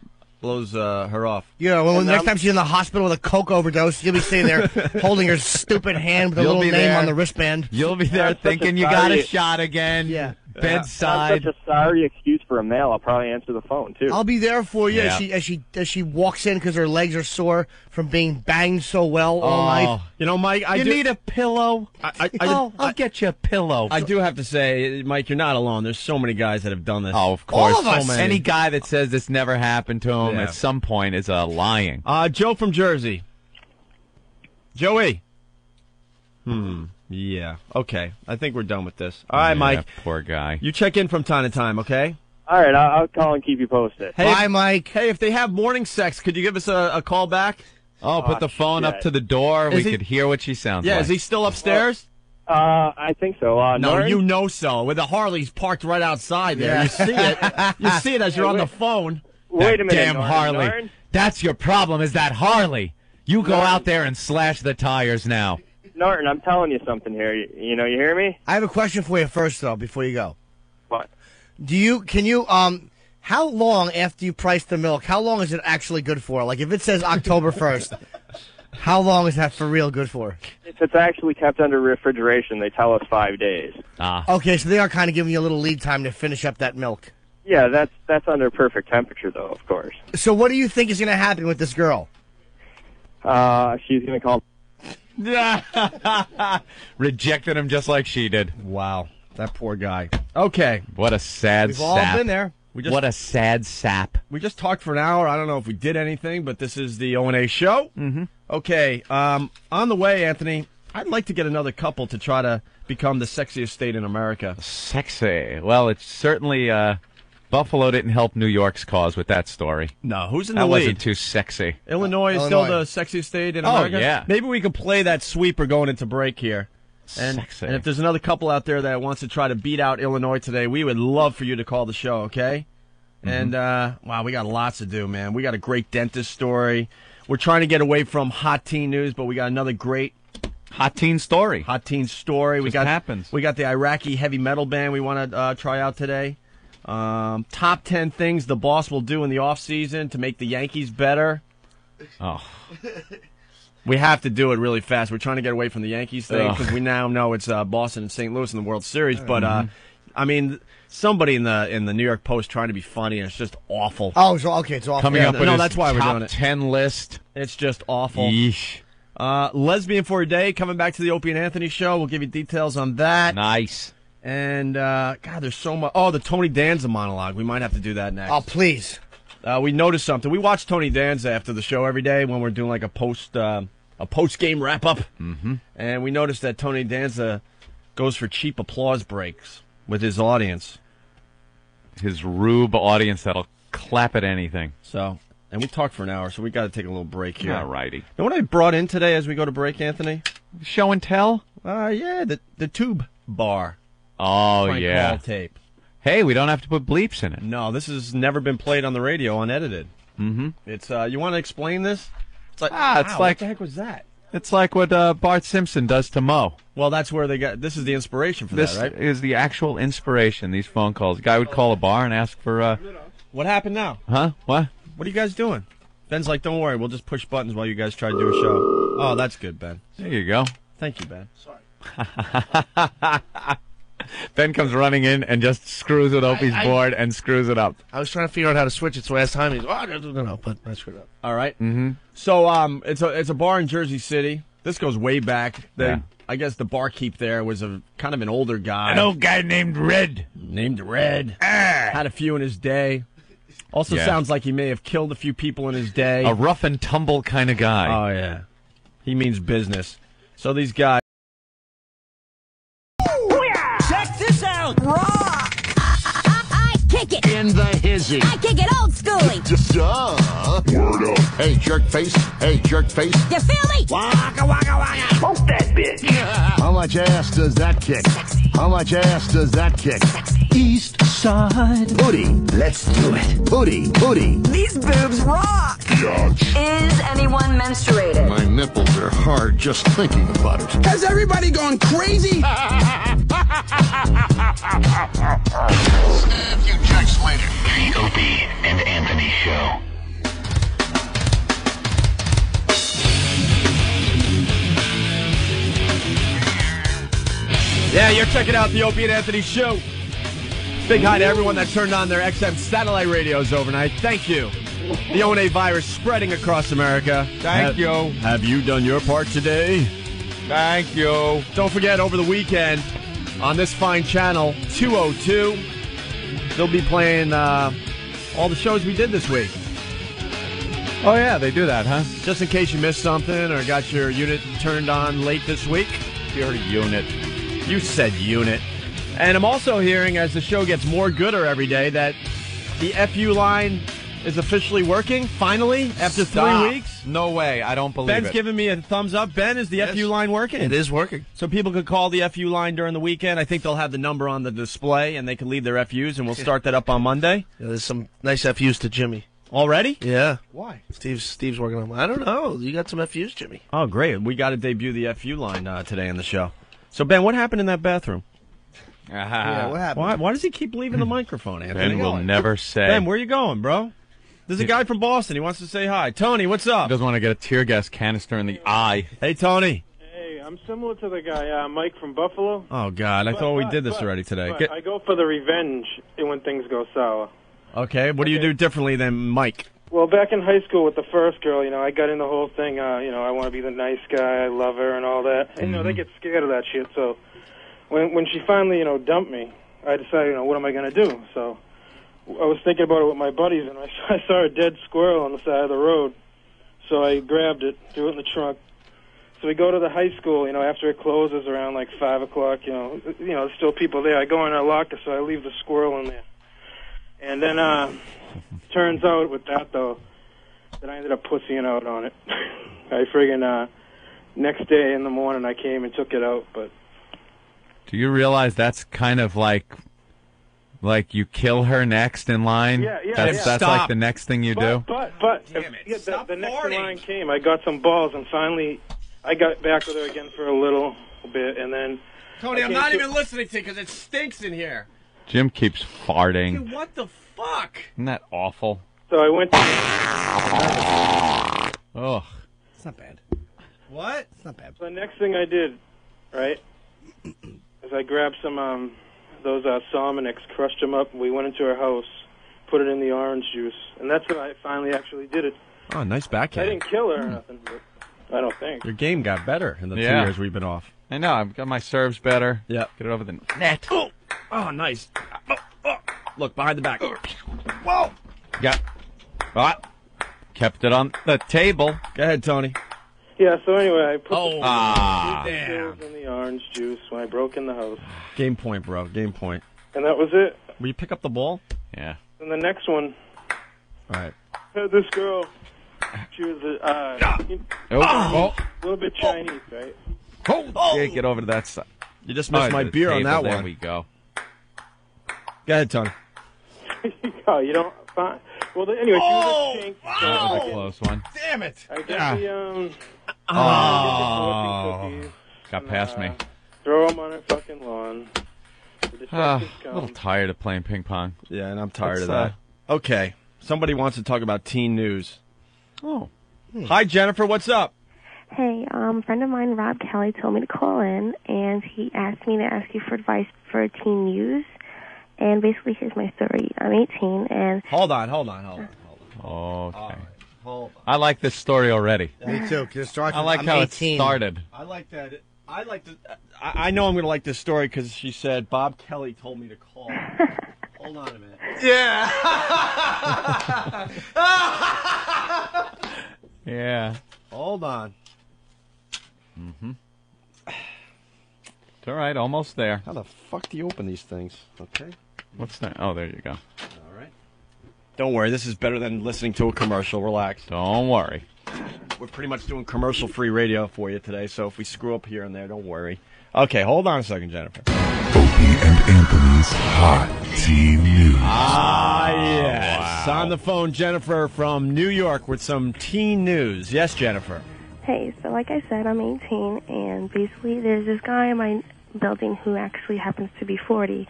F: off.
H: Yeah, well, next time she's in the hospital with a coke overdose, you'll be sitting there holding her stupid hand with a little name on the wristband.
G: You'll be there thinking you got a shot again.
H: Yeah.
G: Bedside.
M: That's such a sorry excuse for a male. I'll probably answer the phone, too.
H: I'll be there for you
G: Yeah.
H: as she walks in because her legs are sore from being banged so well all night.
F: Mike,
G: You need a pillow? I'll get you a pillow.
F: I do have to say, Mike, you're not alone. There's so many guys that have done this.
G: Oh, of course.
H: All of us.
F: So many.
G: Any guy that says this never happened to him
F: Yeah.
G: at some point is lying.
F: Joe from Jersey. Joey. Yeah. Okay. I think we're done with this. All right, Mike.
G: Poor guy.
F: You check in from time to time, okay?
M: All right, I'll call and keep you posted.
F: Hey,
H: Bye, Mike.
F: Hey, if they have morning sex, could you give us a call back?
G: Oh, put the phone up to the door. We could hear what she sounds like.
F: Yeah, is he still upstairs?
M: I think so.
F: No,
M: Norton?
F: you know so. With the Harley's parked right outside there. You see it. You see it as you're on the phone.
M: Wait a minute,
G: Damn
M: Norton.
G: Harley.
M: Norton?
G: That's your problem, is that Harley. You go out there and slash the tires now.
M: Norton, I'm telling you something here. You hear me?
H: I have a question for you first, though, before you go.
M: What?
H: How long after you price the milk, how long is it actually good for? Like, if it says October 1st, how long is that for real good for?
M: If it's actually kept under refrigeration, they tell us 5 days.
H: Okay, so they are kind of giving you a little lead time to finish up that milk.
M: Yeah, that's under perfect temperature, though, of course.
H: So what do you think is going to happen with this girl?
M: She's going to call...
G: Rejected him just like she did.
F: Wow. That poor guy. Okay.
G: What a sad
H: We've
G: sap.
H: all been there.
G: What a sad sap.
F: We just talked for an hour. I don't know if we did anything, but this is the O&A show.
G: Mm-hmm.
F: Okay. On the way, Anthony, I'd like to get another couple to try to become the sexiest state in America.
G: Sexy. Well, it's certainly... Buffalo didn't help New York's cause with that story.
F: No, who's in the
G: That
F: lead?
G: wasn't too sexy.
F: Illinois is still the sexiest state in America?
G: yeah.
F: Maybe we could play that sweeper going into break here.
G: Sexy.
F: And if there's another couple out there that wants to try to beat out Illinois today, we would love for you to call the show, okay? And, wow, we got lots to do, man. We got a great dentist story. We're trying to get away from hot teen news, but we got another great
G: hot teen story.
F: Hot teen story.
G: Just happens.
F: We got the Iraqi heavy metal band we want to try out today. Top 10 things the boss will do in the off season to make the Yankees better.
G: Oh.
F: We have to do it really fast. We're trying to get away from the Yankees thing because we now know it's Boston and St. Louis in the World Series. But I mean, somebody in the New York Post trying to be funny, and it's just awful.
H: Oh, so, okay, it's awful.
G: Coming up with
F: no,
G: his
F: that's why we're
G: top
F: doing it.
G: 10 list.
F: It's just awful.
G: Yeesh.
F: Lesbian for a Day, coming back to the Opie and Anthony show. We'll give you details on that.
G: Nice.
F: And, God, there's so much. Oh, the Tony Danza monologue. We might have to do that next.
H: Oh, please.
F: We noticed something. We watch Tony Danza after the show every day when we're doing like a post-game wrap-up.
G: Mm-hmm.
F: And we noticed that Tony Danza goes for cheap applause breaks with his audience.
G: His rube audience that'll clap at anything.
F: So, and we talked for an hour, so we got to take a little break here.
G: All righty.
F: Know what I brought in today as we go to break, Anthony?
G: Show and tell?
F: Yeah, the Tube Bar.
G: Oh,
F: Frank
G: yeah.
F: Hall tape.
G: Hey, we don't have to put bleeps in it.
F: No, this has never been played on the radio unedited.
G: Mm-hmm.
F: It's you want to explain this? It's like
G: it's like
F: what the heck was that?
G: It's like what Bart Simpson does to Mo.
F: Well, that's where they got. This is the inspiration for
G: This
F: that, right?
G: is the actual inspiration. These phone calls. A guy would call a bar and ask for.
F: What happened now?
G: Huh? What?
F: What are you guys doing? Ben's like, don't worry, we'll just push buttons while you guys try to do a show. Oh, that's good, Ben.
G: There you go.
F: Thank you, Ben.
H: Sorry.
G: Ben comes running in and just screws with Opie's board and screws it up.
I: I was trying to figure out how to switch it, so last time he's no, but I screwed up.
F: All right.
G: Mm-hmm.
F: So it's a bar in Jersey City. This goes way back. I guess the barkeep there was a kind of an older guy.
G: An old guy named Red.
F: Had a few in his day. Also sounds like he may have killed a few people in his day.
G: A rough and tumble kind of guy.
F: Oh, yeah. He means business. So these guys...
E: Check this out!
P: Rock! I kick it!
E: In the hizzy.
P: I kick it old schooly!
E: Duh! Word up. Hey, jerk face. Hey, jerk face.
P: You feel me?
E: Waka, waka, waka. Smoke that bitch. How much ass does that kick?
P: Sexy.
E: How much ass does that kick?
P: Sexy.
E: East side. Booty. Let's do it. Booty, booty.
P: These boobs rock! Is anyone menstruated?
E: My nipples are hard just thinking about it.
Q: Has everybody gone crazy?
E: A few checks later.
R: The Opie and Anthony Show.
F: Yeah, you're checking out the Opie and Anthony Show. Big hi to everyone that turned on their XM satellite radios overnight. Thank you. The ONA virus spreading across America.
G: Thank you.
F: Have you done your part today?
G: Thank you.
F: Don't forget, over the weekend, on this fine channel, 202, they'll be playing all the shows we did this week.
G: Oh, yeah, they do that, huh?
F: Just in case you missed something or got your unit turned on late this week.
G: Your unit.
F: You said unit. And I'm also hearing, as the show gets more gooder every day, that the FU line is officially working, finally, after 3 weeks.
G: No way. I don't believe
F: Ben's
G: it.
F: giving me a thumbs up. Ben, is the FU line working?
I: It is working.
F: So people could call the FU line during the weekend. I think they'll have the number on the display, and they can leave their FUs, and we'll start that up on Monday.
I: Yeah, there's some nice FUs to Jimmy.
F: Already?
I: Yeah.
F: Why?
I: Steve's working on them. I don't know. You got some FUs, Jimmy.
F: Oh, great. We got to debut the FU line today in the show. So, Ben, what happened in that bathroom?
H: Yeah, what happened?
F: Why does he keep leaving the microphone, Anthony?
G: Ben will never say.
F: Ben, where are you going, bro? There's a guy from Boston. He wants to say hi. Tony, what's up?
G: He doesn't want to get a tear gas canister in the eye.
F: Hey, Tony.
O: Hey, I'm similar to the guy, Mike from Buffalo.
F: Oh, God. I thought we did this already today.
O: I go for the revenge when things go sour.
F: Okay. What do you do differently than Mike?
O: Well, back in high school with the first girl, I got in the whole thing, I want to be the nice guy, I love her and all that. And, they get scared of that shit. So when she finally, dumped me, I decided, what am I going to do? So I was thinking about it with my buddies, and I saw a dead squirrel on the side of the road. So I grabbed it, threw it in the trunk. So we go to the high school, after it closes around like 5 o'clock, there's still people there. I go in our locker, so I leave the squirrel in there. And then, turns out with that, though, that I ended up pussying out on it. I friggin', next day in the morning I came and took it out, but...
G: Do you realize that's kind of like you kill her next in line?
O: Yeah.
G: That's like the next thing you do?
O: But the next in line came, I got some balls, and finally I got back with her again for a little bit, and then...
F: Tony, I'm not even listening to you because it stinks in here.
G: Jim keeps farting.
F: Dude, what the fuck?
G: Isn't that awful?
O: So I went to...
G: Ugh.
H: It's not bad.
F: What?
H: It's not bad.
O: So the next thing I did, right, is I grabbed some those salmon eggs, crushed them up, and we went into her house, put it in the orange juice, and that's when I finally actually did it.
F: Oh, nice
O: I
F: backhand.
O: didn't kill her or nothing, but I don't think.
F: Your game got better in the 2
G: Yeah.
F: years we've been off.
G: I know. I've got my serves better.
F: Yeah.
G: Get it over the net.
F: Oh, nice. Look, behind the back.
G: Whoa. Got. What? Kept it on the table.
F: Go ahead, Tony.
O: Yeah, so anyway, I put the
F: damn.
O: in the orange juice when I broke in the house.
F: Game point, bro. Game point.
O: And that was it.
F: Will you pick up the ball?
G: Yeah.
O: And the next one,
F: All right.
O: I had this girl, she was a little bit Chinese, right?
G: Yeah, get over to that side.
F: You just missed my
G: the
F: beer on
G: table.
F: that
G: There
F: one.
G: we go.
F: Go ahead, Tony.
O: Oh, you don't find... Well, anyway, she was a chink.
G: That was a close one.
F: Damn it.
O: I got the,
G: Oh.
O: cookies,
G: Got past me.
O: throw them on her fucking lawn. The detectives
G: A
O: come.
G: little tired of playing ping pong.
F: Yeah, and I'm tired of
G: Let's,
F: that. Okay. Somebody wants to talk about teen news.
G: Oh.
F: Hi, Jennifer. What's up?
S: Hey, a friend of mine, Rob Kelly, told me to call in, and he asked me to ask you for advice for teen news. And basically, here's my story. I'm 18, and...
F: Hold on.
G: Okay.
F: Hold on.
G: I like this story already.
H: Me too. 'Cause it starts
G: I
H: with,
G: like
H: I'm
G: how
H: 18.
G: it started.
F: I like that. I know I'm going to like this story because she said Bob Kelly told me to call. Hold on a minute.
G: Yeah. Yeah.
F: Hold on.
G: Mm-hmm. It's all right. Almost there.
F: How the fuck do you open these things? Okay.
G: What's that? Oh, there you go.
F: All right. Don't worry. This is better than listening to a commercial. Relax.
G: Don't worry.
F: We're pretty much doing commercial-free radio for you today, so if we screw up here and there, don't worry. Okay, hold on a second, Jennifer.
T: Opie and Anthony's Hot Teen News.
F: Yes. On the phone, Jennifer from New York with some teen news. Yes, Jennifer.
S: Hey, so like I said, I'm 18, and basically there's this guy in my building who actually happens to be 40.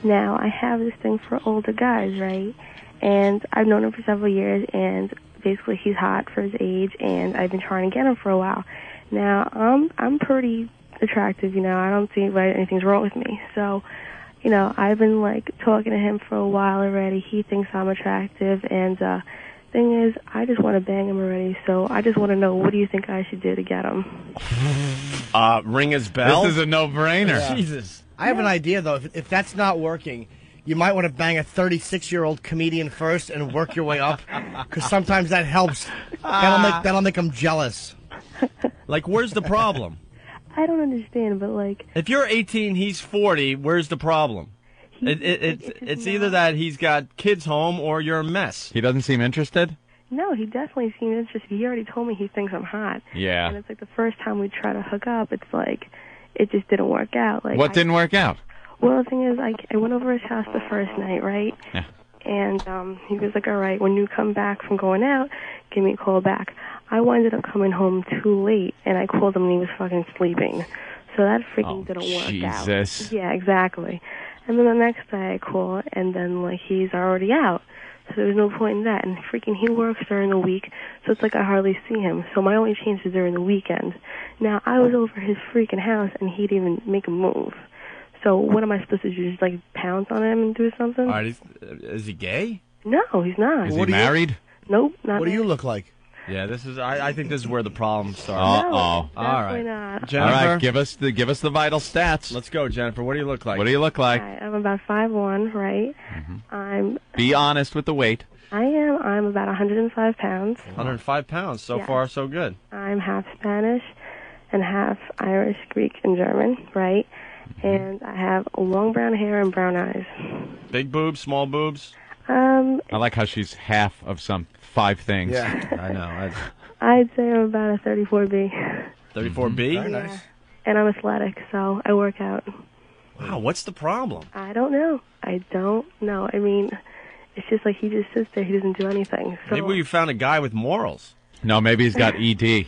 S: Now, I have this thing for older guys, right? And I've known him for several years, and basically he's hot for his age, and I've been trying to get him for a while. Now, I'm pretty attractive, you know. I don't see why anything's wrong with me. So, you know, I've been, like, talking to him for a while already. He thinks I'm attractive, and thing is, I just want to bang him already, so I just want to know, what do you think I should do to get him?
F: Ring his bell.
G: This is a no-brainer.
H: Yeah.
F: Jesus.
H: I have an idea, though. If that's not working, you might want to bang a 36-year-old comedian first and work your way up, because sometimes that helps. That'll make them jealous.
F: Like, where's the problem?
S: I don't understand, but, like...
F: If you're 18, he's 40, where's the problem? It's either that he's got kids home or you're a mess.
G: He doesn't seem interested?
S: No, he definitely seemed interested. He already told me he thinks I'm hot.
G: Yeah.
S: And it's like the first time we try to hook up, it's like, it just didn't work out. Like,
G: What didn't work out?
S: Well, the thing is, I went over his house the first night, right?
G: Yeah.
S: And he was like, all right, when you come back from going out, give me a call back. I ended up coming home too late, and I called him and he was fucking sleeping. So that freaking didn't work out.
G: Jesus.
S: Yeah, exactly. And then the next day I call, and then, like, he's already out. So there's no point in that. And freaking he works during the week, so it's like I hardly see him. So my only chance is during the weekend. Now, I was over his freaking house, and he didn't even make a move. So what am I supposed to do, just, like, pounce on him and do something?
F: All right, is he gay?
S: No, he's not.
G: Is he married?
S: Nope, not
H: What do you look like?
F: Yeah, I think this is where the problem starts.
G: Uh-oh.
F: All right.
S: not.
F: Jennifer,
G: All right, give us the vital stats.
F: Let's go, Jennifer. What do you look like?
G: What do you look like?
S: Right, I'm about 5'1", right?
G: Be honest with the weight.
S: I'm about 105 pounds.
F: 105 pounds. So
S: Yeah.
F: far, so good.
S: I'm half Spanish and half Irish, Greek, and German, right? And I have long brown hair and brown eyes.
F: Big boobs, small boobs.
G: I like how she's half of some 5 things.
F: Yeah, I know.
S: I'd say I'm about a 34B.
F: 34B?
H: Very nice.
S: And I'm athletic, so I work out.
F: Wow, what's the problem?
S: I don't know. I mean, it's just like he just sits there. He doesn't do anything. So
F: Maybe you found a guy with morals.
G: No, maybe he's got ED.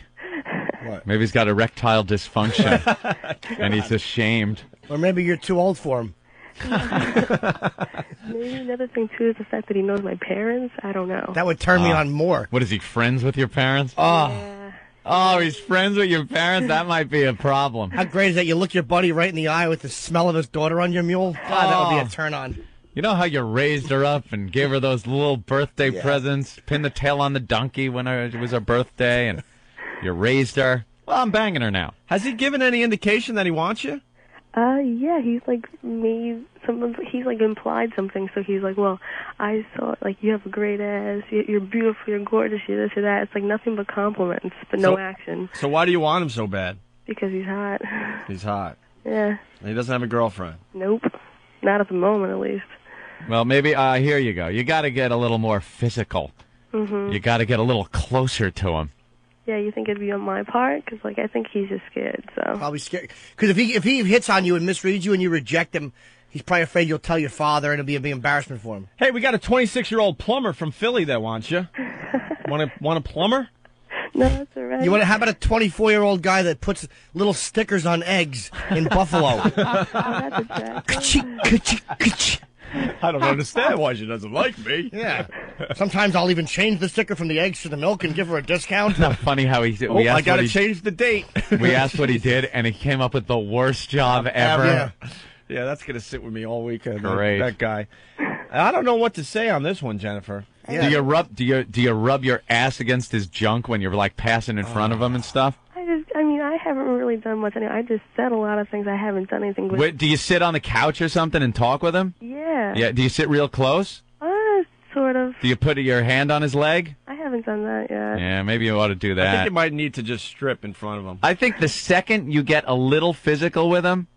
H: What?
G: Maybe he's got erectile dysfunction, and he's ashamed.
H: Or maybe you're too old for him.
S: maybe another thing, too, is the fact that he knows my parents. I don't know.
H: That would turn me on more.
G: What, is he friends with your parents?
H: Oh.
S: Yeah.
G: Oh, he's friends with your parents? That might be a problem.
H: How great is that? You look your buddy right in the eye with the smell of his daughter on your mule. God, that would be a turn on.
G: You know how you raised her up and gave her those little birthday presents, pinned the tail on the donkey when it was her birthday, and you raised her? Well, I'm banging her now.
F: Has he given any indication that he wants you?
S: Yeah, he's like he's like implied something, so he's like, well, I saw, like, you have a great ass, you're beautiful, you're gorgeous, you're this or that. It's like nothing but compliments, but no action.
F: So why do you want him so bad?
S: Because he's hot.
F: He's hot.
S: Yeah.
F: And he doesn't have a girlfriend.
S: Nope. Not at the moment, at least.
G: Well, maybe, here you go. You got to get a little more physical.
S: Mm-hmm.
G: You got to get a little closer to him.
S: Yeah, you think it'd be on my part? Because, like, I think he's just scared, so.
H: Probably scared. Because if he hits on you and misreads you and you reject him, he's probably afraid you'll tell your father and it'll be a big embarrassment for him.
F: Hey, we got a 26-year-old plumber from Philly that wants you. Want a plumber?
S: No, that's all right.
H: How about a 24-year-old guy that puts little stickers on eggs in Buffalo?
S: That's attractive.
F: I don't understand why she doesn't like me.
H: Yeah. Sometimes I'll even change the sticker from the eggs to the milk and give her a discount.
G: Isn't that funny how he...
F: I got to change the date.
G: We asked what he did, and he came up with the worst job ever.
F: Yeah, that's going to sit with me all weekend.
G: Great.
F: That guy. I don't know what to say on this one, Jennifer.
G: Yeah. Do you rub your ass against his junk when you're, like, passing in front of him and stuff?
S: I haven't really done much. I just said a lot of things. I haven't done anything with.
G: Wait, do you sit on the couch or something and talk with him?
S: Yeah.
G: Yeah. Do you sit real close?
S: Sort of.
G: Do you put your hand on his leg?
S: I haven't done that yet.
G: Yeah, maybe you ought to do that.
F: I think you might need to just strip in front of him.
G: I think the second you get a little physical with him,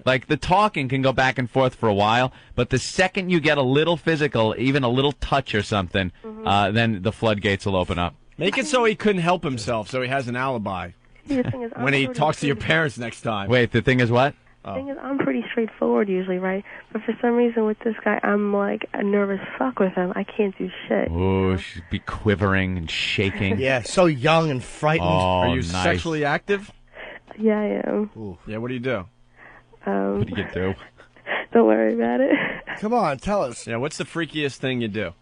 G: like the talking can go back and forth for a while, but the second you get a little physical, even a little touch or something, then the floodgates will open up.
F: Make it so he couldn't help himself, so he has an alibi.
S: The thing is,
F: when he talks to your parents next time.
G: Wait, the thing is what?
S: The thing is, I'm pretty straightforward usually, right? But for some reason with this guy, I'm like a nervous fuck with him. I can't do shit.
G: Oh, she'd be quivering and shaking.
H: Yeah, so young and frightened.
G: Oh,
F: Are you
G: nice.
F: sexually active?
S: Yeah, I am.
F: Ooh. Yeah, what do you do?
G: What do you do?
S: Don't worry about it.
H: Come on, tell us.
F: Yeah, what's the freakiest thing you do?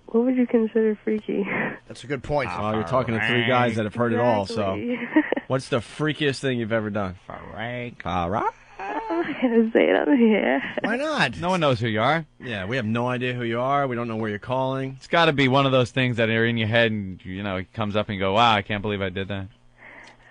S: What would you consider freaky?
H: That's a good point.
F: Oh, you're talking to three guys that have heard it all, so.
S: Exactly.
F: What's the freakiest thing you've ever done? All right.
S: I'm not going to say it on here.
H: Why not?
G: No one knows who you are.
F: Yeah, we have no idea who you are. We don't know where you're calling.
G: It's got to be one of those things that are in your head, and it comes up and you go, "Wow, I can't believe I did that."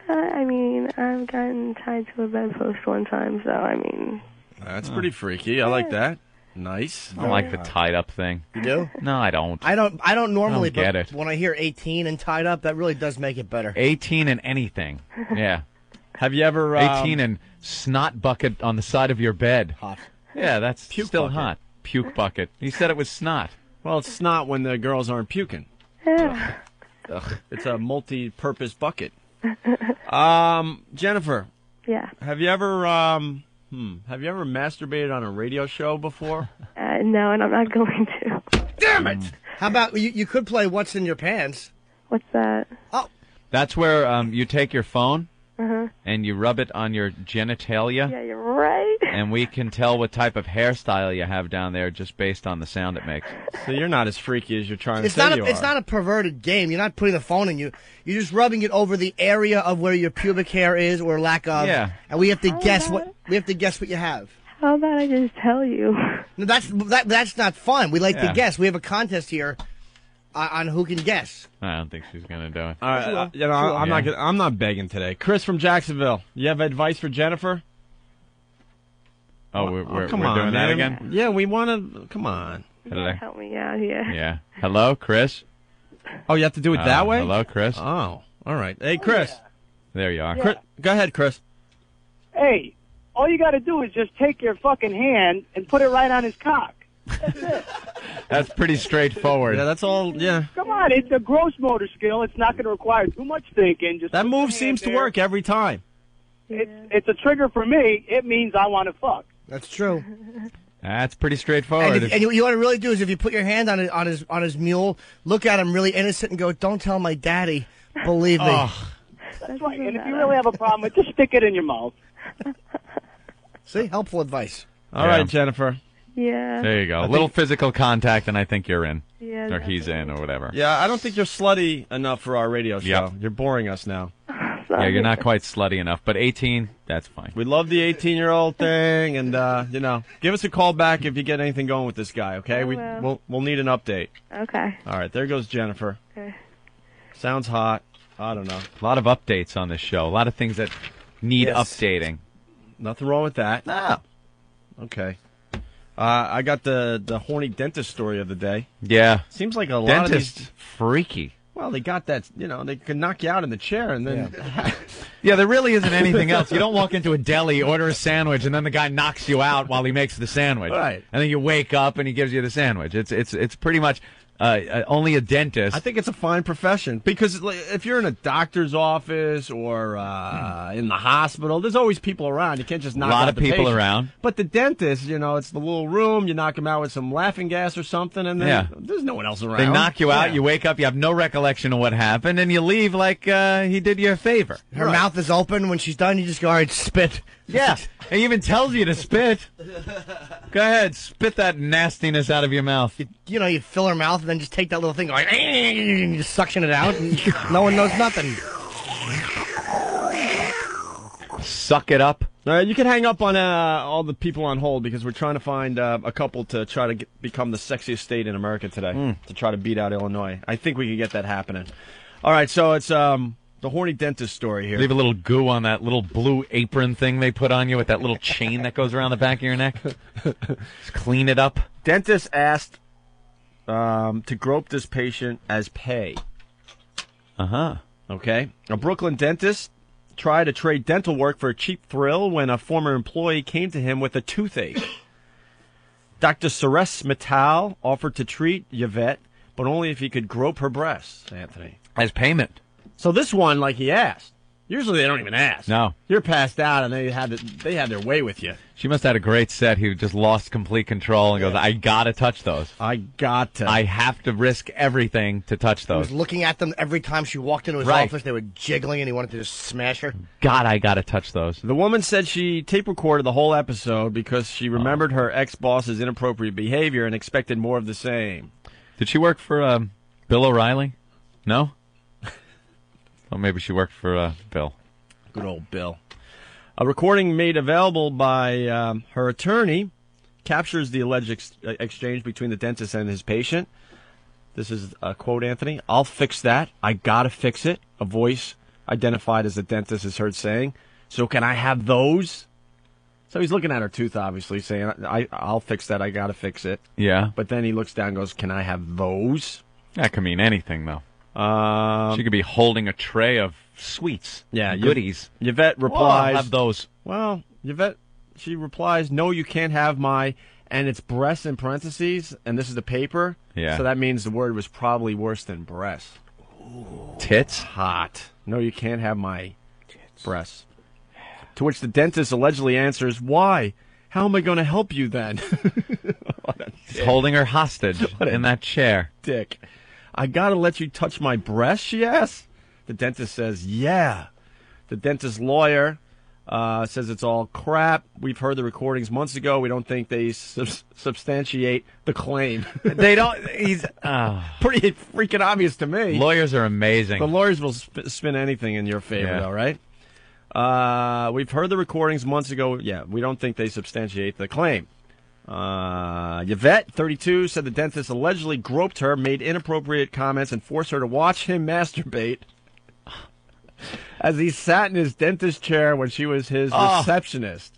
S: I've gotten tied to a bedpost one time, so
F: That's pretty freaky. I like that. Nice.
G: I don't like the tied up thing.
H: You do?
G: No, I don't.
H: I don't normally,
G: get
H: but
G: it.
H: when I hear 18 and tied up, that really does make it better.
G: 18 and anything. Yeah.
F: Have you ever
G: 18 and snot bucket on the side of your bed?
H: Hot.
G: Yeah, that's
F: Puke
G: still
F: bucket.
G: hot. Puke bucket. He said it was snot.
F: Well, it's not when the girls aren't puking.
S: Yeah.
F: Ugh. It's a multi-purpose bucket. Jennifer.
S: Yeah.
F: Have you ever masturbated on a radio show before?
S: No, and I'm not going to.
H: Damn it! How about you could play What's in Your Pants?
S: What's that?
H: Oh.
G: That's where you take your phone
S: Uh-huh.
G: and you rub it on your genitalia.
S: Yeah, you're right.
G: And we can tell what type of hairstyle you have down there just based on the sound it makes.
F: So you're not as freaky as you're trying to
H: It's
F: say
H: not
F: you
H: a, it's
F: are.
H: not a perverted game. You're not putting the phone in you. You're just rubbing it over the area of where your pubic hair is or lack of.
G: Yeah.
H: And we have to guess what you have.
S: How about I just tell you?
H: No, that's not fun. We like
G: Yeah.
H: to guess. We have a contest here on who can guess.
G: I don't think she's going to do it.
F: All right, I'm not begging today. Chris from Jacksonville, you have advice for Jennifer?
G: Oh, we're
F: come
G: doing
F: on,
G: that
F: man.
G: again?
F: Yeah, we want to. Come on.
G: Hello.
S: Help me out here.
G: Yeah. Hello, Chris?
F: Oh, you have to do it that way?
G: Hello, Chris?
F: Oh, all right. Hey, Chris.
G: There you are.
F: Chris, go ahead, Chris.
U: Hey, all you got to do is just take your fucking hand and put it right on his cock.
G: That's pretty straightforward.
F: Yeah, that's all. Yeah.
U: Come on, it's a gross motor skill. It's not going to require too much thinking. Just
F: That
U: put
F: move
U: your hand
F: seems to
U: there.
F: work every time.
U: It's a trigger for me. It means I want to fuck.
H: That's true.
G: That's pretty straightforward.
H: And you want to really do is if you put your hand on his mule, look at him really innocent and go, "Don't tell my daddy." Believe me.
G: Oh.
U: That's right. And if you really have a problem with it, just stick it in your mouth.
H: See, helpful advice.
F: All right, Jennifer.
S: Yeah.
G: There you go. A little physical contact, and I think you're in.
S: Yeah.
G: Or he's in, or whatever.
F: Yeah, I don't think you're slutty enough for our radio show.
G: Yep.
F: You're boring us now.
G: Yeah, you're not quite slutty enough, but 18, that's fine.
F: We love the 18-year-old thing, and give us a call back if you get anything going with this guy. Okay, we'll need an update.
S: Okay.
F: All right, there goes Jennifer.
S: Okay.
F: Sounds hot. I don't know.
G: A lot of updates on this show. A lot of things that need updating.
F: Nothing wrong with that.
G: No.
F: Okay. I got the horny dentist story of the day.
G: Yeah.
F: Seems like a lot of
G: Dentist,
F: these.
G: freaky.
F: Well, they got that. They can knock you out in the chair, and then.
G: Yeah, there really isn't anything else. You don't walk into a deli, order a sandwich, and then the guy knocks you out while he makes the sandwich.
F: Right.
G: And then you wake up and he gives you the sandwich. It's pretty much only a dentist.
F: I think it's a fine profession because if you're in a doctor's office or in the hospital, there's always people around. You can't just knock out
G: A lot of
F: the
G: people
F: patient.
G: around.
F: But the dentist, it's the little room. You knock him out with some laughing gas or something, and then there's no one else around.
G: They knock you out,
F: Yeah.
G: you wake up, you have no recollection of what happened, and you leave like he did you a favor.
H: Her mouth is open. When she's done, you just go, all right, spit.
G: Yeah, he even tells you to spit. Go ahead, spit that nastiness out of your mouth.
H: You fill her mouth and then just take that little thing, like, and you just suction it out, and no one knows nothing.
G: Suck it up.
F: You can hang up on all the people on hold because we're trying to find a couple to try to become the sexiest state in America today to try to beat out Illinois. I think we can get that happening. All right, so it's the horny dentist story here.
G: Leave a little goo on that little blue apron thing they put on you with that little chain that goes around the back of your neck. Just clean it up.
F: Dentist asked to grope this patient as pay.
G: Uh-huh.
F: Okay. A Brooklyn dentist tried to trade dental work for a cheap thrill when a former employee came to him with a toothache. Dr. Suresh Mittal offered to treat Yvette, but only if he could grope her breasts, Anthony.
G: As payment.
F: So this one, like he asked. Usually they don't even ask.
G: No.
F: You're passed out and they had their way with you.
G: She must have had a great set. He just lost complete control and goes, I gotta touch those.
F: I
G: have to risk everything to touch
H: He
G: those.
H: was looking at them every time she walked into his
G: Right.
H: office. They were jiggling, and he wanted to just smash her.
G: God, I gotta touch those.
F: The woman said she tape recorded the whole episode because she remembered her ex-boss's inappropriate behavior and expected more of the same.
G: Did she work for Bill O'Reilly? No? Well, maybe she worked for Bill.
F: Good old Bill. A recording made available by her attorney captures the alleged exchange between the dentist and his patient. This is a quote, Anthony. "I'll fix that. I gotta fix it." A voice identified as the dentist is heard saying. "So can I have those?" So he's looking at her tooth, obviously, saying, I'll fix that. I gotta fix it.
G: Yeah.
F: But then he looks down and goes, "Can I have those?"
G: That could mean anything, though. She could be holding a tray of sweets.
F: Yeah,
G: goodies.
F: Yvette replies,
G: I'll have those.
F: Well, Yvette, she replies, "No, you can't have my," and it's breasts in parentheses, and this is the paper.
G: Yeah.
F: So that means the word was probably worse than breasts.
G: Tits?
F: Hot. "No, you can't have my breasts." To which the dentist allegedly answers, "Why? How am I going to help you then?"
G: He's holding her hostage in that chair.
F: Dick. "I got to let you touch my breast?" she asks. The dentist says, "Yeah." The dentist's lawyer says it's all crap. "We've heard the recordings months ago. We don't think they substantiate the claim."
G: They don't. He's
F: pretty freaking obvious to me.
G: Lawyers are amazing.
F: The lawyers will spin anything in your favor, though, right? "We've heard the recordings months ago. Yeah, we don't think they substantiate the claim." Yvette, 32, said the dentist allegedly groped her, made inappropriate comments, and forced her to watch him masturbate as he sat in his dentist chair when she was his receptionist.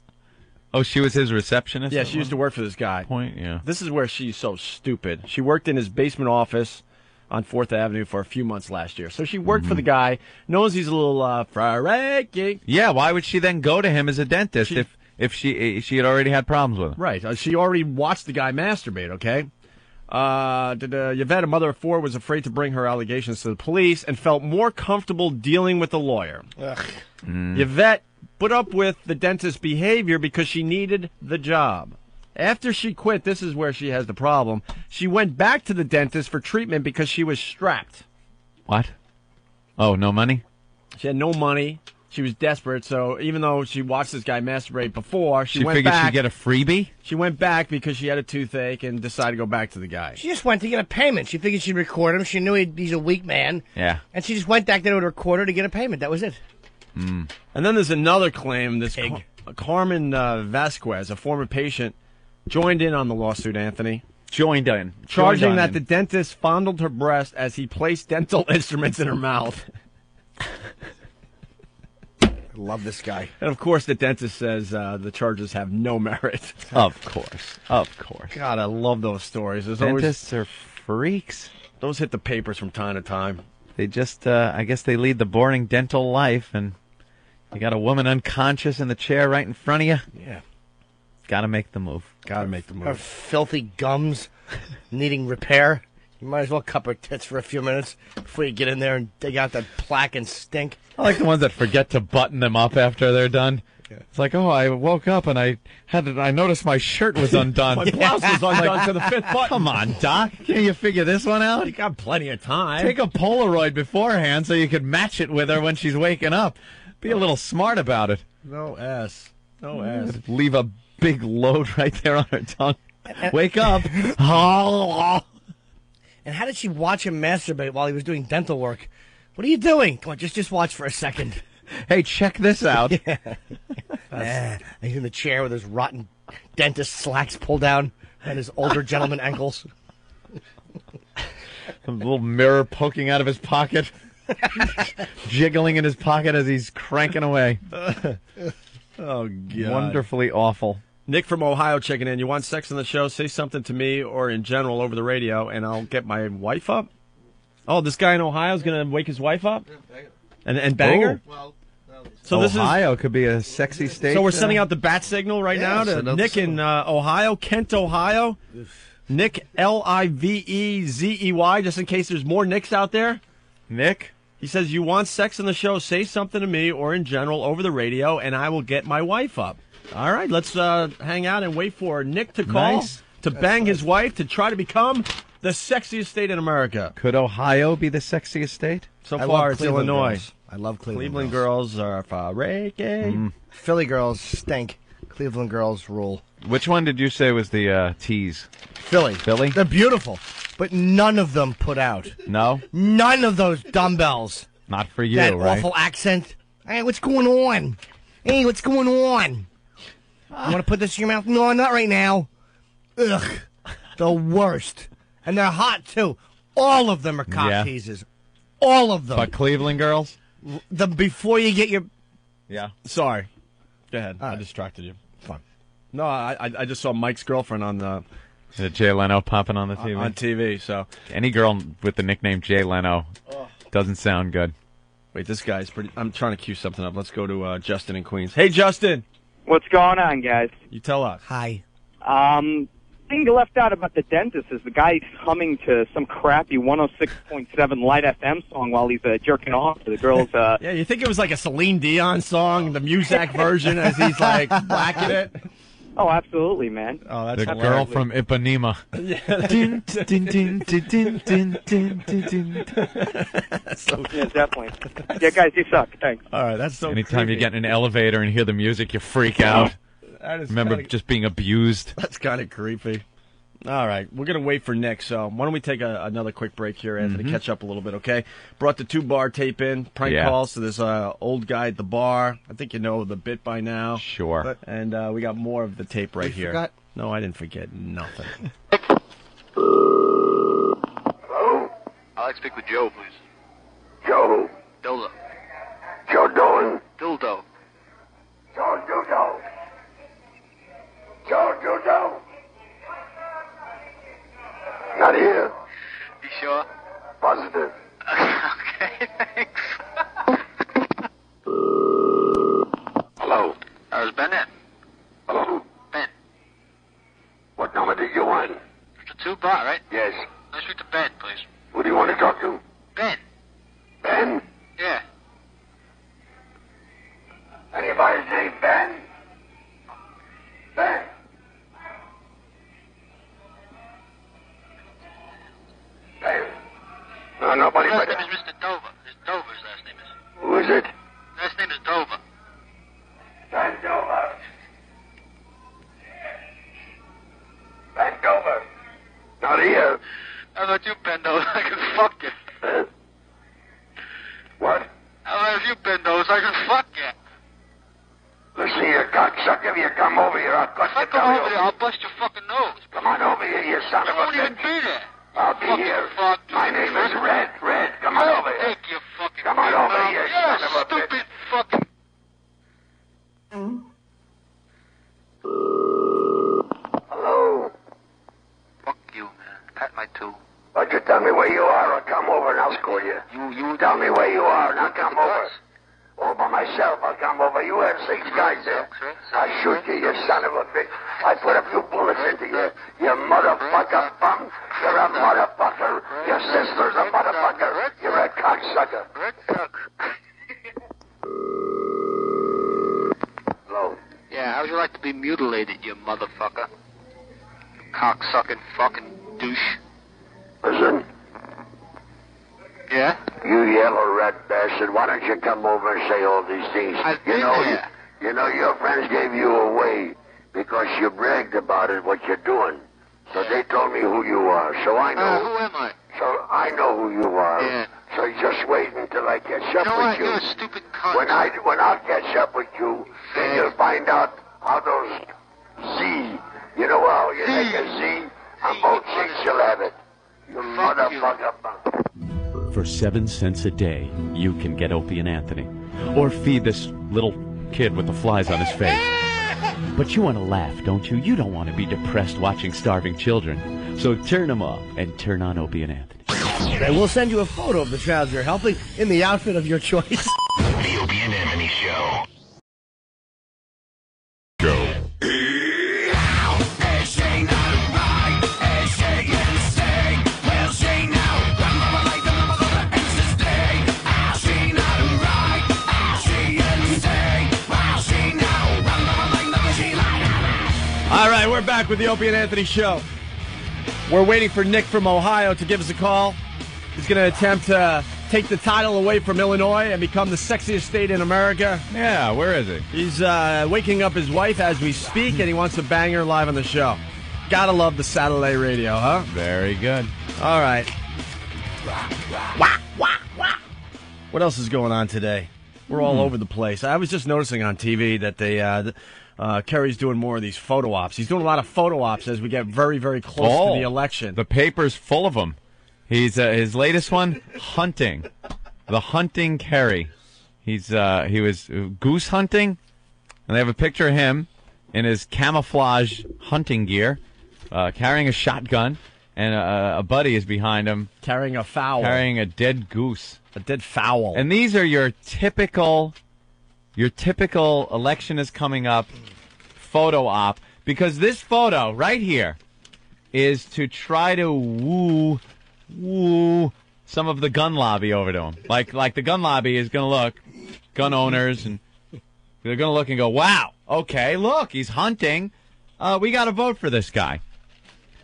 G: Oh, she was his receptionist?
F: Yeah, she used to work for this guy.
G: Yeah.
F: This is where she's so stupid. She worked in his basement office on 4th Avenue for a few months last year. So she worked for the guy, knows he's a little freaky.
G: Yeah, why would she then go to him as a dentist if she had already had problems with him?
F: Right. She already watched the guy masturbate, okay? Yvette, a mother of 4, was afraid to bring her allegations to the police and felt more comfortable dealing with the lawyer. Yvette put up with the dentist's behavior because she needed the job. After she quit, this is where she has the problem. She went back to the dentist for treatment because she was strapped.
G: What? Oh, no money?
F: She had no money. She was desperate, so even though she watched this guy masturbate before, she went
G: figured
F: back.
G: she'd get a freebie?
F: She went back because she had a toothache and decided to go back to the guy.
H: She just went to get a payment. She figured she'd record him. She knew he's a weak man.
G: Yeah.
H: And she just went back there to record her to get a payment. That was it.
F: And then there's another claim. This Carmen Vasquez, a former patient, joined in on the lawsuit, Anthony.
G: Joined in.
F: Charging
G: Joined
F: that
G: on
F: the
G: in.
F: dentist fondled her breast as he placed dental instruments in her mouth.
H: I love this guy.
F: And, of course, the dentist says the charges have no merit.
G: Of course. Of course.
F: God, I love those stories. There's
G: Dentists are freaks.
F: Those hit the papers from time to time.
G: They just, I guess they lead the boring dental life, and you got a woman unconscious in the chair right in front of you.
H: Yeah.
G: Got to make the move.
F: Got to make the
H: Her
F: move.
H: filthy gums needing repair. You might as well cup her tits for a few minutes before you get in there and dig out that plaque and stink.
G: I like the ones that forget to button them up after they're done. Yeah. It's like, oh, I woke up and I noticed my shirt was undone.
F: My blouse was undone to the fifth button.
G: Come on, Doc. Can't you figure this one out?
F: You got plenty of time.
G: Take a Polaroid beforehand so you could match it with her when she's waking up. Be a little smart about it.
F: No S. No S.
G: Leave a big load right there on her tongue. Wake up.
H: And how did she watch him masturbate while he was doing dental work? What are you doing? Come on, just watch for a second.
G: Hey, check this out.
H: He's in the chair with his rotten dentist slacks pulled down and his older gentleman ankles.
G: A little mirror poking out of his pocket. Jiggling in his pocket as he's cranking away.
F: Oh, God.
G: Wonderfully awful.
F: Nick from Ohio checking in. You want sex on the show? Say something to me or in general over the radio, and I'll get my wife up. Oh, this guy in Ohio is going to wake his wife up? And bang her? So
G: Ohio could be a sexy state.
F: So we're sending out the bat signal right now to Nick in Ohio, Kent, Ohio. Nick, Livezey, just in case there's more Nicks out there.
G: Nick?
F: He says, you want sex on the show? Say something to me or in general over the radio, and I will get my wife up. All right, let's hang out and wait for Nick to call, to bang his wife, to try to become the sexiest state in America.
G: Could Ohio be the sexiest state?
F: So far, it's Illinois.
H: Girls. I love Cleveland.
F: Cleveland girls are freaky.
H: Philly girls stink. Cleveland girls rule.
G: Which one did you say was the tease?
H: Philly.
G: Philly?
H: They're beautiful, but none of them put out.
G: No?
H: None of those dumbbells.
G: Not for you,
H: that
G: right?
H: awful accent. Hey, what's going on? Hey, what's going on? You want to put this in your mouth? No, not right now. Ugh. The worst. And they're hot, too. All of them are cock teases. All of them.
G: But Cleveland girls?
H: Before you get your...
G: Yeah.
F: Sorry. Go ahead. I distracted you. Fine. No, I just saw Mike's girlfriend on the...
G: Jay Leno popping on the TV?
F: On TV, so...
G: Any girl with the nickname Jay Leno doesn't sound good.
F: Wait, this guy's pretty... I'm trying to cue something up. Let's go to Justin in Queens. Hey, Justin!
A: What's going on, guys?
F: You tell us.
H: Hi.
A: Thing you left out about the dentist is the guy humming to some crappy 106.7 Light FM song while he's jerking off to the girls.
F: Yeah, you think it was like a Celine Dion song, the Muzak version, as he's like whacking it?
A: Oh, absolutely, man.
F: Oh, that's
G: the girl from Ipanema.
A: Yeah, definitely. Yeah, guys, you suck. Thanks.
F: All right, that's so
G: Anytime
F: creepy.
G: you get in an elevator and hear the music, you freak out.
F: That is
G: Remember
F: kinda,
G: just being abused.
F: That's kind of creepy. All right, we're going to wait for Nick, so why don't we take another quick break here, Anthony, catch up a little bit, okay? Brought the 2-bar tape in, prank calls to this old guy at the bar. I think you know the bit by now.
G: Sure.
F: And we got more of the tape right here.
H: Forgot?
F: No, I didn't forget nothing.
V: Hello? I'd like to speak with Joe, please. Joe? Dildo. Joe doing? Dildo. Joe Dildo. Joe Dildo. Not here. You sure? Positive. Okay, thanks. Hello? Is Ben in? Hello? Ben. What number do you want? It's a 2-bar, right? Yes. Let's speak to Ben, please. Who do you want to talk to? Ben. Ben? Yeah. Anybody's name Ben? Ben? Ben? No, nobody but...
W: His name is Mr. Dover. Dover's last name is.
V: Who is it?
W: Last name is Dover.
V: I can fuck you. What? How long have you been, nose? I can fuck you. Listen here, cocksucker. If you come over here, I'll bust your belly open. I'll bust your fucking nose. Come on over here, you son of a bitch. You won't even be there. I'll be here. My name is Red. Red, come on over here. Take your fucking come on over here, you son of a bitch. Stupid fucking... Hello? Fuck you, man. Pat my two. Why don't you tell me where you are, I'll come over and I'll score you. You tell me where you are and I'll come over. All by myself, I'll come over. You have 6 guys there. I'll shoot you, you son of a bitch. I put a few bullets into you, you motherfucker bum. You're a motherfucker. Your sister's a motherfucker. You're a cocksucker. Hello? Yeah, how would you like to be mutilated, you motherfucker? Cocksucking fucking douche. Listen. Yeah? You yellow rat bastard, why don't you come over and say all these things? You know, your friends gave you away because you bragged about it, what you're doing. So they told me who you are, so I know. Who am I? So I know who you are. Yeah. So just wait until I catch up with you. You're a stupid cunt. When I'll catch up with you, then you'll find out how those Z, you know how you make a Z? On both cheeks you'll have it. You motherfucker.
B: For 7 cents a day, you can get Opie and Anthony. Or feed this little kid with the flies on his face. But you want to laugh, don't you? You don't want to be depressed watching starving children. So turn them off and turn on Opie and Anthony.
H: And we'll send you a photo of the child you're helping in the outfit of your choice.
R: The Opie and Anthony Show.
T: Go.
F: All right, we're back with the Opie and Anthony Show. We're waiting for Nick from Ohio to give us a call. He's going to attempt to take the title away from Illinois and become the sexiest state in America.
G: Yeah, where is he?
F: He's waking up his wife as we speak, and he wants to bang her live on the show. Gotta love the satellite radio, huh?
G: Very good.
F: All right. What else is going on today? We're all over the place. I was just noticing on TV that they... Kerry's doing more of these photo ops. He's doing a lot of photo ops as we get very, very close to the election.
G: The paper's full of them. He's his latest one, hunting. The hunting Kerry. He was goose hunting, and they have a picture of him in his camouflage hunting gear, carrying a shotgun, and a buddy is behind him
F: carrying a fowl,
G: carrying a dead goose,
F: a dead fowl.
G: And these are your typical election is coming up photo op, because this photo right here is to try to woo some of the gun lobby over to him. Like the gun lobby is going to look, gun owners, and they're going to look and go, wow, okay, look, he's hunting. We got to vote for this guy.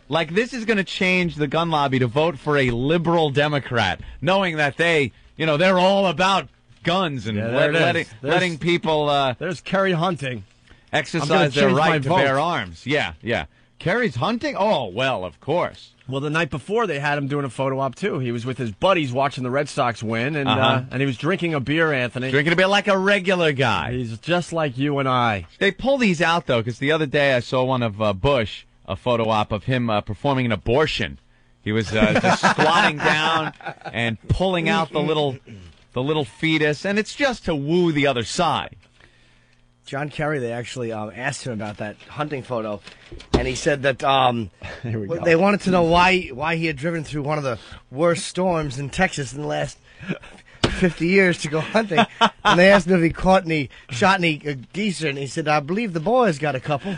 G: Like, this is going to change the gun lobby to vote for a liberal Democrat, knowing that they're all about guns and letting people
F: there's Kerry hunting
G: exercise their right to bear arms. Yeah. Kerry's hunting? Oh, well, of course.
F: Well, the night before they had him doing a photo op too. He was with his buddies watching the Red Sox win, and he was drinking a beer, Anthony.
G: Drinking a beer like a regular guy.
F: He's just like you and I.
G: They pull these out though, because the other day I saw one of Bush, a photo op of him performing an abortion. He was just squatting down and pulling out the little fetus, and it's just to woo the other side.
H: John Kerry, they actually asked him about that hunting photo, and he said that they wanted to know why he had driven through one of the worst storms in Texas in the last 50 years to go hunting. And they asked him if he shot any geese, and he said, I believe the boys got a couple.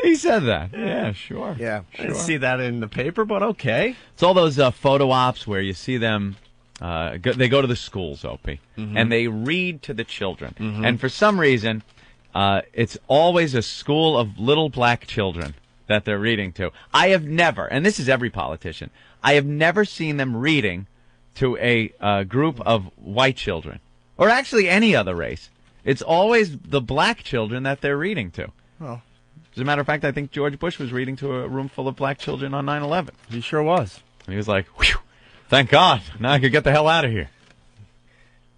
G: He said that. Yeah, sure.
H: Yeah,
F: I didn't see that in the paper, but okay.
G: It's all those photo ops where you see them. They go to the schools, Opie, and they read to the children. And for some reason, it's always a school of little black children that they're reading to. I have never, and this is every politician, I have never seen them reading to a group of white children, or actually any other race. It's always the black children that they're reading to.
H: Well,
G: As a matter of fact, I think George Bush was reading to a room full of black children on 9/11.
F: He sure was.
G: And he was like, whew, thank God. Now I could get the hell out of here.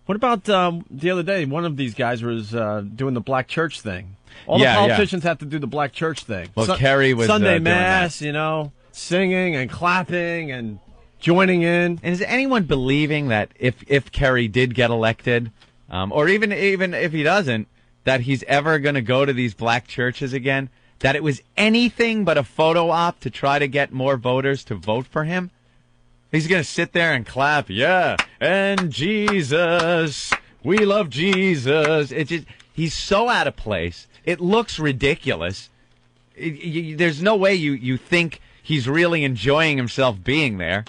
F: What about the other day? One of these guys was doing the black church thing. All the politicians have to do the black church thing.
G: Well, Kerry was
F: Sunday
G: doing
F: Mass,
G: that.
F: Singing and clapping and joining in.
G: And is anyone believing that if Kerry did get elected, or even if he doesn't, that he's ever going to go to these black churches again? That it was anything but a photo op to try to get more voters to vote for him? He's going to sit there and clap, yeah, and Jesus, we love Jesus. He's so out of place. It looks ridiculous. There's no way you think he's really enjoying himself being there.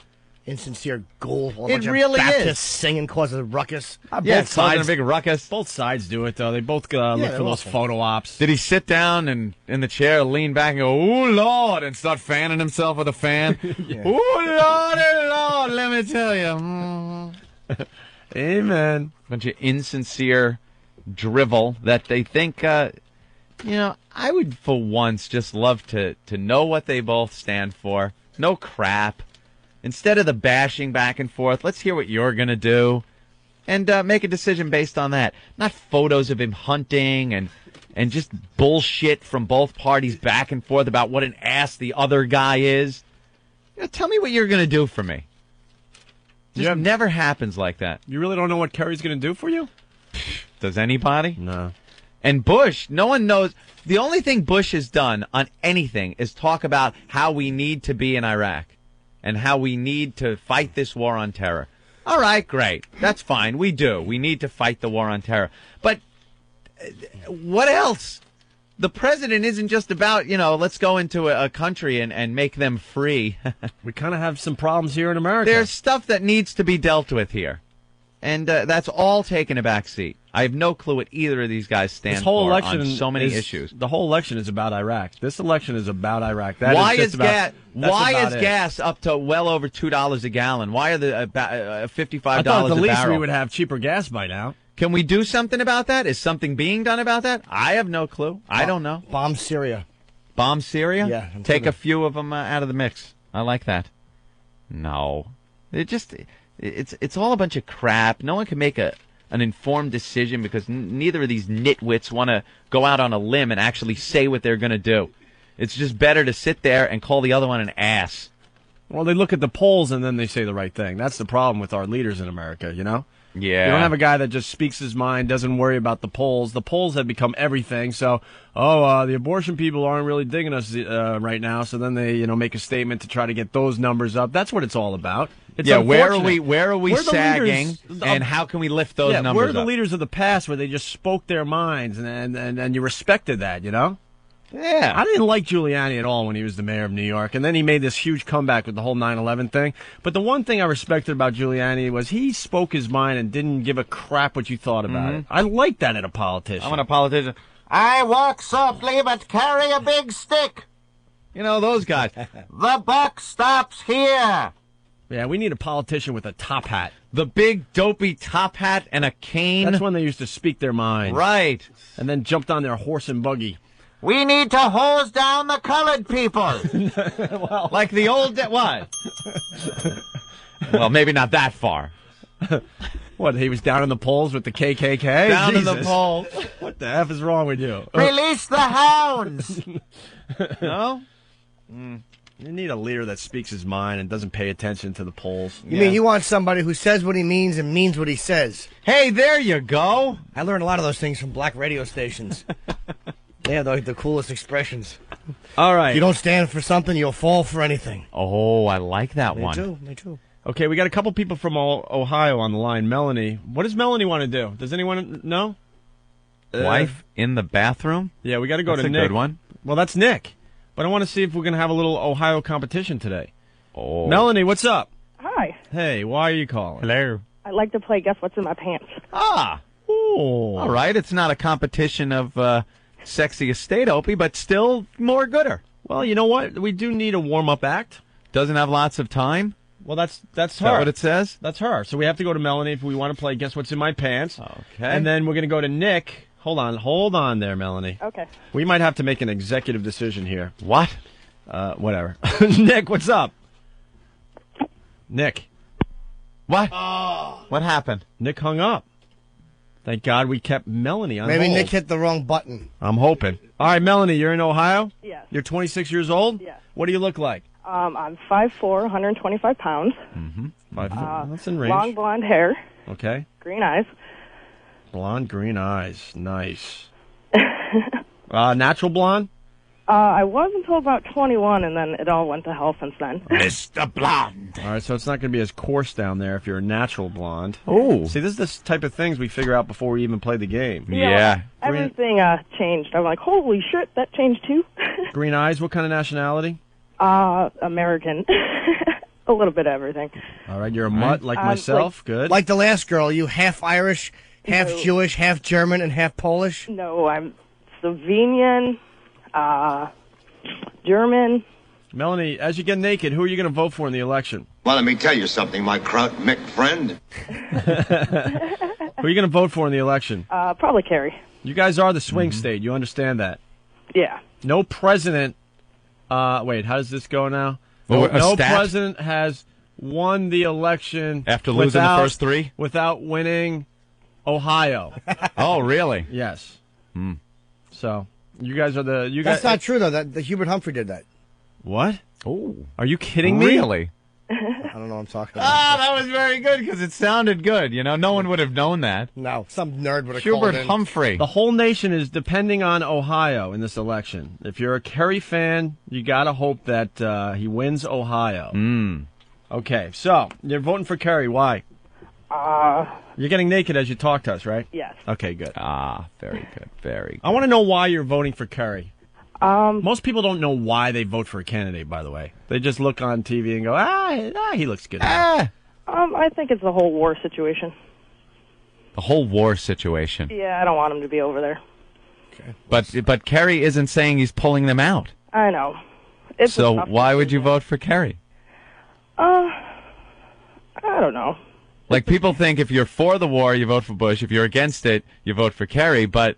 H: Insincere goal.
G: It really
H: Baptists
G: is.
H: Singing causes a ruckus.
G: Both sides, a big ruckus.
F: Both sides do it, though. They both look for those photo ops.
G: Did he sit down and in the chair, lean back and go, "Oh Lord," and start fanning himself with a fan? Oh Lord, let me tell you.
F: Amen.
G: Bunch of insincere drivel that they think. I would for once just love to know what they both stand for. No crap. Instead of the bashing back and forth, let's hear what you're going to do and make a decision based on that. Not photos of him hunting and just bullshit from both parties back and forth about what an ass the other guy is. Tell me what you're going to do for me. Just never happens like that.
F: You really don't know what Kerry's going to do for you?
G: Does anybody?
F: No.
G: And Bush, no one knows. The only thing Bush has done on anything is talk about how we need to be in Iraq and how we need to fight this war on terror. All right, great. That's fine. We do. We need to fight the war on terror. But what else? The president isn't just about, let's go into a country and make them free.
F: We kind of have some problems here in America.
G: There's stuff that needs to be dealt with here. And that's all taken a back seat. I have no clue what either of these guys stand for on so many issues.
F: The whole election is about Iraq. This election is about Iraq.
G: Why is gas up to well over $2 a gallon? Why are the $55
F: I thought
G: a
F: at least
G: barrel?
F: we would have cheaper gas by now.
G: Can we do something about that? Is something being done about that? I have no clue. I don't know.
H: Bomb Syria.
G: Bomb Syria?
H: Yeah.
G: Take a few of them out of the mix. I like that. No. It's all a bunch of crap. No one can make an informed decision because neither of these nitwits want to go out on a limb and actually say what they're going to do. It's just better to sit there and call the other one an ass.
F: Well, they look at the polls and then they say the right thing. That's the problem with our leaders in America,
G: Yeah.
F: You don't have a guy that just speaks his mind, doesn't worry about the polls. The polls have become everything. So, the abortion people aren't really digging us right now. So then they, make a statement to try to get those numbers up. That's what it's all about. It's
G: where are we sagging, and how can we lift those numbers up?
F: Where are the leaders of the past where they just spoke their minds and you respected that,
G: Yeah.
F: I didn't like Giuliani at all when he was the mayor of New York, and then he made this huge comeback with the whole 9/11 thing. But the one thing I respected about Giuliani was he spoke his mind and didn't give a crap what you thought about it. I like that in a politician.
G: I'm a politician. I walk softly but carry a big stick. Those guys. The buck stops here.
F: Yeah, we need a politician with a top hat.
G: The big dopey top hat and a cane.
F: That's when they used to speak their mind.
G: Right.
F: And then jumped on their horse and buggy.
G: We need to hose down the colored people.
F: Well,
G: like the old... What? Well, maybe not that far.
F: What, he was down in the polls with the KKK?
G: Down
F: Jesus.
G: in the polls.
F: What the F is wrong with you?
G: Release the hounds! No?
F: You need a leader that speaks his mind and doesn't pay attention to the polls.
H: You mean you want somebody who says what he means and means what he says?
G: Hey, there you go.
H: I learned a lot of those things from black radio stations. They have the coolest expressions.
F: All right.
H: If you don't stand for something, you'll fall for anything.
G: Oh, I like that one.
H: Me too.
F: Okay, we got a couple people from Ohio on the line. Melanie. What does Melanie want to do? Does anyone know?
G: Wife in the bathroom?
F: Yeah, we got to go to Nick.
G: That's a good one.
F: Well, that's Nick. But I want to see if we're going to have a little Ohio competition today.
G: Oh.
F: Melanie, what's up?
D: Hi.
F: Hey, why are you calling?
G: Hello.
D: I'd like to play Guess What's in My Pants.
G: Ah.
F: Ooh.
G: All right. It's not a competition of sexy estate, Opie, but still more gooder.
F: Well, you know what? We do need a warm-up act.
G: Doesn't have lots of time.
F: Well, that's her.
G: Is that what it says?
F: That's her. So we have to go to Melanie if we want to play Guess What's in My Pants.
G: Okay.
F: And then we're going to go to Nick. Hold on there, Melanie.
D: Okay.
F: We might have to make an executive decision here.
G: What?
F: Whatever. Nick, what's up? Nick.
G: What?
F: Oh.
G: What happened?
F: Nick hung up. Thank God we kept Melanie on
H: Maybe
F: hold.
H: Nick hit the wrong button.
F: I'm hoping. All right, Melanie, you're in Ohio?
D: Yes.
F: You're 26 years old?
D: Yes.
F: What do you look like?
D: I'm 5'4", 125 pounds.
F: Mm-hmm. That's in range.
D: Long blonde hair,
F: Okay.
D: green eyes.
F: Blonde, green eyes. Nice. Natural blonde?
D: I was until about 21, and then it all went to hell since then.
F: Mr. Blonde. All right, so it's not going to be as coarse down there if you're a natural blonde.
G: Oh.
F: See, this is the type of things we figure out before we even play the game.
G: Yeah.
D: Everything changed. I'm like, holy shit, that changed too.
F: Green eyes, what kind of nationality?
D: American. A little bit of everything.
F: All right, you're a mutt like myself. Good.
H: Like the last girl, you half Irish, half
D: No.
H: Jewish, half German, and half Polish?
D: No, I'm Slovenian, German.
F: Melanie, as you get naked, who are you going to vote for in the election?
J: Well, let me tell you something, my Mick friend.
F: Who are you going to vote for in the election?
D: Probably Kerry.
F: You guys are the swing state. You understand that?
D: Yeah.
F: No president. Wait, how does this go now?
G: Oh, a
F: No
G: stat?
F: president has won the election
G: After losing the first three?
F: without winning Ohio.
G: Oh, really?
F: Yes.
G: Hmm.
F: So you guys are the
H: That's not true, though. The Hubert Humphrey did that.
F: What?
G: Oh,
F: are you kidding me?
G: Really?
H: I don't know what I'm talking about.
G: That was very good because it sounded good. You know, no one would have known that.
H: No, some nerd would have called
G: Hubert
H: in.
G: Humphrey.
F: The whole nation is depending on Ohio in this election. If you're a Kerry fan, you got to hope that he wins Ohio. Okay, so you're voting for Kerry. Why? You're getting naked as you talk to us, right?
D: Yes.
F: Okay, good.
G: Very good. Very good.
F: I want to know why you're voting for Kerry. Most people don't know why they vote for a candidate, by the way. They just look on TV and go, he looks good.
D: I think it's the whole war situation.
G: The whole war situation.
D: Yeah, I don't want him to be over there.
G: But Kerry isn't saying he's pulling them out.
D: I know. It's
G: So
D: a tough
G: why would you vote for Kerry?
D: I don't know.
G: Like, people think if you're for the war, you vote for Bush. If you're against it, you vote for Kerry. But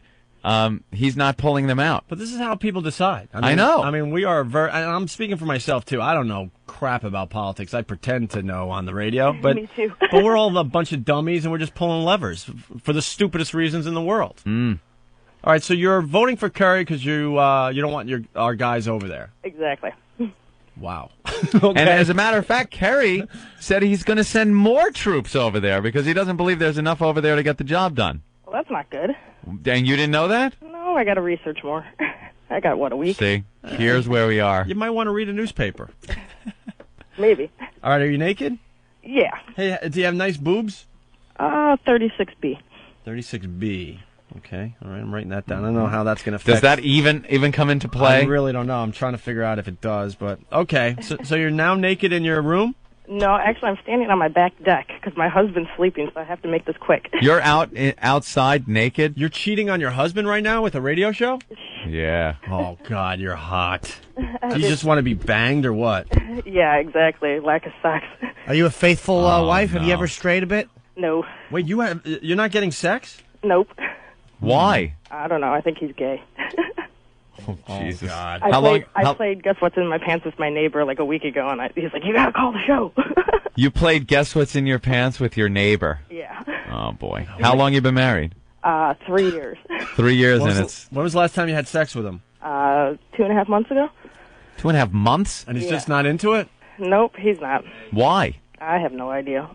G: he's not pulling them out.
F: But this is how people decide.
G: I know.
F: I mean, we are and I'm speaking for myself, too. I don't know crap about politics. I pretend to know on the radio. But,
D: Me too.
F: but we're all a bunch of dummies, and we're just pulling levers for the stupidest reasons in the world. All right, so you're voting for Kerry because you don't want our guys over there.
D: Exactly.
F: Wow.
G: And as a matter of fact, Kerry said he's going to send more troops over there because he doesn't believe there's enough over there to get the job done.
D: Well, that's not good.
G: And you didn't know that?
D: No, I got to research more. I got, a week?
G: See, here's where we are.
F: You might want to read a newspaper.
D: Maybe.
F: All right, are you naked?
D: Yeah.
F: Hey, do you have nice boobs?
D: 36B.
F: 36B. Okay, all right, I'm writing that down. I don't know how that's going to affect.
G: Does that even come into play?
F: I really don't know. I'm trying to figure out if it does, but okay. So you're now naked in your room?
D: No, actually, I'm standing on my back deck because my husband's sleeping, so I have to make this quick.
G: You're outside naked?
F: You're cheating on your husband right now with a radio show?
G: Yeah.
F: Oh, God, you're hot. Do you just want to be banged or what?
D: Yeah, exactly. Lack of sex.
H: Are you a faithful wife? Have you
F: no.
H: ever strayed a bit?
D: No.
F: Wait, you're not getting sex?
D: Nope.
G: Why?
D: I don't know. I think he's gay.
G: Oh, Jesus.
F: God.
D: I played Guess What's in My Pants with my neighbor like a week ago, and he's like, you got to call the show.
G: You played Guess What's in Your Pants with your neighbor?
D: Yeah.
G: Oh, boy. How long you been married?
D: 3 years.
G: 3 years,
F: When
G: and
F: was the last time you had sex with him?
D: 2.5 months ago.
G: 2.5 months?
F: And he's just not into it?
D: Nope, he's not.
G: Why?
D: I have no idea.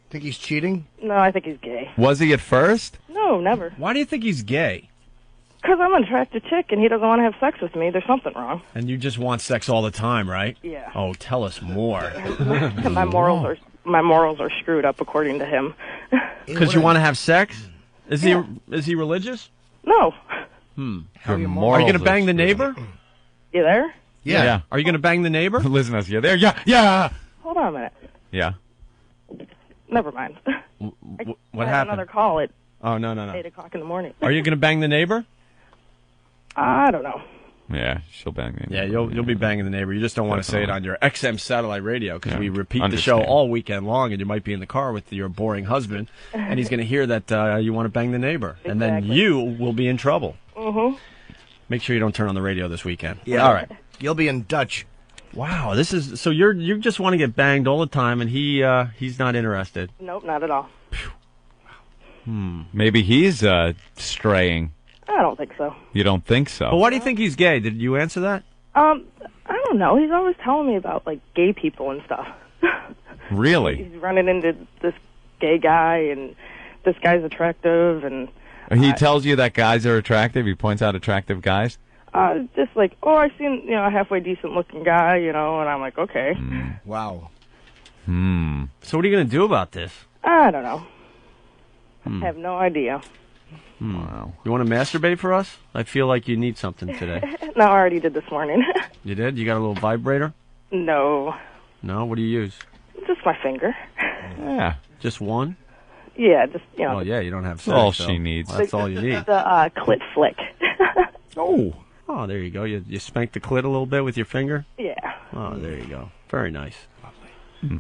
H: Think he's cheating?
D: No, I think he's gay.
G: Was he at first?
D: No, never.
F: Why do you think he's gay?
D: Because I'm an attractive chick, and he doesn't want to have sex with me. There's something wrong.
F: And you just want sex all the time, right?
D: Yeah.
F: Oh, tell us more.
D: my morals are screwed up, according to him.
F: Because you want to have sex? Is he religious?
D: No.
F: Are you going to bang the neighbor?
D: You there?
F: Yeah. Are you going to bang the neighbor?
G: Listen to us. You're there. Yeah.
D: Hold on a minute.
G: Yeah.
D: Never mind.
F: What
D: I had
F: happened?
D: another call at
F: Oh, no.
D: 8 o'clock in the morning.
F: Are you going to bang the neighbor?
D: I don't know.
G: Yeah, she'll bang the
F: Yeah,
G: neighbor.
F: you'll be banging the neighbor. You just don't want to say it on your XM satellite radio because we repeat the show
G: understand.
F: all weekend long, and you might be in the car with your boring husband, and he's going to hear that you want to bang the neighbor, and then you will be in trouble.
D: Mm-hmm.
F: Make sure you don't turn on the radio this weekend.
H: Yeah.
F: All right.
H: You'll be in Dutch.
F: Wow, this is so you just want to get banged all the time, and he's not interested.
D: Nope, not at all.
G: Maybe he's straying.
D: I don't think so.
G: You don't think so?
F: But why do you think he's gay? Did you answer that?
D: I don't know. He's always telling me about like gay people and stuff.
G: Really?
D: He's running into this gay guy, and this guy's attractive, and
G: He tells you that guys are attractive. He points out attractive guys.
D: just like, oh, I seen a halfway decent looking guy, and I'm like, okay.
H: Wow.
F: So what are you going to do about this?
D: I don't know. I have no idea.
F: Wow. You want to masturbate for us? I feel like you need something today.
D: No, I already did this morning.
F: You did? You got a little vibrator?
D: No,
F: No? What do you use?
D: just my finger.
G: Yeah.
F: Just one?
D: Yeah, just
F: Oh, yeah, you don't have
G: That's
F: sex.
G: all
F: so
G: she needs.
F: That's all you need.
D: The clit flick.
F: Oh, there you go. You spank the clit a little bit with your finger?
D: Yeah.
F: Oh, there you go. Very nice.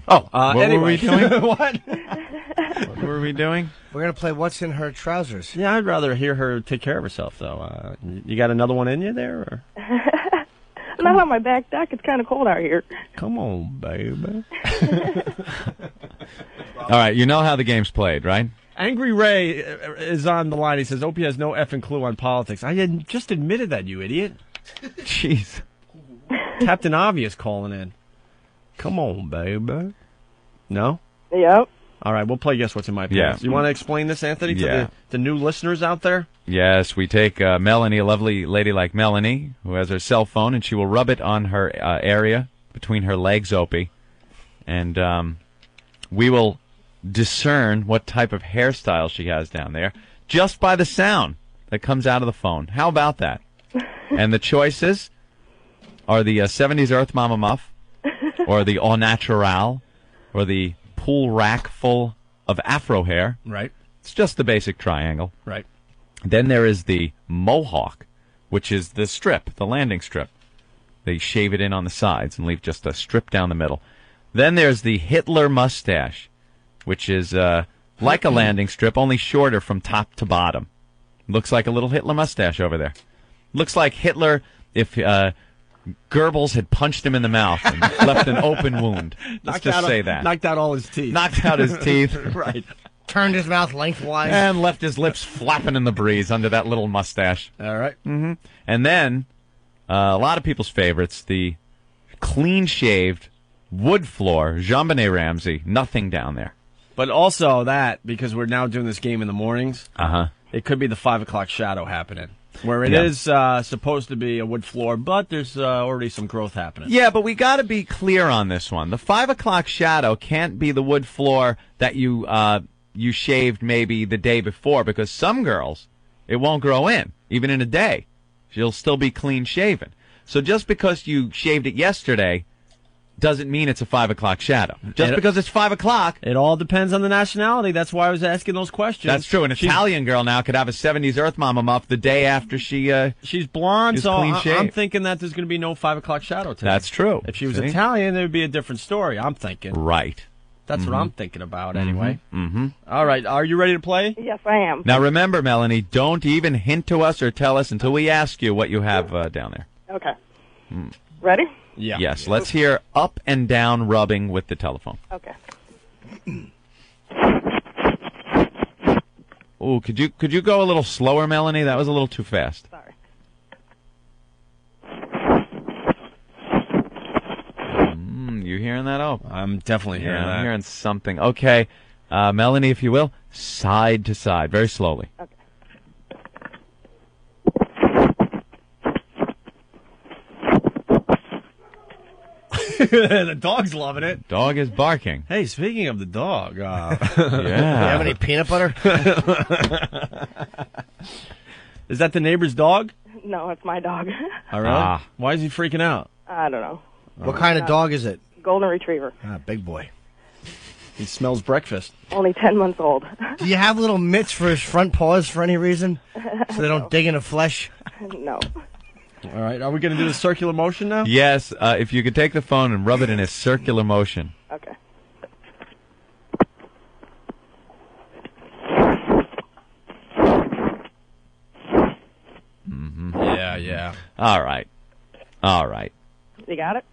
G: What
F: anyway.
G: were we doing?
F: What?
G: What were we doing?
H: We're going to play What's in Her Trousers.
F: Yeah, I'd rather hear her take care of herself, though. You got another one in you there? Or?
D: Not on my back deck. It's kind of cold out here.
F: Come on, baby.
G: All right, you know how the game's played, right?
F: Angry Ray is on the line. He says, Opie has no effing clue on politics. I had just admitted that, you idiot.
G: Jeez.
F: Captain Obvious calling in. Come on, baby. No?
D: Yep.
F: All right, we'll play Guess What's in My Pants.
G: Yeah.
F: You want to explain this, Anthony, to
G: Yeah.
F: the new listeners out there?
G: Yes, we take Melanie, a lovely lady like Melanie, who has her cell phone, and she will rub it on her area between her legs, Opie. And we will discern what type of hairstyle she has down there just by the sound that comes out of the phone. How about that? And the choices are the 70s Earth Mama Muff, or the Au Natural, or the pool rack full of afro hair.
F: Right.
G: It's just the basic triangle.
F: Right.
G: Then there is the Mohawk, which is the strip, the landing strip. They shave it in on the sides and leave just a strip down the middle. Then there's the Hitler mustache, which is like a landing strip, only shorter from top to bottom. Looks like a little Hitler mustache over there. Looks like Hitler if Goebbels had punched him in the mouth and left an open wound. Let's just say that.
F: Knocked out all his teeth.
G: Knocked out his teeth.
F: Right.
H: Turned his mouth lengthwise.
G: And left his lips flapping in the breeze under that little mustache.
F: All right.
G: Mm-hmm. And then, a lot of people's favorites, the clean-shaved wood floor, JonBenet Ramsey, nothing down there.
F: But also that, because we're now doing this game in the mornings, it could be the 5 o'clock shadow happening. Where it is supposed to be a wood floor, but there's already some growth happening.
G: Yeah, but we got to be clear on this one. The 5 o'clock shadow can't be the wood floor that you shaved maybe the day before, because some girls, it won't grow in, even in a day. She'll still be clean shaven. So just because you shaved it yesterday doesn't mean it's a 5 o'clock shadow. Just because it's 5 o'clock.
F: It all depends on the nationality. That's why I was asking those questions.
G: That's true. An Italian girl now could have a 70s Earth Mama muff the day after she's
F: blonde,
G: is
F: so
G: clean shaved.
F: I'm thinking that there's going to be no 5 o'clock shadow today.
G: That's true.
F: If she was
G: See?
F: Italian, it would be a different story, I'm thinking.
G: Right.
F: That's what I'm thinking about anyway.
G: Mm-hmm.
F: All right, are you ready to play?
D: Yes, I am.
G: Now remember, Melanie, don't even hint to us or tell us until we ask you what you have down there.
D: Okay. Ready?
F: Yeah.
G: Yes, let's hear up and down rubbing with the telephone.
D: Okay.
G: Oh, could you go a little slower, Melanie? That was a little too fast.
D: Sorry.
G: You hearing that? Oh,
F: I'm definitely hearing that.
G: I'm hearing something. Okay, Melanie, if you will, side to side, very slowly.
D: Okay.
F: The dog's loving it.
G: Dog is barking.
F: Hey, speaking of the dog,
G: Yeah.
H: Do you have any peanut butter?
F: Is that the neighbor's dog?
D: No, it's my dog.
F: Oh, really? Why is he freaking out?
D: I don't know.
H: What kind of dog is it?
D: Golden Retriever.
H: Big boy.
F: He smells breakfast.
D: Only 10 months old.
H: Do you have little mitts for his front paws for any reason? So they don't dig into flesh?
D: No.
F: All right. Are we going to do the circular motion now?
G: Yes, if you could take the phone and rub it in a circular motion.
D: Okay.
F: Yeah.
G: All right.
D: You got it?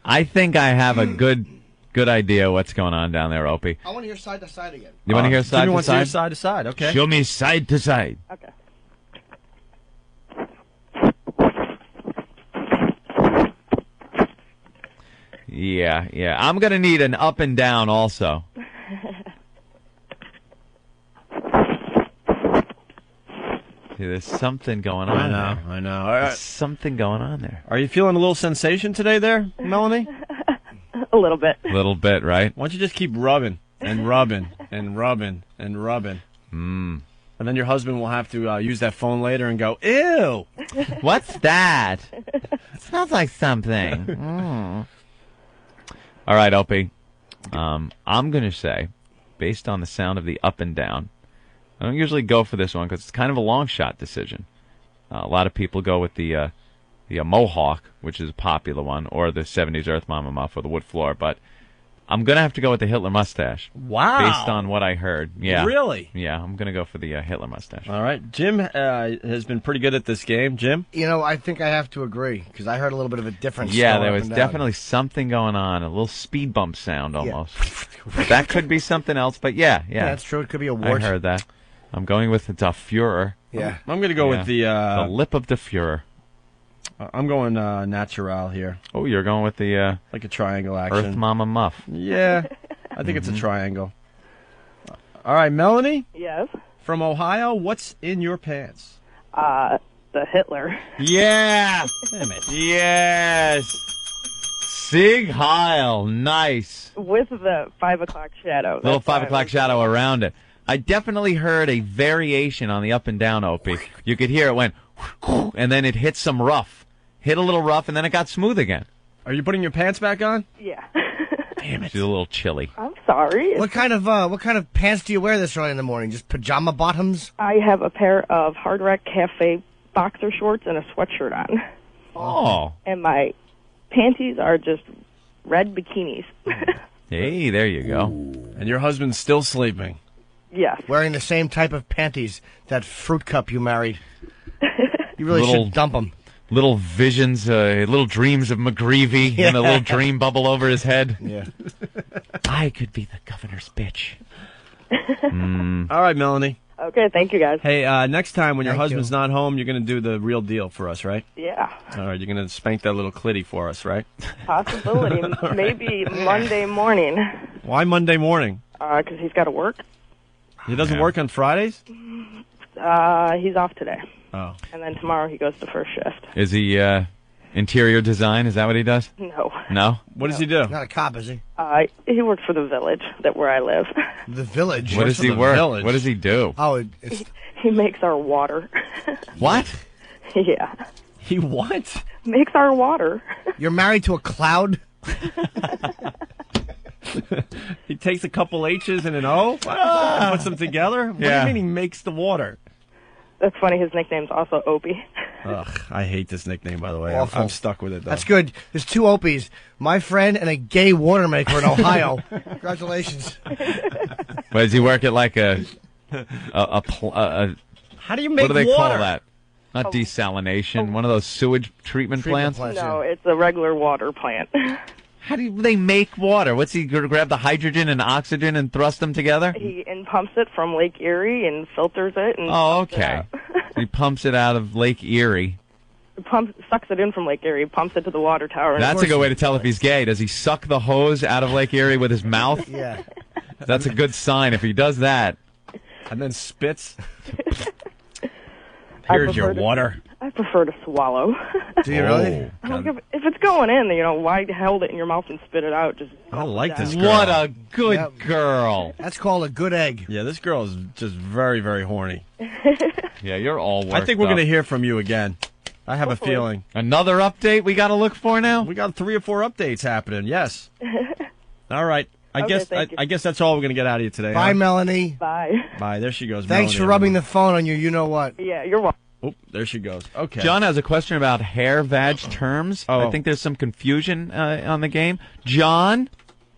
G: I think I have a good idea what's going on down there, Opie.
H: I want to hear side to side again.
G: You want to hear side to side?
F: Side to side, okay.
G: Show me side to side.
D: Okay.
G: Yeah. I'm going to need an up and down also. See, there's something going on
F: I know. All right.
G: There's something going on there.
F: Are you feeling a little sensation today there, Melanie?
D: A little bit.
G: A little bit, right?
F: Why don't you just keep rubbing and rubbing and rubbing and rubbing?
G: Mm.
F: And then your husband will have to use that phone later and go, ew.
G: What's that? It smells like something. Mm. All right, Opie. I'm going to say, based on the sound of the up and down, I don't usually go for this one because it's kind of a long shot decision. A lot of people go with the Mohawk, which is a popular one, or the 70s Earth Mama Muff or the wood floor, but I'm going to have to go with the Hitler mustache.
F: Wow.
G: Based on what I heard. Yeah.
F: Really?
G: Yeah, I'm going to go for the Hitler mustache.
F: All right. Jim has been pretty good at this game. Jim?
H: You know, I think I have to agree, because I heard a little bit of a difference.
G: Yeah, there was definitely something going on, a little speed bump sound almost. That could be something else, but yeah.
H: Yeah, that's true. It could be a wart.
G: I heard that. I'm going with the Führer.
H: Yeah.
F: I'm going to go with the
G: lip of the Führer.
F: I'm going natural here.
G: Oh, you're going with the
F: like a triangle action.
G: Earth Mama Muff.
F: Yeah, I think it's a triangle. All right, Melanie.
D: Yes.
F: From Ohio, what's in your pants?
D: The Hitler.
G: Yeah.
F: Damn it.
G: Yes. Sieg Heil. Nice.
D: With the 5 o'clock shadow.
G: Little
D: That's why
G: 5 o'clock shadow around it. I definitely heard a variation on the up and down, Opie. You could hear it went, and then it hit some rough. Hit a little rough, and then it got smooth again.
F: Are you putting your pants back on?
D: Yeah.
G: Damn it. She's a little chilly.
D: I'm sorry.
H: What kind of pants do you wear this early in the morning? Just pajama bottoms?
D: I have a pair of Hard Rock Cafe boxer shorts and a sweatshirt on.
G: Oh.
D: And my panties are just red bikinis.
G: Hey, there you go.
F: And your husband's still sleeping.
D: Yes.
H: Wearing the same type of panties that fruit cup you married. You really should dump them.
G: Little visions, little dreams of McGreevy and a little dream bubble over his head.
H: Yeah.
G: I could be the governor's bitch.
F: All right, Melanie.
D: Okay, thank you, guys.
F: Hey, next time when your husband's not home, you're going to do the real deal for us, right?
D: Yeah.
F: All right, you're going to spank that little clitty for us, right?
D: Possibility. Maybe Monday morning.
F: Why Monday morning?
D: Because he's got to work.
F: He doesn't work on Fridays?
D: He's off today.
F: Oh.
D: And then tomorrow he goes to first shift.
G: Is he interior design? Is that what he does?
D: No.
G: No?
F: What does he do?
H: Not a cop, is he?
D: He works for the village where I live.
H: The village?
G: What does he work? What does he do?
H: Oh,
D: He makes our water.
G: What?
D: Yeah.
F: He what?
D: Makes our water.
H: You're married to a cloud?
F: He takes a couple H's and an O, puts them together. What do you mean he makes the water?
D: That's funny. His nickname's also Opie.
F: Ugh, I hate this nickname, by the way.
H: Awful.
F: I'm stuck with it, though.
H: That's good. There's 2 Opies. My friend and a gay water maker in Ohio. Congratulations.
G: But does he work at like a
F: how do you make
G: what do they
F: water?
G: call that? Not desalination. One of those sewage treatment plants?
D: No, it's a regular water plant.
G: How do they make water? What's he going to grab the hydrogen and oxygen and thrust them together?
D: He pumps it from Lake Erie and filters it. And
G: okay. He pumps it out of Lake Erie.
D: Sucks it in from Lake Erie, pumps it to the water tower.
G: That's a good way to tell if he's gay. Does he suck the hose out of Lake Erie with his mouth?
H: Yeah.
G: That's a good sign if he does that.
F: And then spits. Here's your water.
D: I prefer to swallow.
H: Do you really?
D: If it's going in, why hold it in your mouth and spit it out?
F: I like this girl.
G: What a good girl.
H: That's called a good egg.
F: Yeah, this girl is just very, very horny.
G: Yeah, you're all worked
F: I think we're
G: up.
F: going to hear from you again. I have a feeling.
G: Another update we got to look for now?
F: We got 3 or 4 updates happening, yes. All right. I guess that's all we're going to get out of you today.
H: Bye, Melanie.
D: Bye.
F: Bye. There she goes.
H: Thanks
F: Melanie,
H: for rubbing the phone on you know-what.
D: Yeah, you're welcome.
F: Oh, there she goes. Okay.
G: John has a question about hair-vag terms. I think there's some confusion on the game. John?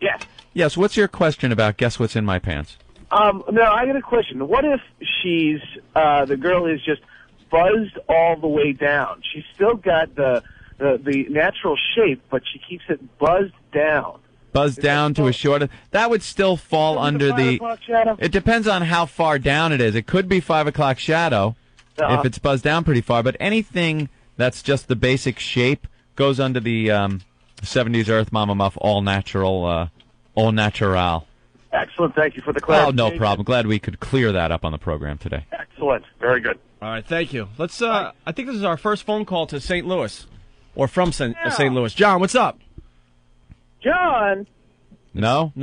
K: Yes.
G: Yes, what's your question about Guess What's in My Pants?
K: No, I got a question. What if she's, the girl is just buzzed all the way down? She's still got the natural shape, but she keeps it buzzed down.
G: Buzzed down to a short... That would still fall under the...
K: 5 o'clock shadow?
G: It depends on how far down it is. It could be 5 o'clock shadow if it's buzzed down pretty far, but anything that's just the basic shape goes under the 70s Earth Mama Muff all natural... Au natural.
K: Excellent. Thank you for the clarification.
G: Oh, no problem. Glad we could clear that up on the program today.
K: Excellent. Very good.
F: All right, thank you. Let's. I think this is our first phone call to St. Louis, or from St. Louis. John, what's up?
U: John?
G: No?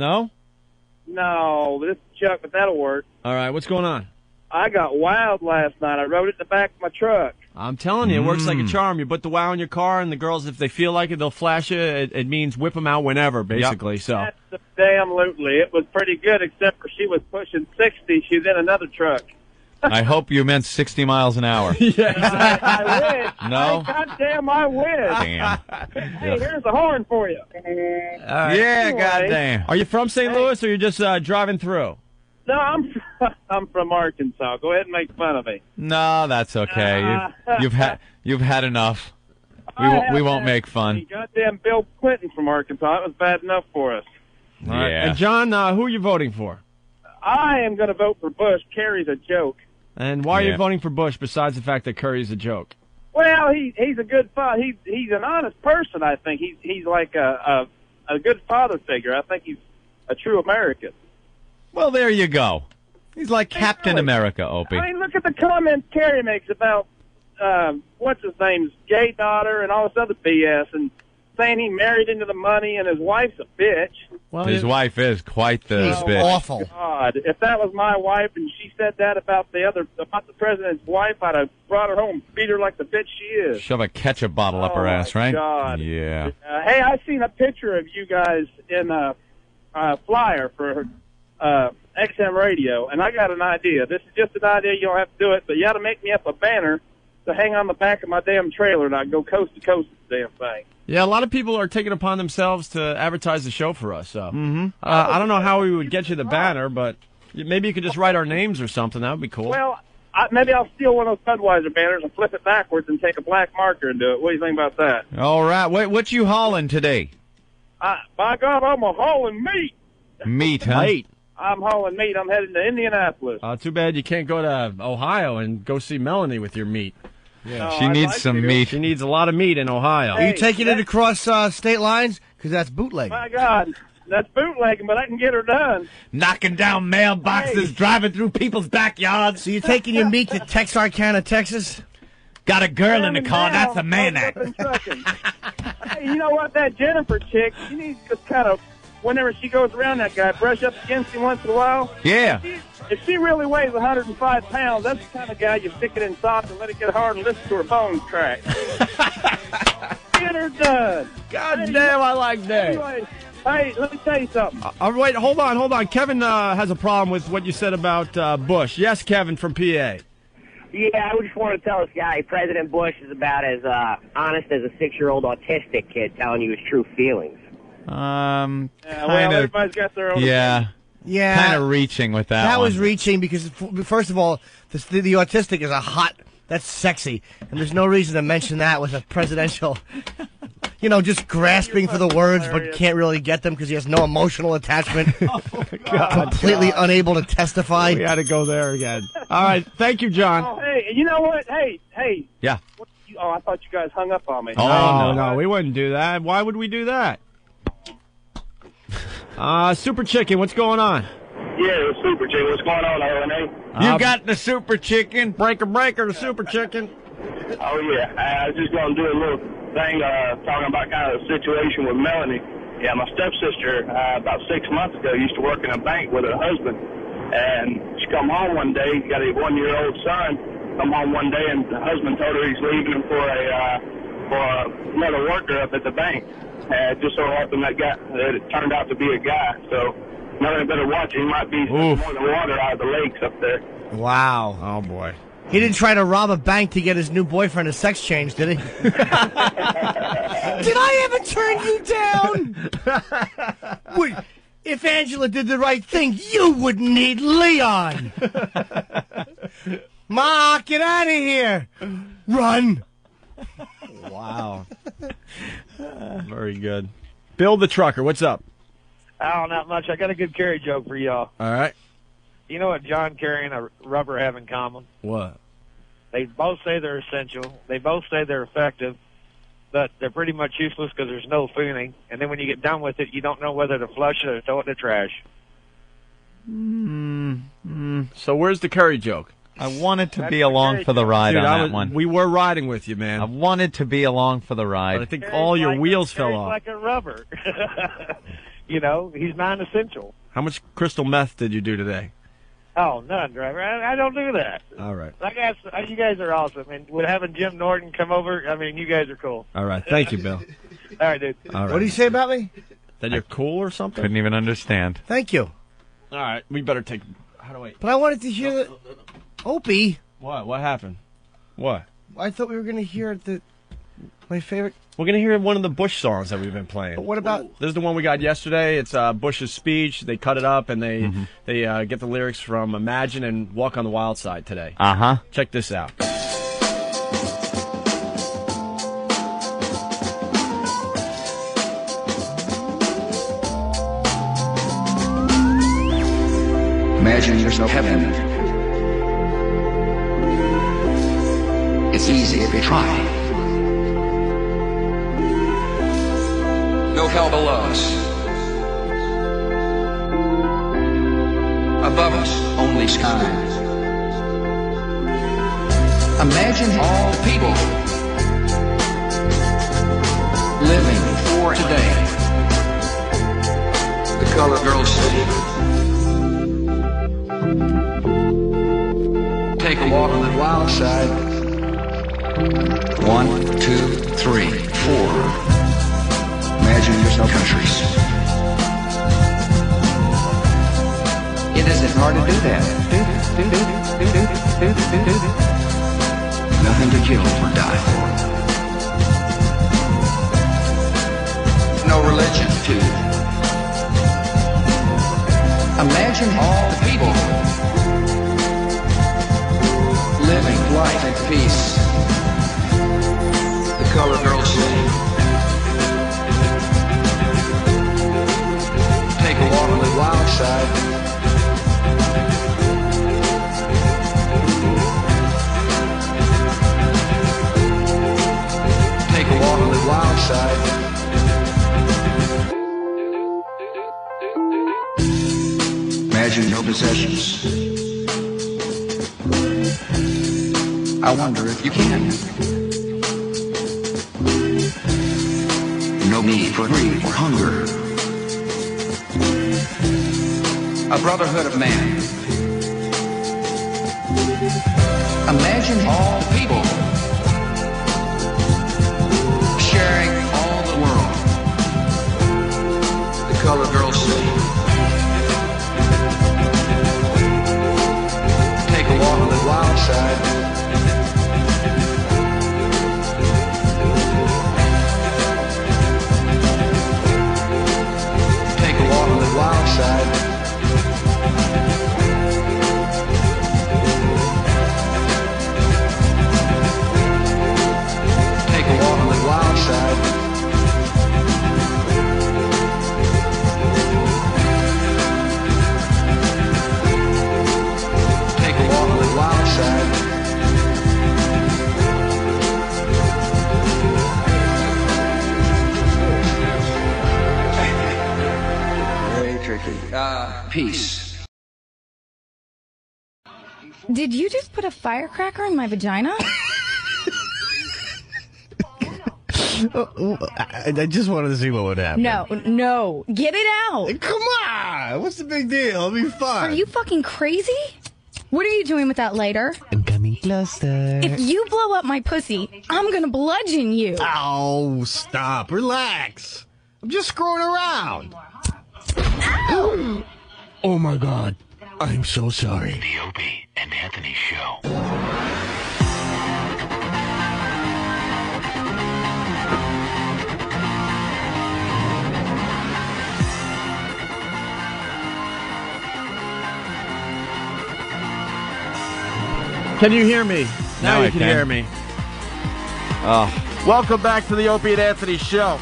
U: No, this is Chuck, but that'll work.
F: All right, what's going on?
U: I got wild last night. I rode it in the back of my truck.
F: I'm telling you, it works like a charm. You put the wow in your car, and the girls, if they feel like it, they'll flash it. It means whip them out whenever, basically. So
U: That's damn-lutely. It was pretty good, except for she was pushing 60. She's in another truck.
G: I hope you meant 60 miles an hour.
U: I wish.
G: No?
U: Goddamn, I wish.
G: Damn.
U: Hey, here's a horn for you.
F: yeah,
G: goddamn.
F: Are you from St. Louis, or you're just driving through?
U: No, I'm from Arkansas. Go ahead and make fun of me.
G: No, that's okay. You've had enough. We won't make fun.
U: Goddamn Bill Clinton from Arkansas. That was bad enough for us.
F: All right. And John, who are you voting for?
U: I am going to vote for Bush. Kerry's a joke.
F: And why are you voting for Bush besides the fact that Curry's a joke?
U: Well, he's a good father. He's an honest person. I think he's like a good father figure. I think he's a true American.
G: Well, there you go. He's like Captain America, Opie.
U: I mean, look at the comments Kerry makes about what's his name's gay daughter and all this other BS, and saying he married into the money and his wife's a bitch.
G: Well, his wife is quite the bitch.
H: Awful.
U: God, if that was my wife and she said that about the president's wife, I'd have brought her home and beat her like the bitch she is.
G: Shove a ketchup bottle up her ass, right?
U: God.
G: Yeah.
U: Hey, I seen a picture of you guys in a flyer for XM radio, and I got an idea. This is just an idea. You don't have to do it, but you got to make me up a banner to hang on the back of my damn trailer, and I go coast to coast with the damn thing.
F: Yeah, a lot of people are taking upon themselves to advertise the show for us. So I don't know how we would get you the banner, but maybe you could just write our names or something. That would be cool.
U: Well, maybe I'll steal one of those Budweiser banners and flip it backwards and take a black marker and do it. What do you think about that?
G: All right. What you hauling today?
U: By God, I'm a hauling meat.
G: Meat, huh?
F: Meat.
U: I'm hauling meat. I'm heading to Indianapolis.
F: Too bad you can't go to Ohio and go see Melanie with your meat.
U: Yeah,
G: she needs some meat.
F: She needs a lot of meat in Ohio.
H: Are you taking it across state lines? Because that's bootlegging.
U: My God, that's bootlegging, but I can get her done.
G: Knocking down mailboxes, driving through people's backyards.
H: So you're taking your meat to Texarkana, Texas?
G: Got a girl in the car. That's a man act.
U: Hey, you know what? That Jennifer chick, she needs to just kind of, whenever she goes around that guy, brush up against him once in a while.
G: Yeah.
U: If she really weighs 105 pounds, that's the kind of guy you stick it in socks and let it get hard and listen to her bones crack. Get her done.
F: God damn, I like that.
U: Anyway, hey, let me tell you something.
F: Wait, hold on. Kevin has a problem with what you said about Bush. Yes, Kevin from PA.
L: Yeah, I just want to tell this guy, President Bush is about as honest as a 6-year-old autistic kid telling you his true feelings.
U: Well, everybody's got their own opinion.
H: Yeah.
G: Kind of reaching with that
H: That
G: one.
H: was reaching because, first of all, the autistic is that's sexy. And there's no reason to mention that with a presidential, just grasping for the words but can't really get them because he has no emotional attachment. Completely unable to testify.
F: We had to go there again. All right. Thank you, John.
U: Oh, hey, you know what? Hey.
G: Yeah.
U: I thought you guys hung up on me.
F: Oh, no, we wouldn't do that. Why would we do that? Super Chicken, what's going on?
K: Yeah, the Super Chicken. What's going on, LNA?
G: You got the Super Chicken?
F: Breaker, the Super Chicken.
K: Oh, yeah. I was just going to do a little thing talking about kind of the situation with Melanie. Yeah, my stepsister, about 6 months ago, used to work in a bank with her husband. And she come home one day, got a 1-year-old son, come home one day, and the husband told her he's leaving him for another worker up at the bank. Just so happened that it turned out to be a guy. So, nothing better watch. He might be more than water out of the lakes up there.
H: Wow.
F: Oh, boy.
H: He didn't try to rob a bank to get his new boyfriend a sex change, did he? Did I ever turn you down? If Angela did the right thing, you wouldn't need Leon. Ma, get out of here. Run.
F: Wow. Very good. Bill the trucker, what's up?
C: Oh, not much. I got a good Kerry joke for y'all.
F: All right.
C: You know what John Kerry and a rubber have in common?
F: What?
C: They both say they're essential. They both say they're effective, but they're pretty much useless because there's no feeling. And then when you get done with it, you don't know whether to flush it or throw it in the trash.
F: So where's the Curry joke?
G: I wanted to be along for the ride on that one.
F: We were riding with you, man.
G: I wanted to be along for the ride.
F: But I think all your wheels fell
C: Kerry's
F: off.
C: like a rubber. You know, he's non-essential.
F: How much crystal meth did you do today?
C: Oh, none, driver. I don't do that.
F: All right.
C: You guys are awesome. And with having Jim Norton come over, I mean, you guys are cool.
F: All right. Thank you, Bill.
C: All right, dude.
F: All right.
H: What did he say about me?
F: That you're cool or something?
G: Couldn't even understand.
H: Thank you.
F: All right. We better take... How do I...
H: But I wanted to hear the... Opie.
F: What? What happened? What?
H: I thought we were going to hear my favorite...
F: We're going to hear one of the Bush songs that we've been playing.
H: But what about...
F: This is the one we got yesterday. It's Bush's speech. They cut it up, and they get the lyrics from Imagine and Walk on the Wild Side today.
G: Uh-huh.
F: Check this out.
N: Imagine yourself heaven. It's easy if you try. No hell below us. Above us, only sky. Imagine all the people living for today. The colored girls city. Take a walk on the wild side. 1, 2, 3, 4. Imagine yourself countries. It isn't hard to do that. Nothing to kill or die for. No religion, too. Imagine all the people living life in peace. The colored girls sing. Take a walk on the wild side. Take a walk on the wild side. Imagine no possessions. I wonder if you can. No need for greed or hunger. A brotherhood of man. Imagine all the people sharing all the world. The colored girls sing. Take a walk on the wild side. Take a walk on the wild side. Take a walk on the wild side. Take a walk on the wild side. Very tricky. Peace.
W: Did you just put a firecracker in my vagina?
H: I just wanted to see what would happen.
W: No. Get it out.
H: Come on. What's the big deal? It'll be fun.
W: Are you fucking crazy? What are you doing with that later?
H: I'm coming closer.
W: If you blow up my pussy, I'm gonna bludgeon you.
H: Oh, stop. Relax. I'm just screwing around. Oh, my God. I'm so sorry.
R: The Opie and Anthony Show.
F: Can you hear me? Now you can hear me.
G: Oh.
F: Welcome back to the Opie and Anthony Show.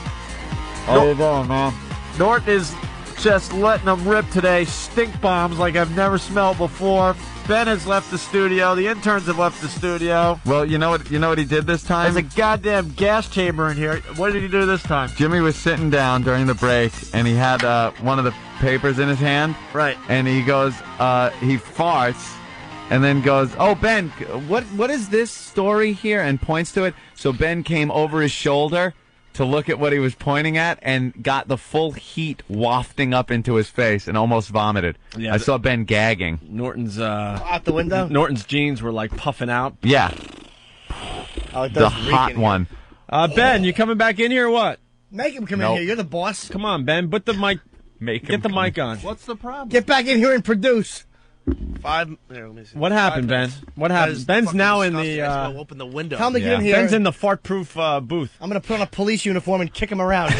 G: How you doing, man?
F: Norton is just letting them rip today. Stink bombs like I've never smelled before. Ben has left the studio. The interns have left the studio.
G: Well, you know what he did this time?
F: There's a goddamn gas chamber in here. What did he do this time?
G: Jimmy was sitting down during the break, and he had one of the papers in his hand.
F: Right.
G: And he goes, he farts, and then goes, "Oh, Ben, what is this story here?" and points to it. So Ben came over his shoulder to look at what he was pointing at and got the full heat wafting up into his face and almost vomited.
F: Yeah,
G: I saw Ben gagging.
F: Norton's
H: out the window.
F: Norton's jeans were like puffing out.
G: Yeah.
H: Oh, it
G: The
H: does reek
G: hot
H: in here.
G: one.
F: Ben, you coming back in here or what?
H: Make him come
G: Nope.
H: in here. You're the boss.
F: Come on, Ben. Put the mic. Get the mic on.
I: What's the problem?
H: Get back in here and produce.
I: Here, let me see.
F: What happened, Ben? What happened? Ben's now in the.
I: Open the window.
H: Tell him to get in here.
F: Ben's in the fart-proof booth.
H: I'm going to put on a police uniform and kick him around.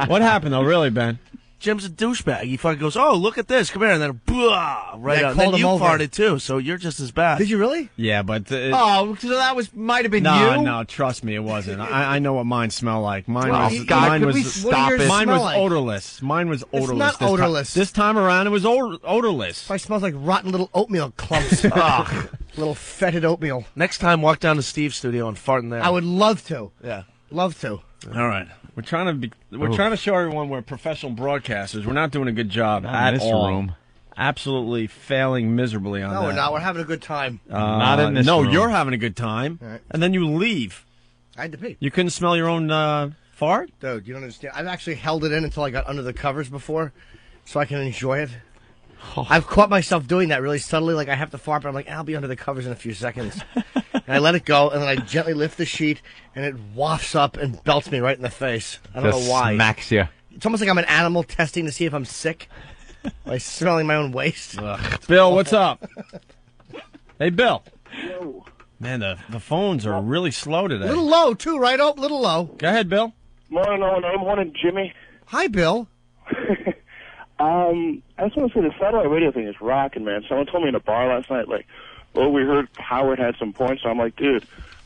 F: What happened, though, really, Ben?
I: Jim's a douchebag. He fucking goes, "Oh, look at this. Come here," and then blah, right
H: Yeah,
I: out. And
H: called
I: then
H: him
I: you
H: over.
I: farted too, so you're just as bad.
H: Did you really?
F: Yeah, but
G: Oh, so that might have been
F: no,
G: you.
F: no, trust me, it wasn't. I know what mine smell like. Mine
G: Oh,
F: was
G: God,
F: mine
G: could we
F: was
G: stop it?
F: Mine
H: smell
F: was
H: like?
F: odorless. Mine was odorless.
H: not
F: this
H: odorless.
F: This time around, it was odorless.
H: I smells like rotten little oatmeal clumps. Little fetid oatmeal.
I: Next time, walk down to Steve's studio and fart in there.
H: I would love to.
I: Yeah.
H: Love to.
F: All right, we're trying to show everyone we're professional broadcasters. We're not doing a good job at
G: this
F: all.
G: room.
F: Absolutely failing miserably on
H: No,
F: that.
H: we're not. We're having a good time.
G: Not in this
F: No,
G: room.
F: you're having a good time,
H: right.
F: and then you leave.
H: I had to pee.
F: You couldn't smell your own fart?
H: Dude, you don't understand. I've actually held it in until I got under the covers before, so I can enjoy it. I've caught myself doing that really subtly. Like I have to fart, but I'm like, I'll be under the covers in a few seconds. And I let it go, and then I gently lift the sheet, and it wafts up and belts me right in the face. I don't
G: Just
H: know why.
G: smacks you.
H: It's almost like I'm an animal testing to see if I'm sick by smelling my own waste.
F: Bill, what's up? Hey, Bill. Man, the phones are really slow today.
H: A little low, too, right? Oh, little low.
F: Go ahead, Bill.
K: Morning, Jimmy.
H: Hi, Bill.
K: I just want to say the satellite radio thing is rocking, man. Someone told me in a bar last night, like, oh, we heard Howard had some points. So I'm like, dude,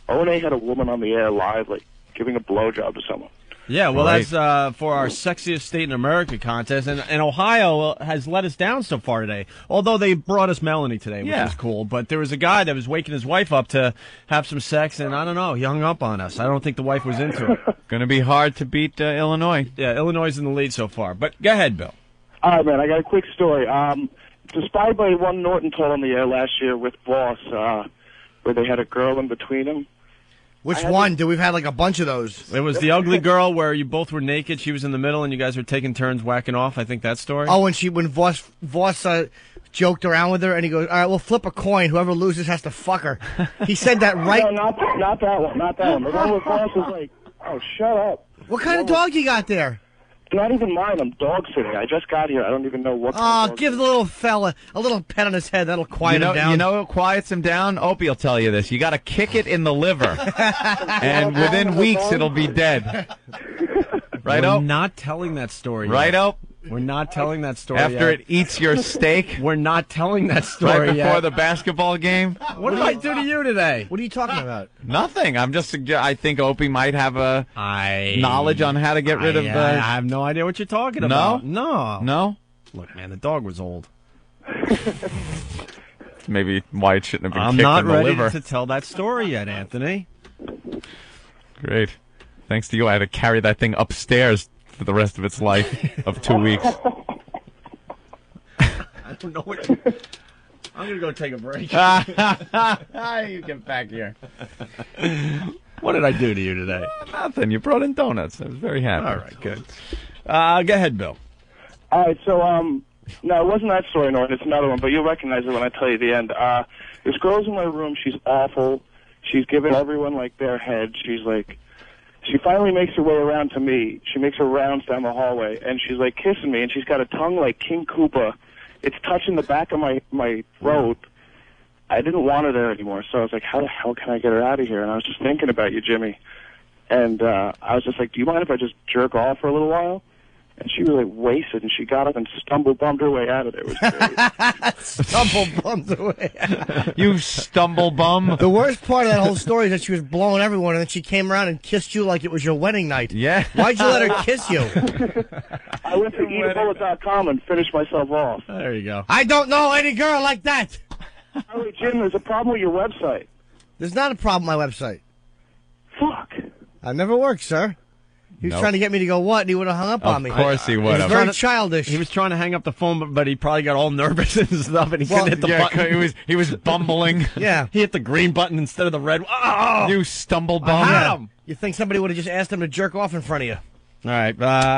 K: O&A had a woman on the air live, like, giving a blowjob to someone.
F: Yeah, well,
G: Right.
F: that's for our Sexiest State in America contest, and Ohio has let us down so far today. Although they brought us Melanie today, which
G: Yeah.
F: is cool. But there was a guy that was waking his wife up to have some sex, and I don't know, he hung up on us. I don't think the wife was into it.
G: Going to be hard to beat Illinois.
F: Yeah, Illinois is in the lead so far. But go ahead, Bill.
K: All right, man, I got a quick story. Despite by one Norton told on the air last year with Voss, where they had a girl in between them.
H: Which one? We've had like a bunch of those.
F: It was the ugly girl where you both were naked. She was in the middle, and you guys were taking turns whacking off. I think that story.
H: Oh, when Voss joked around with her, and he goes, "All right, we'll flip a coin. Whoever loses has to fuck her." He said that right.
K: No, not that one. Not that one. The one with Voss was like, oh, shut up.
H: What kind of dog you got there?
K: Not even mine. I'm dog sitting. I just got here. I don't even know what.
H: Oh, give the little fella a little pet on his head. That'll quiet him down.
G: You know what quiets him down? Opie will tell you this. You got to kick it in the liver, and within weeks it'll be dead. Right,
F: We're
G: Op?
F: not telling that story.
G: Right,
F: yet.
G: Op?
F: We're not telling that story
G: After
F: yet.
G: it eats your steak.
F: We're not telling that story
G: right before
F: yet.
G: the basketball game.
F: What did I do to you today?
H: What are you talking about?
G: Nothing. I'm just I think Opie might have a knowledge on how to get rid of.
F: I have no idea what you're talking about. No.
G: No.
F: Look, man, the dog was old.
G: Maybe why it shouldn't have been
F: I'm
G: kicked
F: not
G: in the
F: ready
G: liver.
F: to tell that story yet, Anthony.
G: Great. Thanks to you, I had to carry that thing upstairs for the rest of its life of 2 weeks.
F: I don't know what. I'm gonna go take a break.
G: You get back here.
F: What did I do to you today?
G: Nothing. You brought in donuts. I was very happy.
F: All right, good. Go ahead, Bill.
K: All right, so no, it wasn't that story, Norton. It's another one, but you'll recognize it when I tell you the end. This girl's in my room. She's awful. She's giving everyone like their head. She's like, she finally makes her way around to me. She makes her rounds down the hallway, and she's like kissing me, and she's got a tongue like King Koopa. It's touching the back of my throat. I didn't want her there anymore, so I was like, how the hell can I get her out of here? And I was just thinking about you, Jimmy. And I was just like, do you mind if I just jerk off for a little while?
O: And she was like wasted, and she got up and stumble-bumped her way out of there. It was great.
H: Stumble-bumped her way out.
G: You stumble bum.
H: The worst part of that whole story is that she was blowing everyone, and then she came around and kissed you like it was your wedding night.
G: Yeah.
H: Why'd you let her kiss you?
O: I went to eatbullet.com and finished myself off.
F: There you go.
H: I don't know any girl like that.
O: Oh, Jim, there's a problem with your website.
H: There's not a problem with my website.
O: Fuck.
H: I never worked, sir. He was trying to get me to go what, and he would have hung up on me.
G: Of course he would have.
H: Very childish.
F: He was trying to hang up the phone, but he probably got all nervous and stuff, and he couldn't hit the button.
G: He was bumbling.
H: Yeah.
F: He hit the green button instead of the red. Oh!
G: You stumble bum.
F: Had him.
H: You think somebody would have just asked him to jerk off in front of you?
F: All right,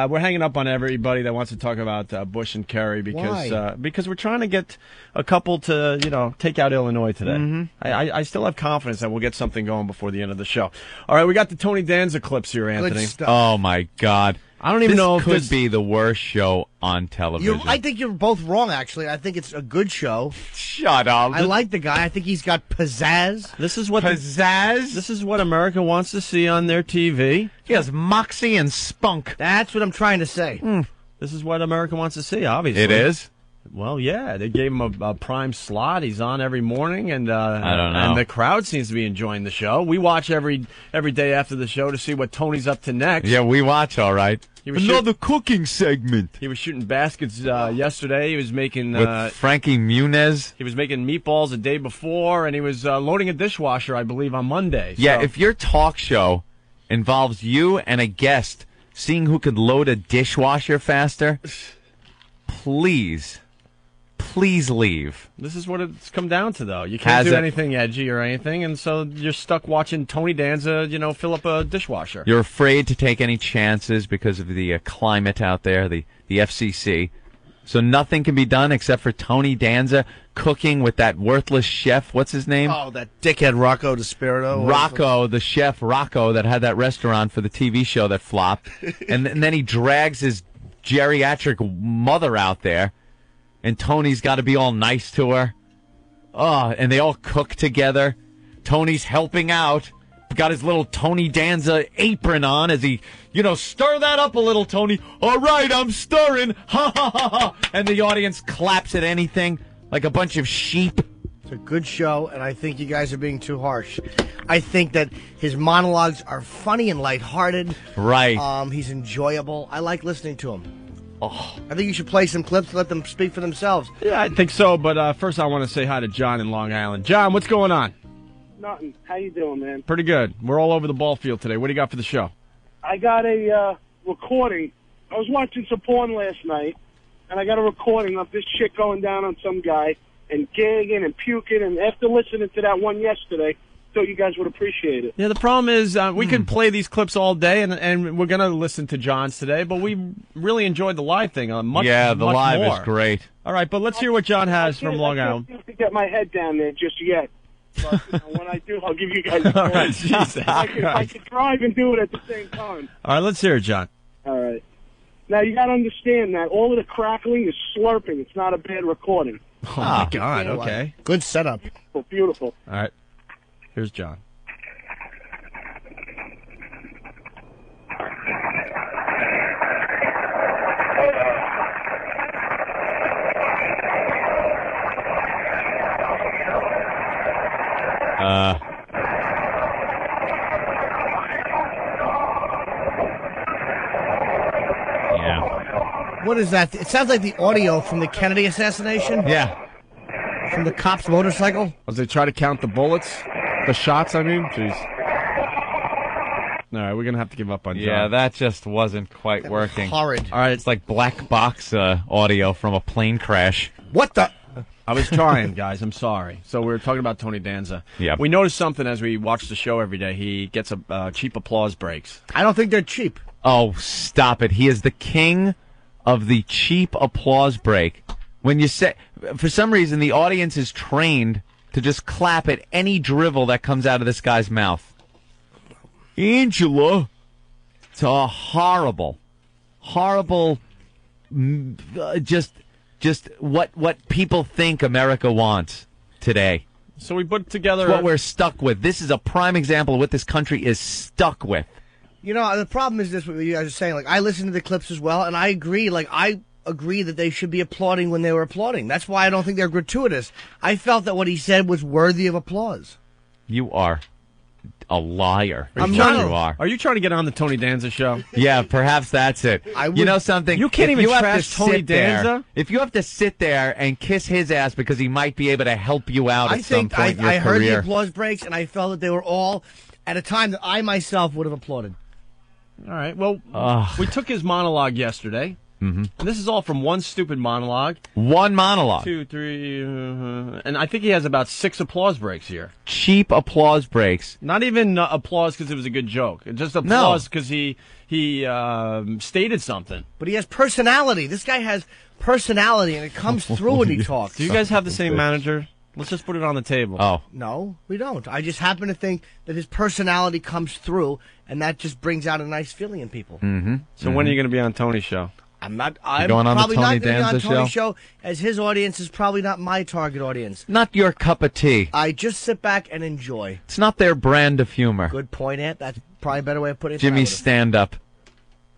F: we're hanging up on everybody that wants to talk about Bush and Kerry because we're trying to get a couple to take out Illinois today.
G: Mm-hmm.
F: I still have confidence that we'll get something going before the end of the show. All right, we got the Tony Danza clips here, Anthony.
H: Good stuff.
G: Oh my God!
F: I don't even know if
G: this could
F: this
G: be the worst show on television.
H: I think you're both wrong, actually. I think it's a good show.
G: Shut up.
H: I like the guy. I think he's got pizzazz.
F: This is what
G: pizzazz.
F: This is what America wants to see on their TV.
G: He has moxie and spunk.
H: That's what I'm trying to say.
F: This is what America wants to see, obviously.
G: It is?
F: Well, yeah. They gave him a prime slot. He's on every morning, and
G: I don't know.
F: And the crowd seems to be enjoying the show. We watch every day after the show to see what Tony's up to next.
G: Yeah, we watch, all right.
F: Another
G: cooking segment.
F: He was shooting baskets yesterday. He was making
G: with Frankie Muniz.
F: He was making meatballs the day before, and he was loading a dishwasher, I believe, on Monday.
G: Yeah, if your talk show involves you and a guest seeing who could load a dishwasher faster, please leave.
F: This is what it's come down to, though. You can't do anything edgy or anything, and so you're stuck watching Tony Danza, fill up a dishwasher.
G: You're afraid to take any chances because of the climate out there, the FCC. So nothing can be done except for Tony Danza cooking with that worthless chef. What's his name?
H: Oh, that dickhead Rocco DeSpirito.
G: Rocco, the chef Rocco that had that restaurant for the TV show that flopped. and then he drags his geriatric mother out there. And Tony's got to be all nice to her. Oh, and they all cook together. Tony's helping out. Got his little Tony Danza apron on as he, stir that up a little, Tony. All right, I'm stirring. Ha, ha, ha, ha. And the audience claps at anything like a bunch of sheep.
H: It's a good show, and I think you guys are being too harsh. I think that his monologues are funny and lighthearted.
G: Right.
H: He's enjoyable. I like listening to him.
G: Oh.
H: I think you should play some clips to let them speak for themselves.
F: Yeah, I think so, but first I want to say hi to John in Long Island. John, what's going on?
O: Nothing. How you doing, man?
F: Pretty good. We're all over the ball field today. What do you got for the show?
O: I got a recording. I was watching some porn last night, and I got a recording of this shit going down on some guy and gagging and puking, and after listening to that one yesterday, thought you guys would appreciate it.
F: Yeah, the problem is we could play these clips all day, and we're going to listen to John's today, but we really enjoed the live thing. Much
G: live
F: more.
G: is great.
F: All right, but let's hear what John has from Long Island.
O: I can't get my head down there just yet. But when I do, I'll give you guys a
F: all right, Jesus
O: I can drive and do it at the same time.
F: All right, let's hear it, John.
O: All right. Now, you got to understand that all of the crackling is slurping. It's not a bad recording.
F: Oh, my God, okay.
H: Good setup.
O: Beautiful.
F: All right. Here's John.
G: Yeah.
H: What is that? It sounds like the audio from the Kennedy assassination.
G: Yeah.
H: From the cop's motorcycle.
F: As they try to count the bullets. The shots, I mean? Jeez. All right, we're going to have to give up on John.
G: Yeah, that just wasn't quite working.
H: Horrid.
G: All right, it's like black box audio from a plane crash.
H: What the?
F: I was trying, guys. I'm sorry. So we were talking about Tony Danza.
G: Yep.
F: We noticed something as we watch the show every day. He gets cheap applause breaks.
H: I don't think they're cheap.
G: Oh, stop it. He is the king of the cheap applause break. When you say, for some reason, the audience is trained to just clap at any drivel that comes out of this guy's mouth. Angela. It's a horrible, just what people think America wants today.
F: So we put together...
G: It's what we're stuck with. This is a prime example of what this country is stuck with.
H: You know, the problem is this, what you guys are saying. Like, I listen to the clips as well, and I agree. Like, I agree that they should be applauding when they were applauding. That's why I don't think they're gratuitous. I felt that what he said was worthy of applause.
G: You are a liar.
F: Are you trying to get on the Tony Danza show?
G: Yeah, perhaps that's it. You know something?
F: You can't
G: If
F: even
G: you have
F: trash
G: to
F: Tony
G: sit there-
F: Danza?
G: If you have to sit there and kiss his ass because he might be able to help you out at some point in your
H: I heard the
G: career.
H: applause breaks, and I felt that they were all at a time that I myself would have applauded.
F: All right. Well, we took his monologue yesterday.
G: Mm-hmm.
F: And this is all from one stupid monologue.
G: One monologue.
F: 2, 3, and I think he has about 6 applause breaks here.
G: Cheap applause breaks.
F: Not even applause because it was a good joke. Just applause because he stated something.
H: But he has personality. This guy has personality, and it comes through when he talks.
F: Do you guys have the same manager? Let's just put it on the table.
G: Oh.
H: No, we don't. I just happen to think that his personality comes through, and that just brings out a nice feeling in people.
G: Mm-hmm.
F: So when are you going to be on Tony's show?
H: I'm not.
G: You're
H: I'm
G: going on the
H: probably
G: Tony
H: not going to be on
G: Danza
H: Tony's show, as his audience is probably not my target audience.
G: Not your cup of tea.
H: I just sit back and enjoy.
G: It's not their brand of humor.
H: Good point, Ant. That's probably a better way of putting it.
G: Jimmy's stand-up.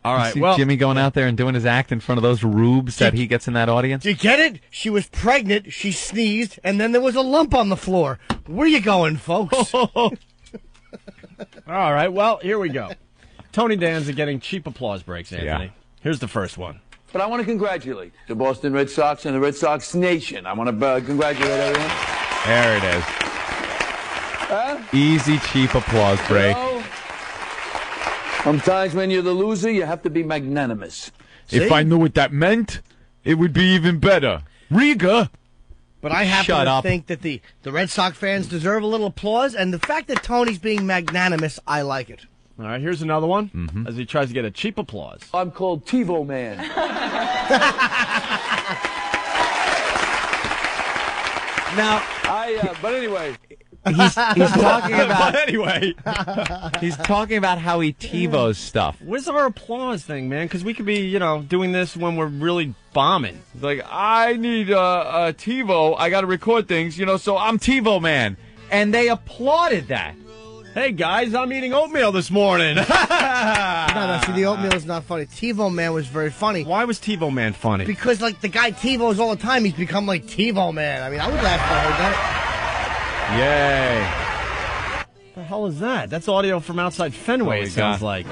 F: All
G: You
F: right,
G: see
F: well,
G: Jimmy going out there and doing his act in front of those rubes that he gets in that audience?
H: Do you get it? She was pregnant, she sneezed, and then there was a lump on the floor. Where you going, folks?
F: All right, well, here we go. Tony Danza getting cheap applause breaks, Anthony.
G: Yeah.
F: Here's the first one.
M: But I want to congratulate the Boston Red Sox and the Red Sox Nation. I want to congratulate everyone.
G: There it is. Easy, cheap applause break.
M: Sometimes when you're the loser, you have to be magnanimous.
G: If I knew what that meant, it would be even better. Riga!
H: But I happen
G: Shut
H: to
G: up.
H: think that the Red Sox fans deserve a little applause, and the fact that Tony's being magnanimous, I like it.
F: All right, here's another one as he tries to get a cheap applause.
M: I'm called TiVo Man.
G: Now,
M: but anyway.
G: He's talking about.
F: But anyway.
G: He's talking about how he TiVos stuff.
F: Where's our applause thing, man? Because we could be, doing this when we're really bombing.
G: It's like, I need a TiVo. I got to record things, so I'm TiVo Man. And they applauded that.
F: Hey, guys, I'm eating oatmeal this morning.
H: No, see, the oatmeal is not funny. TiVo Man was very funny.
F: Why was TiVo Man funny?
H: Because, the guy TiVos all the time. He's become like TiVo Man. I mean, I would laugh if I heard that.
F: Yay. What the hell is that? That's audio from outside Fenway, it sounds like.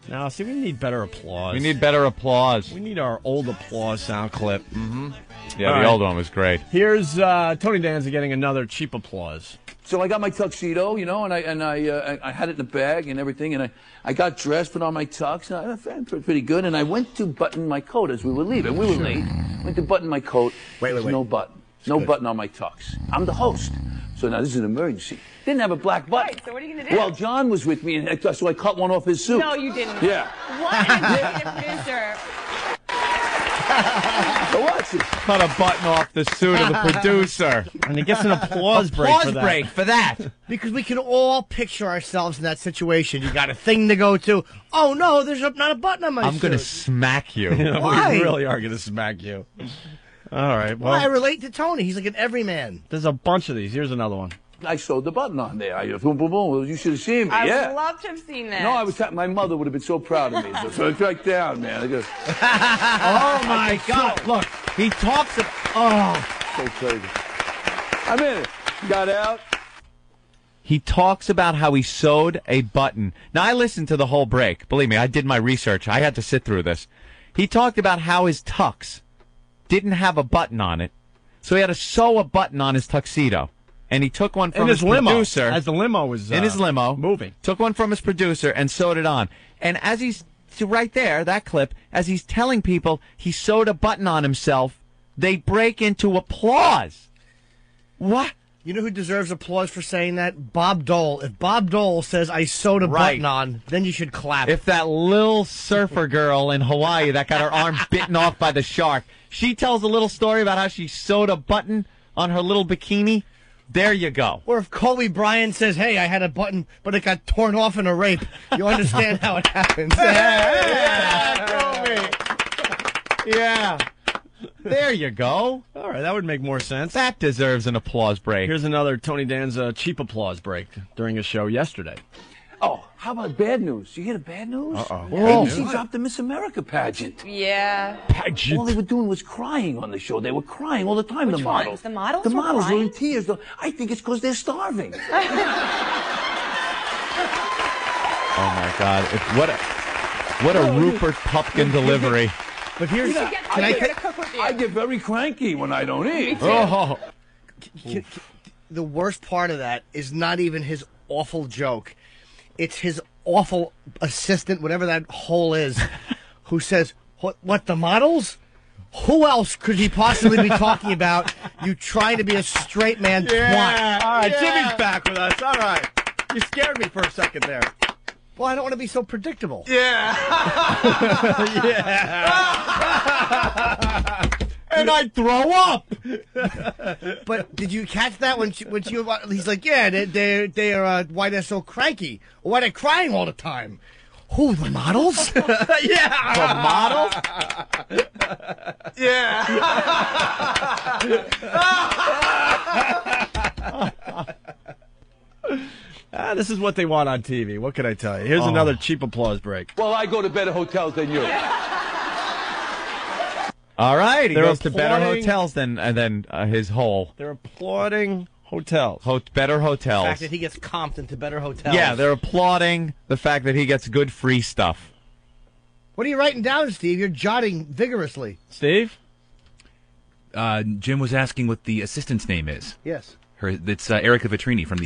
F: Now, see, we need better applause.
G: We need better applause.
F: We need our old applause sound clip.
G: Mm-hmm. Yeah,
F: All
G: the
F: right.
G: old one was great.
F: Here's Tony Danza getting another cheap applause.
M: So I got my tuxedo, and I had it in the bag and everything, and I got dressed, put on my tux, and I felt pretty good, and I went to button my coat as we were leaving. We were late. Went to button my coat.
H: Wait.
M: No button. No button on my tux. I'm the host. So now this is an emergency. Didn't have a black button.
W: Right, so what are you going to do?
M: Well, John was with me, and so I cut one off his suit.
W: No, you didn't.
M: Yeah.
W: What an executive producer.
M: So watch it.
G: Cut a button off the suit of the producer.
F: And he gets an applause break for that.
H: Because we can all picture ourselves in that situation. You got a thing to go to. Oh, no, there's not a button on my suit.
G: I'm going to smack you.
H: Why?
F: We really are going to smack you. All right, well.
H: Well, I relate to Tony. He's like an everyman.
F: There's a bunch of these. Here's another one.
M: I sewed the button on there. Boom, boom, boom. You should have seen me.
W: I
M: yeah.
W: would love to have seen that.
M: No, my mother would have been so proud of me. So it's right down, man. I go,
G: Oh, my God. Look, he talks about...
M: so crazy. I'm in it. Got out.
G: He talks about how he sewed a button. Now, I listened to the whole break. Believe me, I did my research. I had to sit through this. He talked about how his tux didn't have a button on it, so he had to sew a button on his tuxedo. And he took one from
F: In his limo,
G: producer.
F: as the limo was
G: in his limo.
F: moving.
G: Took one from his producer and sewed it on. And as he's right there, that clip, as he's telling people he sewed a button on himself, they break into applause. What?
H: You know who deserves applause for saying that? Bob Dole. If Bob Dole says, I sewed a
G: Right.
H: button on, then you should clap.
G: If that little surfer girl in Hawaii that got her arm bitten off by the shark, she tells a little story about how she sewed a button on her little bikini, there you go.
H: Or if Kobe Bryant says, hey, I had a button, but it got torn off in a rape, you understand how it happens.
G: Kobe. Yeah. There you go.
F: All right, that would make more sense.
G: That deserves an applause break.
F: Here's another Tony Danza cheap applause break during his show yesterday.
M: Oh, how about bad news? You hear the bad news?
F: Uh-oh.
M: ABC dropped the Miss America pageant.
E: Yeah.
F: Pageant.
M: All they were doing was crying on the show. They were crying all the time,
E: Which
M: the models.
E: ones? The models
M: The
E: were
M: models were in
E: crying?
M: tears. I think it's because they're starving.
G: Oh my God! What a Rupert Pupkin delivery.
H: But here's
M: I get very cranky when I don't eat.
G: Oh.
H: The worst part of that is not even his awful joke. It's his awful assistant, whatever that hole is, who says, what, the models? Who else could he possibly be talking about? You trying to be a straight man twat.
F: All right, Jimmy's back with us. All right. You scared me for a second there.
H: Well, I don't want to be so predictable.
F: Yeah. And I'd throw up.
H: But did you catch that when he's like, yeah, they're why they're so cranky, or why they're crying all the time? Who, the models?
F: Yeah.
G: The models?
F: Yeah. This is what they want on TV. What can I tell you? Here's another cheap applause break.
M: Well, I go to better hotels than you.
G: All right, he
F: They're
G: goes to better
F: applauding-
G: hotels than his hole.
F: They're applauding hotels.
G: Better
H: The
G: hotels.
H: fact that he gets comped into better hotels.
G: Yeah, they're applauding the fact that he gets good free stuff.
H: What are you writing down, Steve? You're jotting vigorously.
F: Steve?
P: Jim was asking what the assistant's name is.
H: Yes.
P: It's Erica Vitrini from The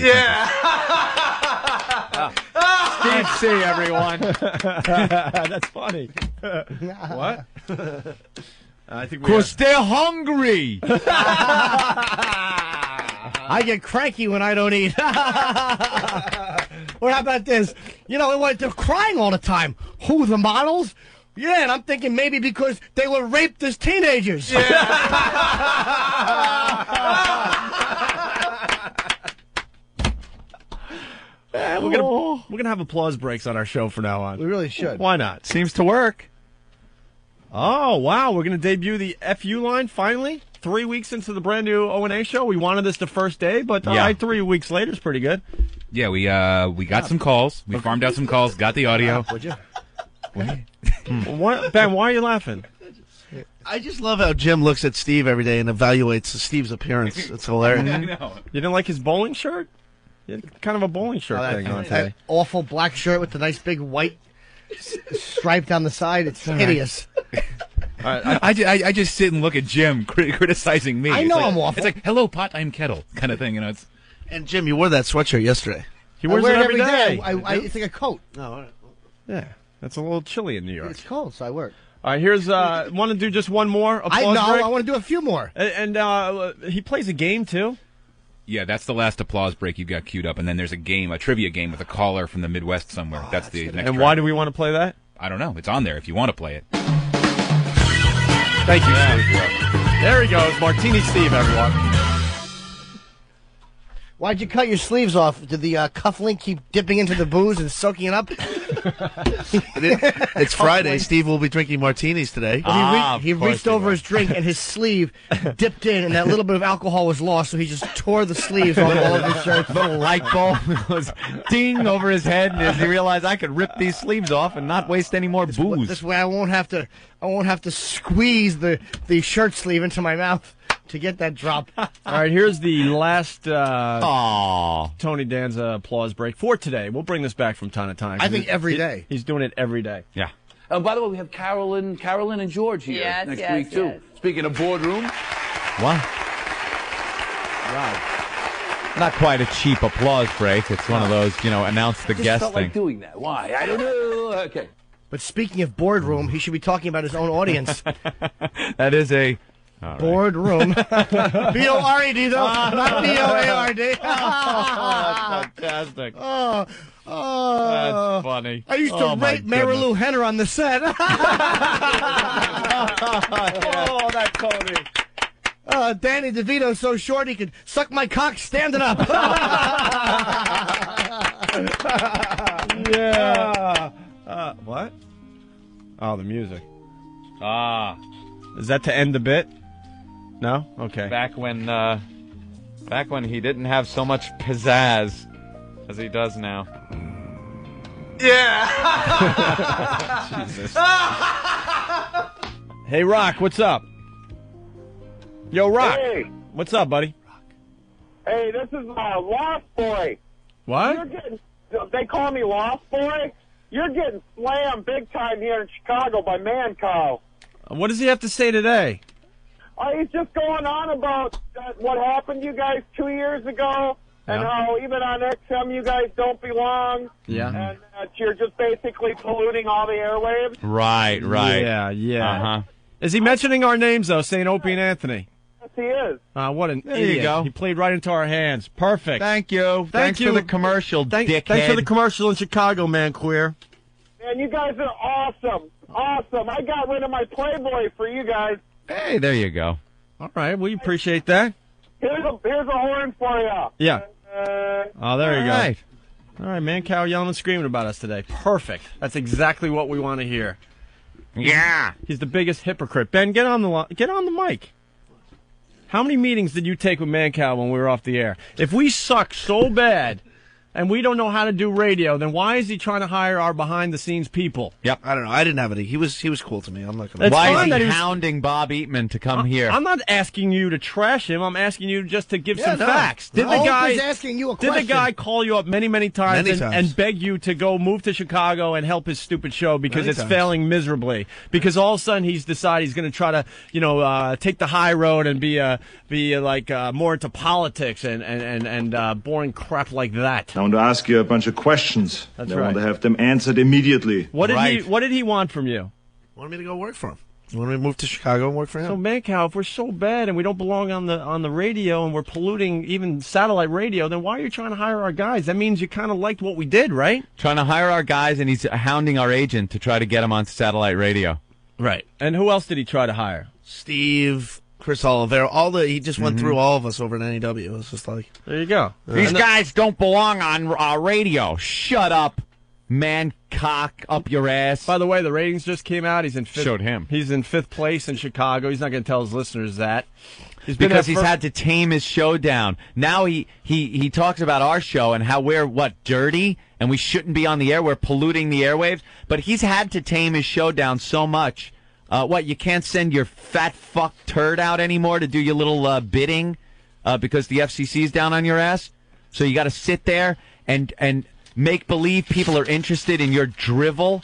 G: Steve C, everyone.
F: That's funny. What? I think
G: Because they're hungry.
H: I get cranky when I don't eat. Or how about this? You know, they're crying all the time. Who, the models? Yeah, and I'm thinking maybe because they were raped as teenagers.
F: We're gonna have applause breaks on our show from now on.
H: We really should.
F: Why not?
G: Seems to work.
F: Oh wow, we're gonna debut the FU line finally. 3 weeks into the brand new O&A show. We wanted this the first day, but 3 weeks later is pretty good.
P: Yeah, we got some calls. We farmed out some calls, got the audio.
H: Would you?
F: Ben, why are you laughing?
I: I just love how Jim looks at Steve every day and evaluates Steve's appearance. It's hilarious.
P: I know.
F: You didn't like his bowling shirt? He had kind of a bowling shirt thing on today.
H: That awful black shirt with the nice big white stripe down the side. It's hideous.
P: I just sit and look at Jim criticizing me.
H: I know
P: It's like,
H: I'm awful.
P: It's like, hello, pot, I'm kettle, kind of thing. You know, it's.
I: And Jim, you wore that sweatshirt yesterday.
F: He wears
H: I wear
F: it every day.
H: It's like a coat.
I: Oh, all right.
F: Yeah, that's a little chilly in New York.
H: It's cold, so I wear it.
F: All right, here's want to do just one more applause break?
H: I want to do a few more.
F: And he plays a game too.
P: Yeah, that's the last applause break you got queued up, and then there's a trivia game with a caller from the Midwest somewhere. That's the next.
F: And
P: track.
F: why do we want to play that?
P: I don't know. It's on there if you want to play it.
F: Thank you, Steve. There he goes, Martini Steve, everyone.
H: Why'd you cut your sleeves off? Did the cufflink keep dipping into the booze and soaking it up?
I: It's Friday. Steve will be drinking martinis today.
H: Well, he reached over his drink and his sleeve dipped in, and that little bit of alcohol was lost, so he just tore the sleeves off all of his shirt.
G: Little light bulb was ding over his head, and as he realized I could rip these sleeves off and not waste any more booze.
H: This way I won't have to squeeze the shirt sleeve into my mouth to get that drop.
F: All right, here's the last Tony Danza applause break for today. We'll bring this back from time to time.
H: I think every day.
F: He's doing it every day.
G: Yeah.
M: By the way, we have Carolyn and George here next week, too. Speaking of boardroom.
G: What?
F: Wow.
G: Not quite a cheap applause break. It's one of those, announce the
M: Just
G: guest
M: felt
G: thing.
M: like doing that. Why? I don't know. Okay.
H: But speaking of boardroom, he should be talking about his own audience.
G: That is a... All right.
H: Boardroom. B-O-R-E-D, though. Not B-O-A-R-D.
F: That's fantastic.
H: That's
F: funny.
H: I used to rape Marilu Henner on the set.
F: Oh, that Tony.
H: Danny DeVito's so short he could suck my cock standing up.
F: Yeah. What? Oh, the music. Is that to end the bit? No? Okay.
G: Back when he didn't have so much pizzazz as he does now.
F: Yeah. Jesus. Hey, Rock, what's up? Yo, Rock.
E: Hey.
F: What's up, buddy?
E: Hey, this is Lost Boy.
F: What?
E: They call me Lost Boy. You're getting slammed big time here in Chicago by Mancow.
F: What does he have to say today?
E: He's just going on about what happened to you guys 2 years ago, and how even on XM you guys don't belong.
F: Yeah.
E: And that you're just basically polluting all the airwaves.
G: Right.
F: Yeah.
G: Uh-huh.
F: Is he mentioning our names, though, saying Opie and Anthony?
E: Yes, he is.
F: What an
G: There
F: idiot.
G: you go.
F: He played right into our hands. Perfect.
G: Thank you. Thanks for the commercial, dickhead.
F: Thanks for the commercial in Chicago, man, queer.
E: Man, you guys are awesome. Awesome. I got rid of my Playboy for you guys.
G: Hey, there you go.
F: All right, we appreciate that.
E: Here's a horn for you.
F: Yeah. Oh, there you go.
G: Right.
F: All right, man, Cow yelling and screaming about us today. Perfect. That's exactly what we want to hear.
G: Yeah.
F: He's the biggest hypocrite. Ben, get on the mic. How many meetings did you take with Mancow when we were off the air? If we suck so bad and we don't know how to do radio, then why is he trying to hire our behind-the-scenes people?
G: Yep.
I: I don't know. I didn't have any. He was cool to me. I'm not gonna.
F: It's
G: Why
F: fine
G: is
F: that
G: he
F: he was-
G: hounding Bob Eatman to come here?
F: I'm not asking you to trash him. I'm asking you just to give some
H: no.
F: facts. Did
H: No,
F: the guy
H: he's asking you a
F: Did the
H: question.
F: guy call you up many times,
I: Many times.
F: and beg you to go move to Chicago and help his stupid show because
I: Many
F: it's
I: times.
F: failing miserably? Because all of a sudden he's decided he's going to try to, take the high road and be more into politics and boring crap like that.
Q: I want to ask you a bunch of questions.
F: That's
Q: I
F: right.
Q: want to have them answered immediately.
F: What did he want from you?
I: Wanted me to go work for him. Wanted me to move to Chicago and work for him.
F: So, Mancow, if we're so bad and we don't belong on the radio and we're polluting even satellite radio, then why are you trying to hire our guys? That means you kind of liked what we did, right?
G: Trying to hire our guys, and he's hounding our agent to try to get him on satellite radio.
F: Right. And who else did he try to hire?
I: Steve, Chris Oliveira, he just went through all of us over at NEW. It was just like,
F: there you go.
G: These guys don't belong on radio. Shut up, man, cock up your ass.
F: By the way, the ratings just came out. He's in fifth.
G: Showed him.
F: He's in fifth place in Chicago. He's not going to tell his listeners that.
G: Because he's had to tame his show down. Now he talks about our show and how we're, dirty? And we shouldn't be on the air. We're polluting the airwaves. But he's had to tame his show down so much. You can't send your fat fuck turd out anymore to do your little bidding because the FCC's down on your ass? So you got to sit there and make believe people are interested in your drivel,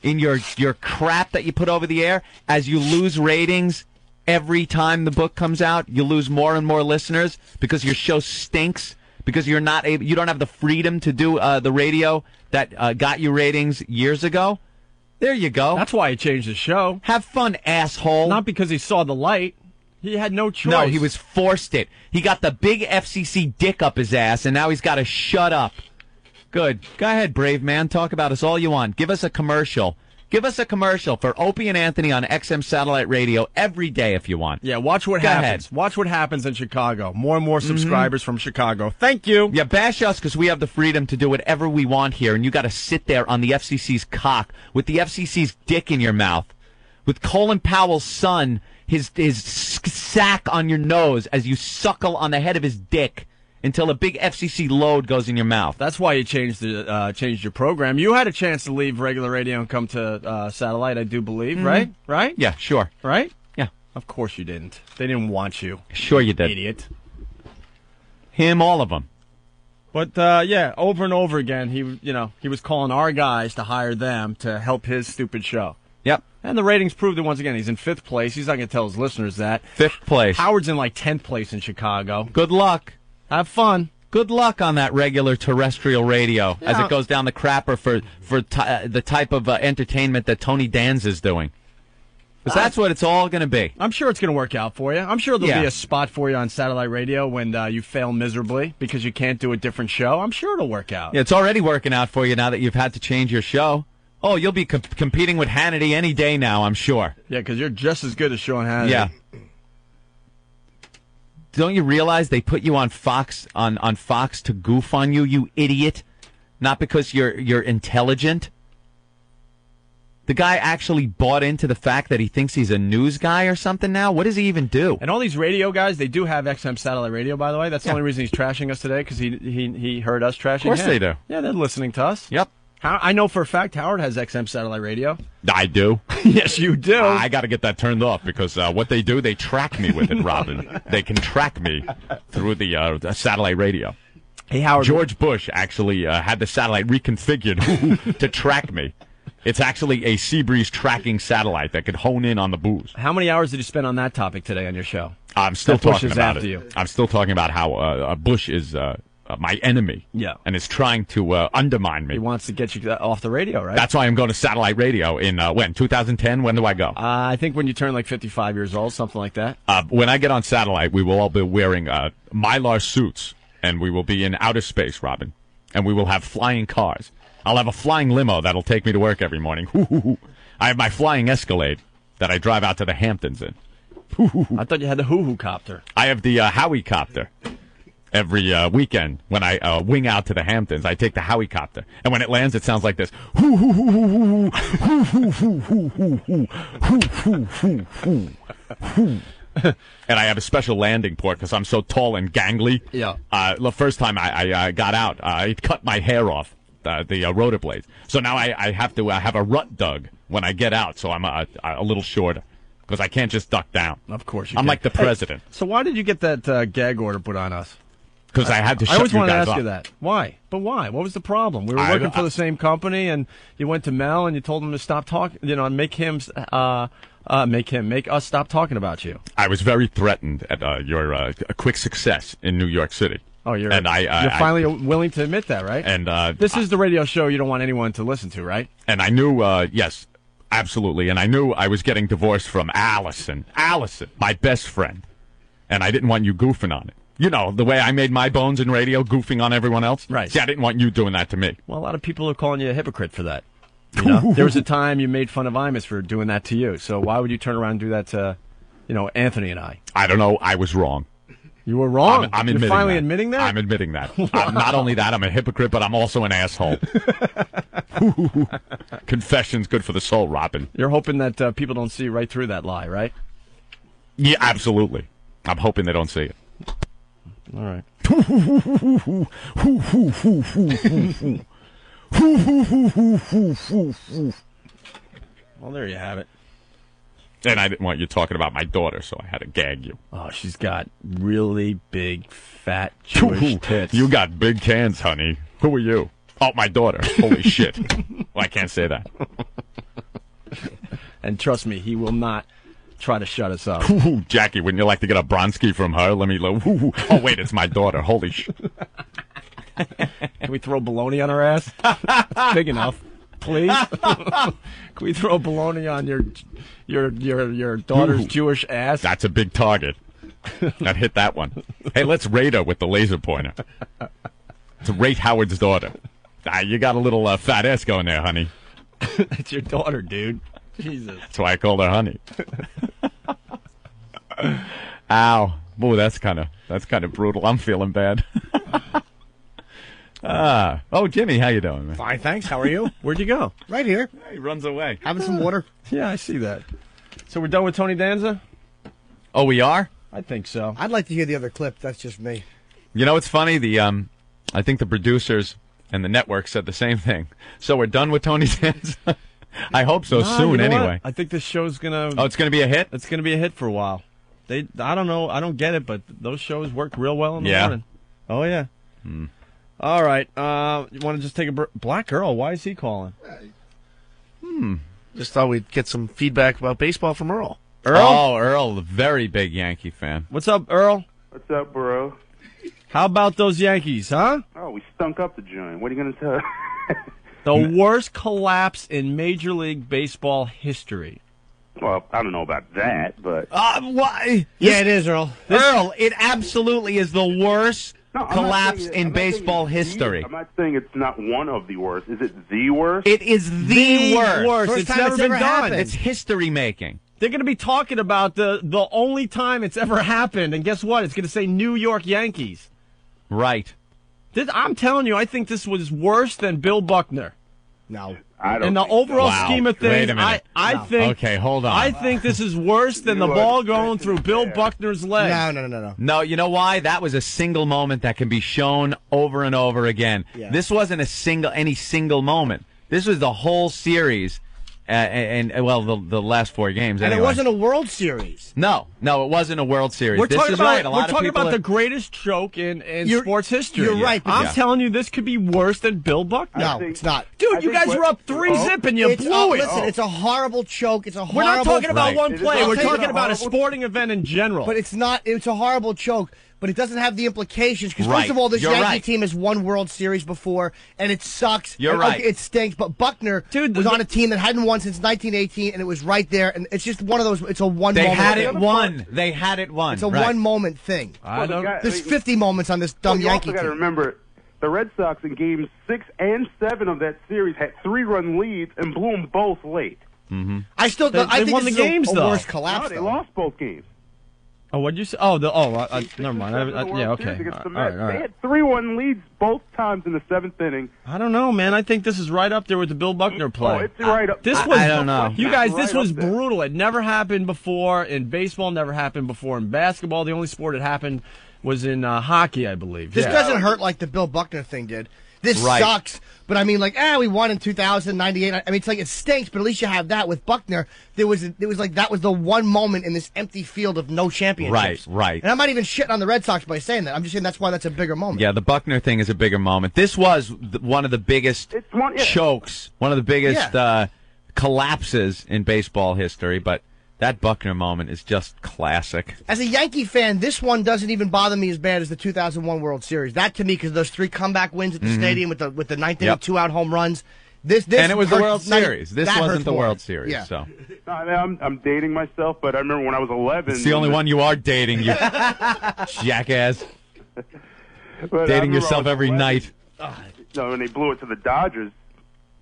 G: in your crap that you put over the air. As you lose ratings every time the book comes out, you lose more and more listeners because your show stinks, because you don't have the freedom to do the radio that got you ratings years ago. There you go.
F: That's why he changed his show.
G: Have fun, asshole.
F: Not because he saw the light. He had no choice.
G: No, he was forced it. He got the big FCC dick up his ass, and now he's got to shut up. Good. Go ahead, brave man. Talk about us all you want. Give us a commercial. Give us a commercial for Opie and Anthony on XM Satellite Radio every day if you want.
F: Yeah, watch what happens. Watch what happens in Chicago. More and more subscribers from Chicago. Thank you.
G: Yeah, bash us because we have the freedom to do whatever we want here, and you got to sit there on the FCC's cock with the FCC's dick in your mouth, with Colin Powell's son, his sack on your nose as you suckle on the head of his dick until a big FCC load goes in your mouth.
F: That's why you changed your program. You had a chance to leave regular radio and come to satellite, I do believe, right? Right?
G: Yeah, sure.
F: Right?
G: Yeah.
F: Of course you didn't. They didn't want you.
G: Sure you did.
F: Idiot.
G: Him, all of them.
F: But over and over again, he was calling our guys to hire them to help his stupid show.
G: Yep.
F: And the ratings proved it once again. He's in fifth place. He's not going to tell his listeners that.
G: Fifth place.
F: Howard's in 10th place in Chicago.
G: Good luck.
F: Have fun.
G: Good luck on that regular terrestrial radio as it goes down the crapper for the type of entertainment that Tony Danza's doing. Because that's what it's all going to be.
F: I'm sure it's going to work out for you. I'm sure there'll be a spot for you on satellite radio when you fail miserably because you can't do a different show. I'm sure it'll work out.
G: Yeah, it's already working out for you now that you've had to change your show. Oh, you'll be competing with Hannity any day now, I'm sure.
F: Yeah, because you're just as good as Sean Hannity.
G: Yeah. Don't you realize they put you on Fox on Fox to goof on you, you idiot? Not because you're intelligent. The guy actually bought into the fact that he thinks he's a news guy or something now. What does he even do?
F: And all these radio guys, they do have XM satellite radio, by the way. That's the only reason he's trashing us today, because he heard us trashing him.
G: Of course they do.
F: Yeah, they're listening to us.
G: Yep.
F: I know for a fact Howard has XM satellite radio.
G: I do.
F: Yes, you do.
G: I got to get that turned off because what they do, they track me with it, Robin. They can track me through the satellite radio.
F: Hey, Howard.
G: George Bush actually had the satellite reconfigured to track me. It's actually a Seabreeze tracking satellite that could hone in on the booze.
F: How many hours did you spend on that topic today on your show?
G: I'm still talking about
F: after
G: it.
F: you.
G: I'm still talking about how Bush is my enemy.
F: Yeah.
G: And is trying to undermine me.
F: He wants to get you off the radio, right?
G: That's why I'm going to satellite radio in, 2010? When do I go?
F: I think when you turn like 55 years old, something like that.
G: When I get on satellite, we will all be wearing Mylar suits, and we will be in outer space, Robin. And we will have flying cars. I'll have a flying limo that'll take me to work every morning. I have my flying Escalade that I drive out to the Hamptons in.
F: I thought you had the hoo-hoo copter.
G: I have the Howie copter. Every weekend when I wing out to the Hamptons, I take the Howie copter. And when it lands, it sounds like this. And I have a special landing port because I'm so tall and gangly.
F: Yeah.
G: The first time I got out, I cut my hair off, the rotor blades. So now I have to have a rut dug when I get out, so I'm a little shorter. Because I can't just duck down.
F: Of course you
G: I'm
F: can.
G: like the president.
F: Hey, so why did you get that gag order put on us?
G: Because I had to shut
F: I always
G: you
F: wanted to
G: guys
F: ask
G: up.
F: you that. Why? But why? What was the problem? We were working for the same company, and you went to Mel, and you told him to stop talking. You know, make us stop talking about you.
G: I was very threatened at your quick success in New York City.
F: Oh, you're
G: I
F: finally willing to admit that, right?
G: And
F: this is the radio show you don't want anyone to listen to, right?
G: And I knew, yes, absolutely. And I knew I was getting divorced from Allison, my best friend. And I didn't want you goofing on it. You know, the way I made my bones in radio, goofing on everyone else.
F: Right.
G: See, I didn't want you doing that to me.
F: Well, a lot of people are calling you a hypocrite for that. You know? There was a time you made fun of Imus for doing that to you. So why would you turn around and do that to, Anthony and I?
G: I don't know. I was wrong.
F: You were wrong?
G: I'm
F: You're
G: admitting
F: finally
G: that.
F: admitting that?
G: I'm admitting that. Not only that, I'm a hypocrite, but I'm also an asshole. Confession's good for the soul, Robin.
F: You're hoping that people don't see right through that lie, right?
G: Yeah, absolutely. I'm hoping they don't see it.
F: All right. Well, there you have it.
G: And I didn't want you talking about my daughter, so I had to gag you.
F: Oh, she's got really big, fat Jewish tits.
G: You got big cans, honey. Who are you? Oh, my daughter. Holy shit. Well, I can't say that.
F: And trust me, he will not try to shut us up.
G: Jackie, wouldn't you like to get a Bronski from her? Let me oh, wait, it's my daughter. Holy shit.
F: Can we throw bologna on her ass? It's big enough. Please? Can we throw bologna on your daughter's Jewish ass?
G: That's a big target. I'd hit that one. Hey, let's rate her with the laser pointer. To rate Howard's daughter. You got a little fat ass going there, honey.
F: It's your daughter, dude. Jesus.
G: That's why I called her honey. Ow. Boy, that's kind of brutal. I'm feeling bad. Oh, Jimmy, how you doing, man?
H: Fine, thanks. How are you?
F: Where'd you go?
H: Right here.
G: He runs away.
H: Having some water.
F: Yeah, I see that. So we're done with Tony Danza?
G: Oh, we are?
F: I think so.
H: I'd like to hear the other clip. That's just me.
G: You know, it's funny. I think the producers and the network said the same thing. So we're done with Tony Danza. I hope so soon.
F: You know
G: anyway.
F: what? I think this show's gonna.
G: Oh, it's gonna be a hit.
F: It's gonna be a hit for a while. I don't know. I don't get it, but those shows work real well in the morning. Oh yeah. All right. You want to just take a Black Earl? Why is he calling?
I: Just thought we'd get some feedback about baseball from Earl.
F: Earl?
G: Oh, Earl, a very big Yankee fan.
F: What's up, Earl?
A: What's up, bro?
F: How about those Yankees, huh?
A: Oh, we stunk up the joint. What are you going to tell?
F: The worst collapse in Major League Baseball history.
A: Well, I don't know about that, but...
G: Why?
H: Yeah, it is, Earl.
G: Earl, it absolutely is the worst collapse in baseball history.
A: I'm not saying it's not one of the worst. Is it the worst?
G: It is the worst.
F: It's never been done.
G: It's history making.
F: They're going to be talking about the only time it's ever happened, and guess what? It's going to say New York Yankees.
G: Right.
F: I'm telling you, I think this was worse than Bill Buckner.
H: No.
F: In the overall
G: Wow.
F: scheme of
G: Wait
F: things,
G: a minute.
F: I think.
G: Okay, hold on.
F: I think this is worse than the ball going through Bill Buckner's leg.
H: No.
G: No, you know why? That was a single moment that can be shown over and over again.
H: Yeah.
G: This wasn't any single moment. This was the whole series, and the last 4 games.
H: And
G: anyway.
H: it wasn't a World Series.
G: No, it wasn't a World Series.
F: We're
G: This
F: talking
G: is
F: about
G: right. A lot
F: we're
G: of
F: talking
G: people
F: about
G: are-
F: the greatest choke in
H: You're-
F: sports history.
H: you're right, but
F: I'm
H: this-
F: telling you, this could be worse than Bill Buckner.
H: No, it's not.
F: Dude, you guys were up 3-0 and you blew it.
H: Listen, it's a horrible choke. It's a horrible.
F: We're not talking about
G: Right.
F: one play.
H: I'll
F: We're
H: tell you
F: talking
H: the
F: about a
H: horrible-
F: sporting event in general.
H: But it's not. It's a horrible choke. But it doesn't have the implications because
G: Right.
H: first of all, this
G: You're
H: Yankee
G: right.
H: team has won World Series before, and it sucks.
G: You're
H: And,
G: right.
H: okay, it stinks. But Buckner was on a team that hadn't won since 1918, and it was right there. And it's just one of those. It's a one.
G: They
H: moment
G: had
H: thing.
G: it won. They had it won.
H: It's a
G: Right.
H: one moment thing.
F: I don't.
H: There's 50 moments on this dumb
A: you
H: Yankee
A: also got to
H: team.
A: remember, the Red Sox in games 6 and 7 of that series had 3-run leads and blew them both late.
G: Mm-hmm.
H: I still.
F: They
H: I think
F: won
H: this
F: the
H: is
F: games,
H: a
F: though.
H: worse collapse.
A: No, they
H: though.
A: lost both games.
F: Oh, what'd you say? Never mind. Yeah, okay. All right.
A: They had 3-1 leads both times in the 7th inning.
F: I don't know, man. I think this is right up there with the Bill Buckner play.
A: Oh, it's right up.
F: This
G: I
F: was.
G: don't know.
F: You guys,
A: Right
F: this was
A: up there.
F: brutal. It never happened before in baseball. Never happened before in basketball. The only sport it happened was in hockey, I believe.
H: This
F: Yeah.
H: doesn't hurt like the Bill Buckner thing did. This
G: Right.
H: sucks. But I mean, like, we won in 2098. I mean, it's like it stinks, but at least you have that. With Buckner, there was like that was the one moment in this empty field of no championships.
G: Right.
H: And I'm not even shitting on the Red Sox by saying that. I'm just saying that's why that's a bigger moment.
G: Yeah, the Buckner thing is a bigger moment. This was one of the biggest chokes, one of the biggest collapses in baseball history, but that Buckner moment is just classic.
H: As a Yankee fan, this one doesn't even bother me as bad as the 2001 World Series. That to me, because those 3 comeback wins at the stadium with the ninth inning 2-out home runs. This
G: And it was the
H: hurts-
G: World Series. This
H: that
G: wasn't
H: hurts
G: the
H: more.
G: World Series,
H: Yeah.
G: so.
A: No, I'm dating myself, but I remember when I was 11.
G: It's the only one you are dating, you jackass.
A: But I
G: Dating
A: remember I
G: yourself
A: was
G: every
A: 11.
G: night.
A: No, when they blew it to the Dodgers,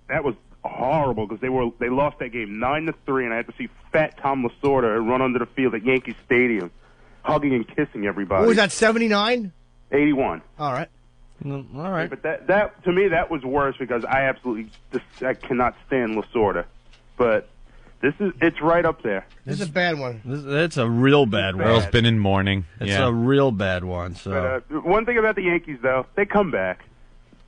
A: that was horrible because they lost that game 9-3, and I had to see Fat Tom Lasorda run under the field at Yankee Stadium, hugging and kissing everybody.
H: What was that, 79?
A: 81.
H: All right.
F: All right.
A: But that to me that was worse because I cannot stand Lasorda. But it's right up there.
H: This is a bad one.
F: It's a real bad one.
G: Earl's been in mourning.
F: It's
G: Yeah.
F: a real bad one. So.
A: But one thing about the Yankees, though, they come back.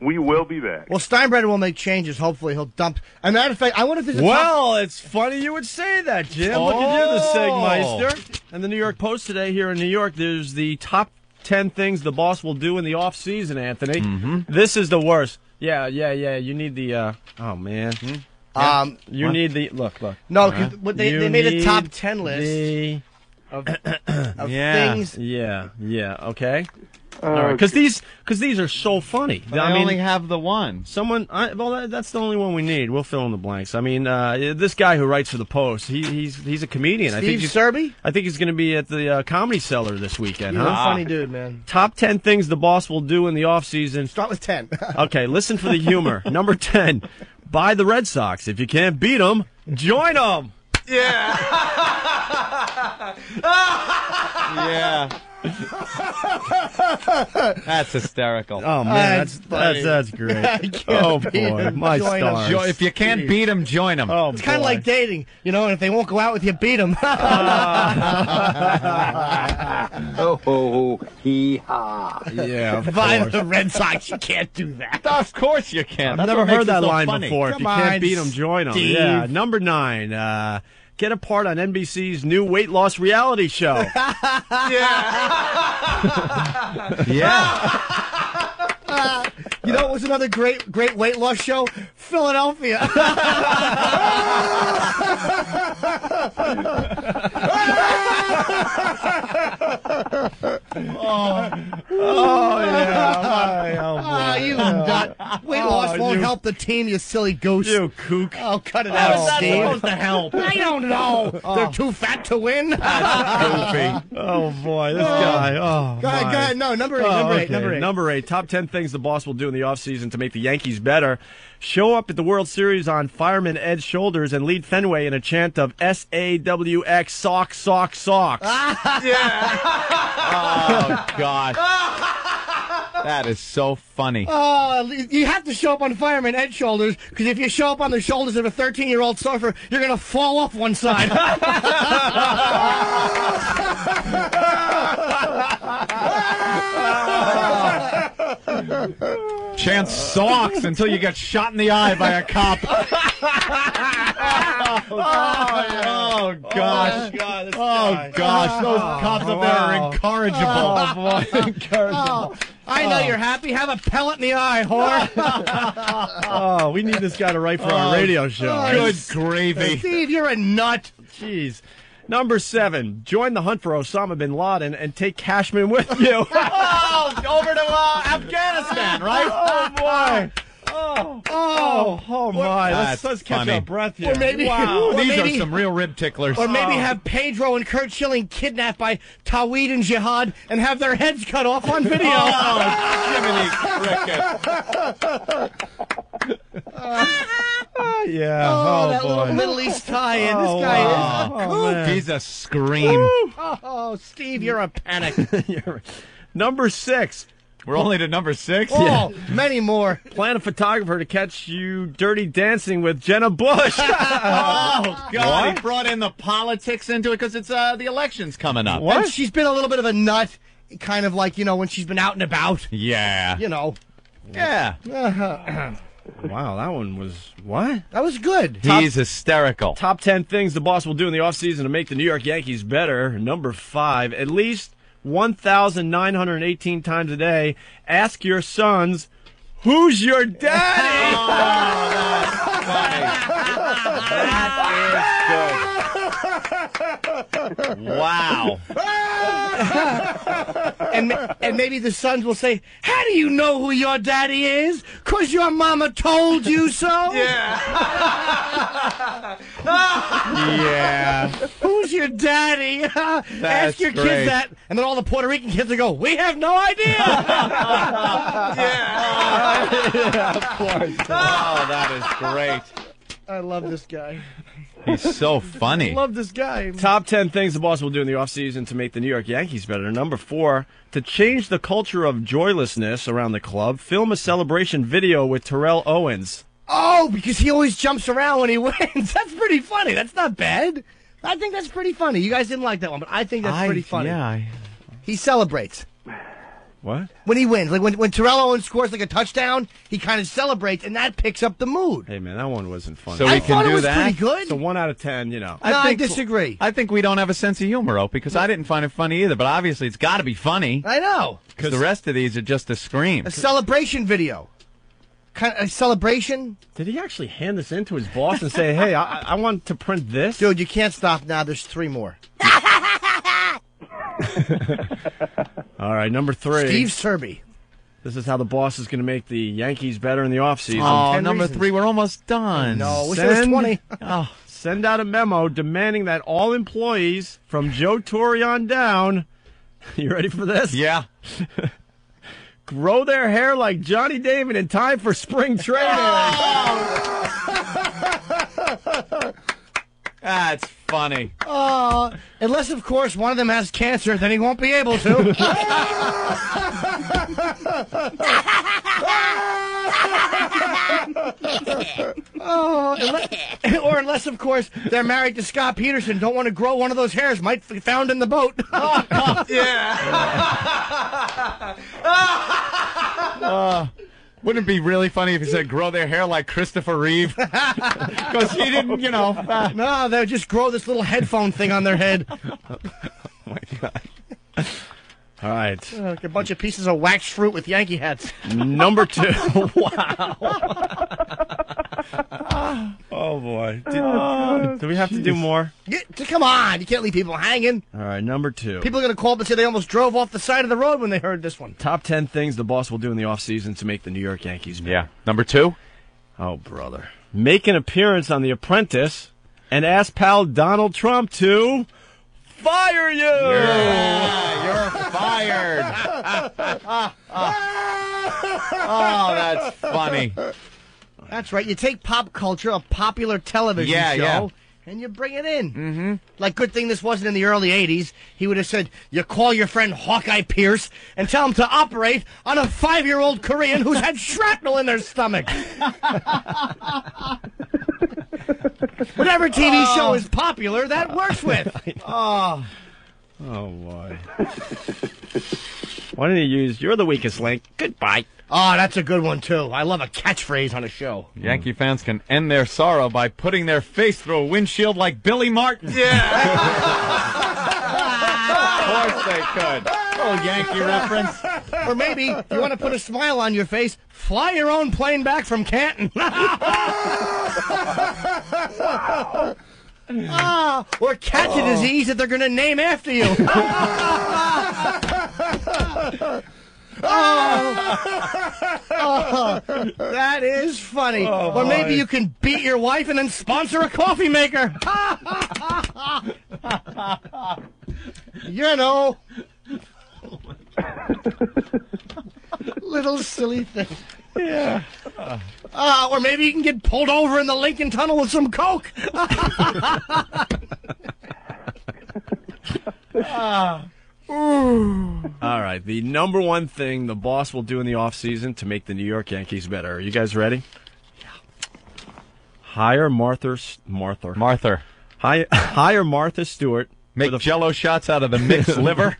A: We will be back.
H: Well, Steinbrenner will make changes. Hopefully, he'll dump. As a matter of fact, I wonder if there's a
F: Well, it's funny you would say that, Jim. Look at you, the
G: Oh.
F: Segmeister. And the New York Post today here in New York, there's the top 10 things the boss will do in the off season, Anthony.
G: Mm-hmm.
F: This is the worst. Yeah. You need the, oh, man. You need the, look.
H: No, 'cause they made a top
F: need
H: 10 list
F: the-
H: of
F: yeah,
H: things.
F: Yeah, okay. Because these are so funny.
G: But I only have the one.
F: That's the only one we need. We'll fill in the blanks. I mean, this guy who writes for the Post, he's a comedian.
H: Steve Serby?
F: I think he's going to be at the Comedy Cellar this weekend.
H: He's
F: huh?
H: a funny dude, man.
F: Top 10 things the boss will do in the off season.
H: Start with 10.
F: Okay, listen for the humor. Number 10, buy the Red Sox. If you can't beat them, join them.
G: Yeah. That's hysterical.
F: Oh man, that's great. Oh boy, my stars.
G: If you can't beat them, join them.
F: Oh,
H: It's kind of like dating, and if they won't go out with you, beat them.
G: Hee ha.
F: Yeah, of
H: Buy
F: course.
H: the Red Sox. You can't do that.
G: Of course you can.
F: I've never heard that line before. If you
H: Come
F: can't
H: on,
F: beat them, join them.
H: Steve.
F: Yeah. Number 9. Get a part on NBC's new weight loss reality show. Yeah.
H: You know what was another great weight loss show? Philadelphia.
F: Oh yeah.
H: You nut. Weight loss won't help the team, you silly goose.
F: You kook.
H: Oh, cut it
F: How
H: out,
F: is that
H: Steve.
F: supposed to help?
H: I don't know. They're too fat to win.
F: Goofy. Oh boy, this guy. Oh.
H: Go ahead. No, number 8.
F: Number 8. Top 10 things the boss will do in the offseason to make the Yankees better. Show up at the World Series on fireman Ed's shoulders and lead Fenway in a chant of SAWX, sock, sock, socks.
G: Oh, God. That is so funny.
H: You have to show up on fireman Ed's shoulders, because if you show up on the shoulders of a 13-year-old surfer, you're going to fall off one side.
G: Chance sulks until you get shot in the eye by a cop. Oh gosh! Oh gosh! Those cops up there are incorrigible.
H: Oh, boy. Incorrigible. I know you're happy. Have a pellet in the eye, whore.
F: Oh, we need this guy to write for our radio show.
G: Good gravy.
H: Steve, you're a nut.
F: Jeez. Number 7, join the hunt for Osama bin Laden and take Cashman with you.
G: Over to Afghanistan, right?
F: Oh, boy. Oh my. Let's catch
G: funny.
F: our breath here.
H: Or maybe,
G: Wow.
H: or
G: These
H: maybe,
G: are some real rib ticklers.
H: Or maybe have Pedro and Kurt Schilling kidnapped by Tawhid and Jihad and have their heads cut off on video.
G: Jiminy Cricket.
F: Yeah.
H: Oh, that
F: boy.
H: little Middle East tie-in. This guy is a kook.
F: man.
G: He's a scream.
H: Oh, Steve, you're a panic.
F: Number 6.
G: We're only to number 6?
H: Oh, many more.
F: Plan a photographer to catch you dirty dancing with Jenna Bush.
G: Oh, God. He brought in the politics into it because it's the election's coming up.
F: What?
H: And she's been a little bit of a nut, kind of like, when she's been out and about.
G: Yeah. Yeah.
F: Wow, that one was what?
H: That was good.
G: He's hysterical.
F: Top 10 things the boss will do in the offseason to make the New York Yankees better. Number 5, at least 1,918 times a day, ask your sons, who's your daddy?
G: Oh, that's funny. That is good. Wow.
H: And maybe the sons will say, how do you know who your daddy is? 'Cause your mama told you so?
F: Yeah.
H: Who's your daddy? Ask your
G: great.
H: kids that. And then all the Puerto Rican kids will go, we have no idea.
G: Yeah, of course. Oh, that is great.
H: I love this guy.
G: He's so funny.
H: I love this guy.
F: Top 10 things the boss will do in the offseason to make the New York Yankees better. Number 4, to change the culture of joylessness around the club, film a celebration video with Terrell Owens.
H: Oh, because he always jumps around when he wins. That's pretty funny. That's not bad. I think that's pretty funny. You guys didn't like that one, but I think that's pretty funny.
G: Yeah.
H: He celebrates.
F: What?
H: When he wins. Like when Terrell Owens scores like a touchdown, he kind of celebrates, and that picks up the mood.
F: Hey, man, that one wasn't funny.
G: So
H: I
G: we
H: thought
G: can
H: it
G: do
H: was
G: that?
H: pretty good.
F: So 1 out of 10,
H: I disagree.
G: I think we don't have a sense of humor, Opie, because I didn't find it funny either, but obviously it's got to be funny.
H: I know.
G: Because the rest of these are just a scream.
H: A celebration video. Kind of a celebration.
F: Did he actually hand this in to his boss and say, hey, I want to print this?
H: Dude, you can't stop now. There's 3 more.
F: All right, number 3.
H: Steve Serby.
F: This is how the boss is going to make the Yankees better in the offseason.
G: Oh,
H: 10
G: number
H: reasons.
G: 3, we're almost done.
H: No, wish it was 20.
G: Oh,
F: Send out a memo demanding that all employees from Joe Torre on down, you ready for this?
G: yeah.
F: Grow their hair like Johnny Damon in time for spring training.
G: That's funny.
H: Unless, of course, one of them has cancer, then he won't be able to. Or unless, of course, they're married to Scott Peterson, don't want to grow one of those hairs, might be found in the boat.
G: Wouldn't it be really funny if he said grow their hair like Christopher Reeve? Because he didn't,
H: No, they'll just grow this little headphone thing on their head.
F: Oh, my God. All right.
H: Like a bunch of pieces of waxed fruit with Yankee hats.
F: Number 2. Wow. Oh, boy. Do we have to do more?
H: Come on, you can't leave people hanging.
F: All right, number 2.
H: People are going to call up and say they almost drove off the side of the road when they heard this one.
F: Top 10 things the boss will do in the offseason to make the New York Yankees better.
G: Yeah. Number 2?
F: Oh, brother. Make an appearance on The Apprentice and ask pal Donald Trump to fire you!
G: Yeah, you're fired. Oh, that's funny.
H: That's right. You take pop culture, a popular television
G: Yeah,
H: show,
G: yeah.
H: and you bring it in. Mm-hmm. Like, good thing this wasn't in the early 80s. He would have said, you call your friend Hawkeye Pierce and tell him to operate on a 5-year-old Korean who's had shrapnel in their stomach. Whatever TV show is popular, that works with.
F: Oh, boy. Why don't you use, you're the weakest link. Goodbye.
H: Oh, that's a good one, too. I love a catchphrase on a show.
G: Yankee fans can end their sorrow by putting their face through a windshield like Billy Martin.
F: Yeah.
G: Of course they could. Oh, Yankee reference.
H: Or maybe, if you want to put a smile on your face, fly your own plane back from Canton. Or catch a disease that they're going to name after you. That is funny. Or maybe you can beat your wife and then sponsor a coffee maker. You know. Little silly thing. Yeah. Or maybe you can get pulled over in the Lincoln Tunnel with some coke.
F: All right, the number one thing the boss will do in the offseason to make the New York Yankees better. Are you guys ready? Yeah. Hire Martha. Hire Martha Stewart.
G: Make Jell-O shots out of the mixed liver?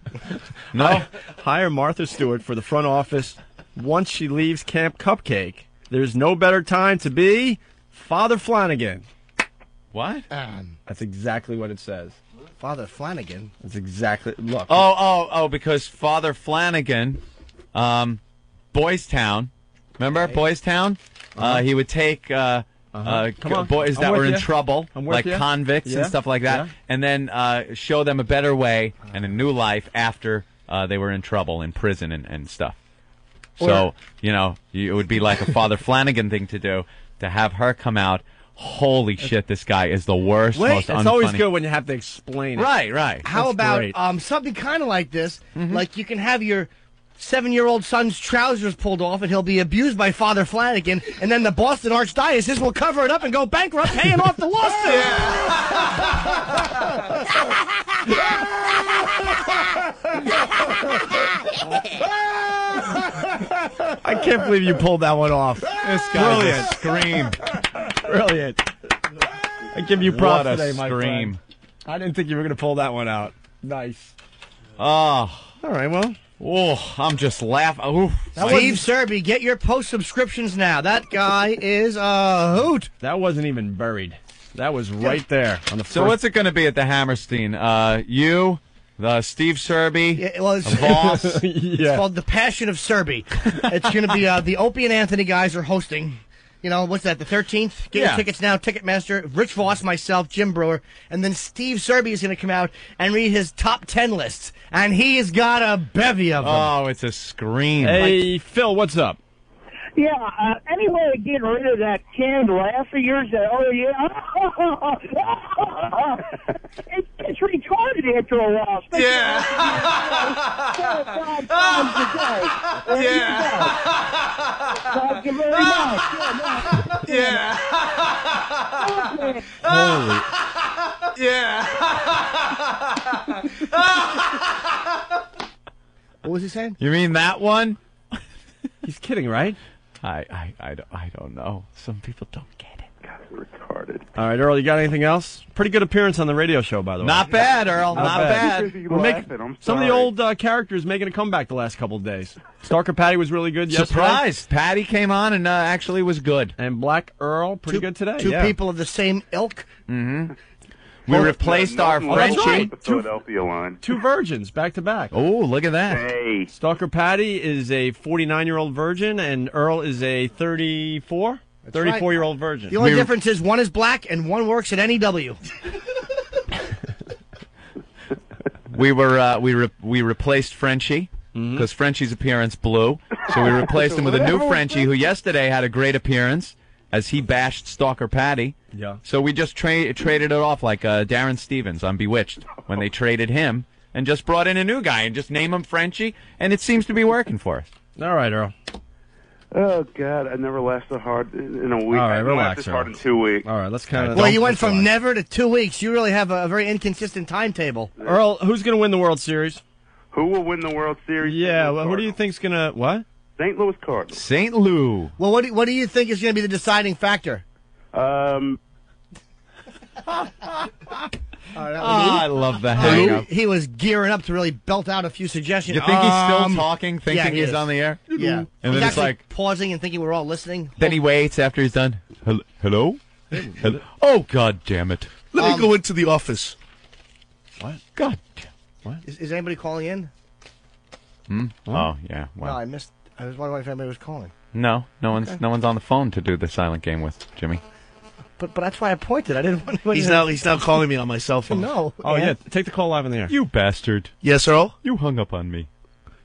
G: No?
F: Hire Martha Stewart for the front office once she leaves Camp Cupcake. There's no better time to be Father Flanagan.
G: What?
F: That's exactly what it says.
H: Father Flanagan?
F: That's exactly... Look.
G: Oh, because Father Flanagan, Boys Town, remember Boys Town? He would take... boys that were in trouble, like convicts and stuff like that, and then show them a better way and a new life after they were in trouble in prison and stuff. So, it would be like a Father Flanagan thing to do, to have her come out. Holy shit, this guy is the worst, most unfunny.
F: It's always good when you have to explain it.
G: Right.
H: How about something kind of like this? Mm-hmm. Like you can have your 7-year-old son's trousers pulled off, and he'll be abused by Father Flanagan, and then the Boston Archdiocese will cover it up and go bankrupt, paying off the lawsuit.
F: I can't believe you pulled that one off.
G: This guy's a scream.
F: Brilliant. I give you props
G: what a
F: today, my
G: scream.
F: friend. I didn't think you were going to pull that one out. Nice.
G: Oh.
F: All right, well.
G: Oh, I'm just laughing.
H: Steve Serby, get your post subscriptions now. That guy is a hoot.
F: That wasn't even buried. That was right there on the
G: So what's it going to be at the Hammerstein? You, the Steve Serby,
H: Voss.
F: Yeah.
H: It's called The Passion of Serby. It's going to be the Opie and Anthony guys are hosting. What's that, the 13th? Get your tickets now, Ticketmaster. Rich Voss, myself, Jim Brewer. And then Steve Serby is going to come out and read his top 10 lists. And he's got a bevy of them.
G: Oh, it's a scream.
F: Hey, Phil, what's up?
E: Yeah, any way of getting rid of that canned laugh of yours? It's retarded after a while.
G: Yeah.
E: Thank you very much.
G: Yeah.
F: Holy.
G: Yeah.
H: What was he saying?
G: You mean that one?
F: He's kidding, right?
G: I don't know. Some people don't get it.
A: God, retarded.
F: All right, Earl, you got anything else? Pretty good appearance on the radio show, by the way.
G: Not bad, Earl. Not bad.
F: Some of the old characters making a comeback the last couple of days. Stalker Patty was really good yesterday.
G: Surprised. Patty came on and actually was good.
F: And Black Earl, pretty good today.
H: Two people of the same ilk.
G: Mm-hmm. We replaced our Frenchie.
F: Right.
A: Philadelphia line.
F: Two virgins back to back.
G: Oh, look at that.
A: Hey.
F: Stalker Patty is a 49-year-old virgin, and Earl is a 34-year-old virgin.
H: The only difference is one is black and one works at NEW.
G: We replaced Frenchie because Frenchie's appearance blew, so we replaced him with a new Frenchie who yesterday had a great appearance as he bashed Stalker Patty.
F: Yeah.
G: So we just traded it off like Darren Stevens on Bewitched when they traded him and just brought in a new guy and just name him Frenchie, and it seems to be working for us.
F: All right, Earl.
A: Oh, God, I never laughed so hard in a week.
F: All right,
A: I
F: relax,
A: laughed this hard
F: Earl.
A: in 2 weeks.
F: All right, let's kind of.
H: Well, you went from never to 2 weeks. You really have a very inconsistent timetable.
F: Earl, who's going to win the World Series?
A: Who will win the World Series?
F: Yeah, well, who do you think's going to what?
A: St. Louis Cardinals.
G: St. Lou.
H: Well, what do you think is going to be the deciding factor?
G: I love the hang-up.
H: He was gearing up to really belt out a few suggestions.
G: You think he's still talking, thinking
H: yeah, he
G: he's
H: is.
G: on the air?
H: Yeah.
G: And
H: He's
G: then it's
H: actually
G: like,
H: pausing and thinking we're all listening.
G: then he waits after he's done. Hello? Hello? Oh, God damn it.
I: Let me go into the office.
F: What?
G: God.
F: What?
H: Is anybody calling in?
G: Oh, yeah.
H: No, I missed. I was wondering if anybody was calling.
G: No one's on the phone to do the silent game with Jimmy.
H: But that's why I pointed. I didn't want to.
I: He's now calling me on my cell phone.
H: No.
F: Oh, yeah, take the call live in the air.
G: You bastard.
I: Yes, Earl?
G: You hung up on me.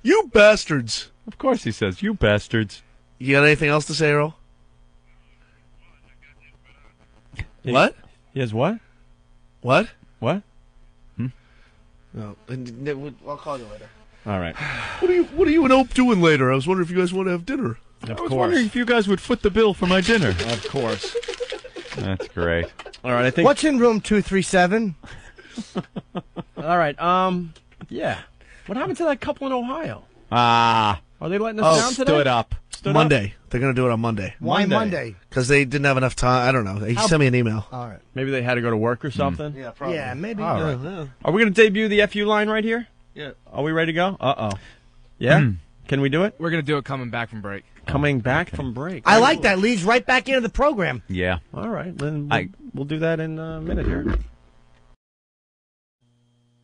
I: You bastards.
G: Of course he says, you bastards.
I: You got anything else to say, Earl? What?
F: He has what?
I: What?
F: What?
I: No, I'll call you later.
F: All right.
I: What are you and Ope doing later? I was wondering if you guys want to have dinner.
F: Of
G: I was wondering if you guys would foot the bill for my dinner.
F: Of course.
G: That's great.
F: All right, I think.
H: What's in room 237?
F: All right. Yeah. What happened to that couple in Ohio?
G: Ah.
F: Are they letting us down today?
G: Stood up.
I: Monday. They're going to do it on Monday.
H: Why Monday?
I: Because they didn't have enough time. I don't know. He sent me an email.
H: All right.
F: Maybe they had to go to work or something.
I: Yeah, probably.
H: Yeah, maybe.
F: All right.
I: Yeah.
F: Are we going to debut the FU line right here?
I: Yeah.
F: Are we ready to go? Uh-oh. Yeah? Can we do it?
B: We're going to do it coming back from break.
F: Coming back from break.
H: I like that. Leads right back into the program.
G: Yeah.
F: All right. Then we'll do that in a minute here.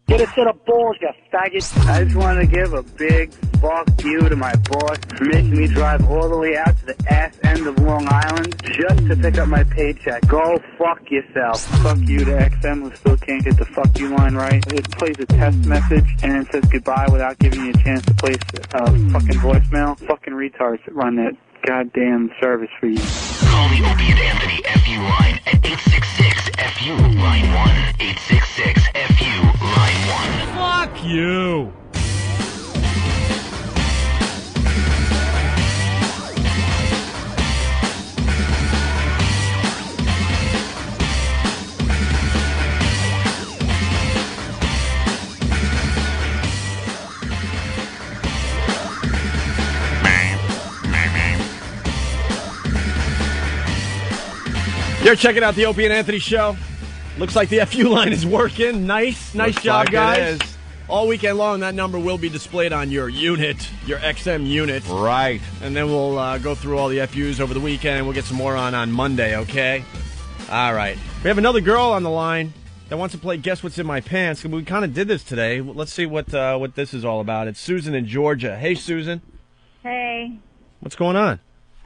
S: Get it to the balls, you faggot. I just wanted to give a big fuck you to my boss for making me drive all the way out to the ass end of Long Island just to pick up my paycheck. Go fuck yourself. Fuck you to XM who still can't get the fuck you line right. It plays a test message and then says goodbye without giving you a chance to place a fucking voicemail. Fucking retards that run that goddamn service for you.
R: Call the Opie and Anthony FU line at 866-FU line 1. 866-FU line 1.
F: Fuck you. You're checking out the Opie and Anthony show. Looks like the FU line is working. Nice
G: Looks
F: job,
G: like
F: guys.
G: it is.
F: All weekend long, that number will be displayed on your unit, your XM unit.
G: Right.
F: And then we'll go through all the FUs over the weekend, and we'll get some more on Monday, okay? All right. We have another girl on the line that wants to play Guess What's in My Pants. We kind of did this today. Let's see what this is all about. It's Susan in Georgia. Hey, Susan.
V: Hey.
F: What's going on?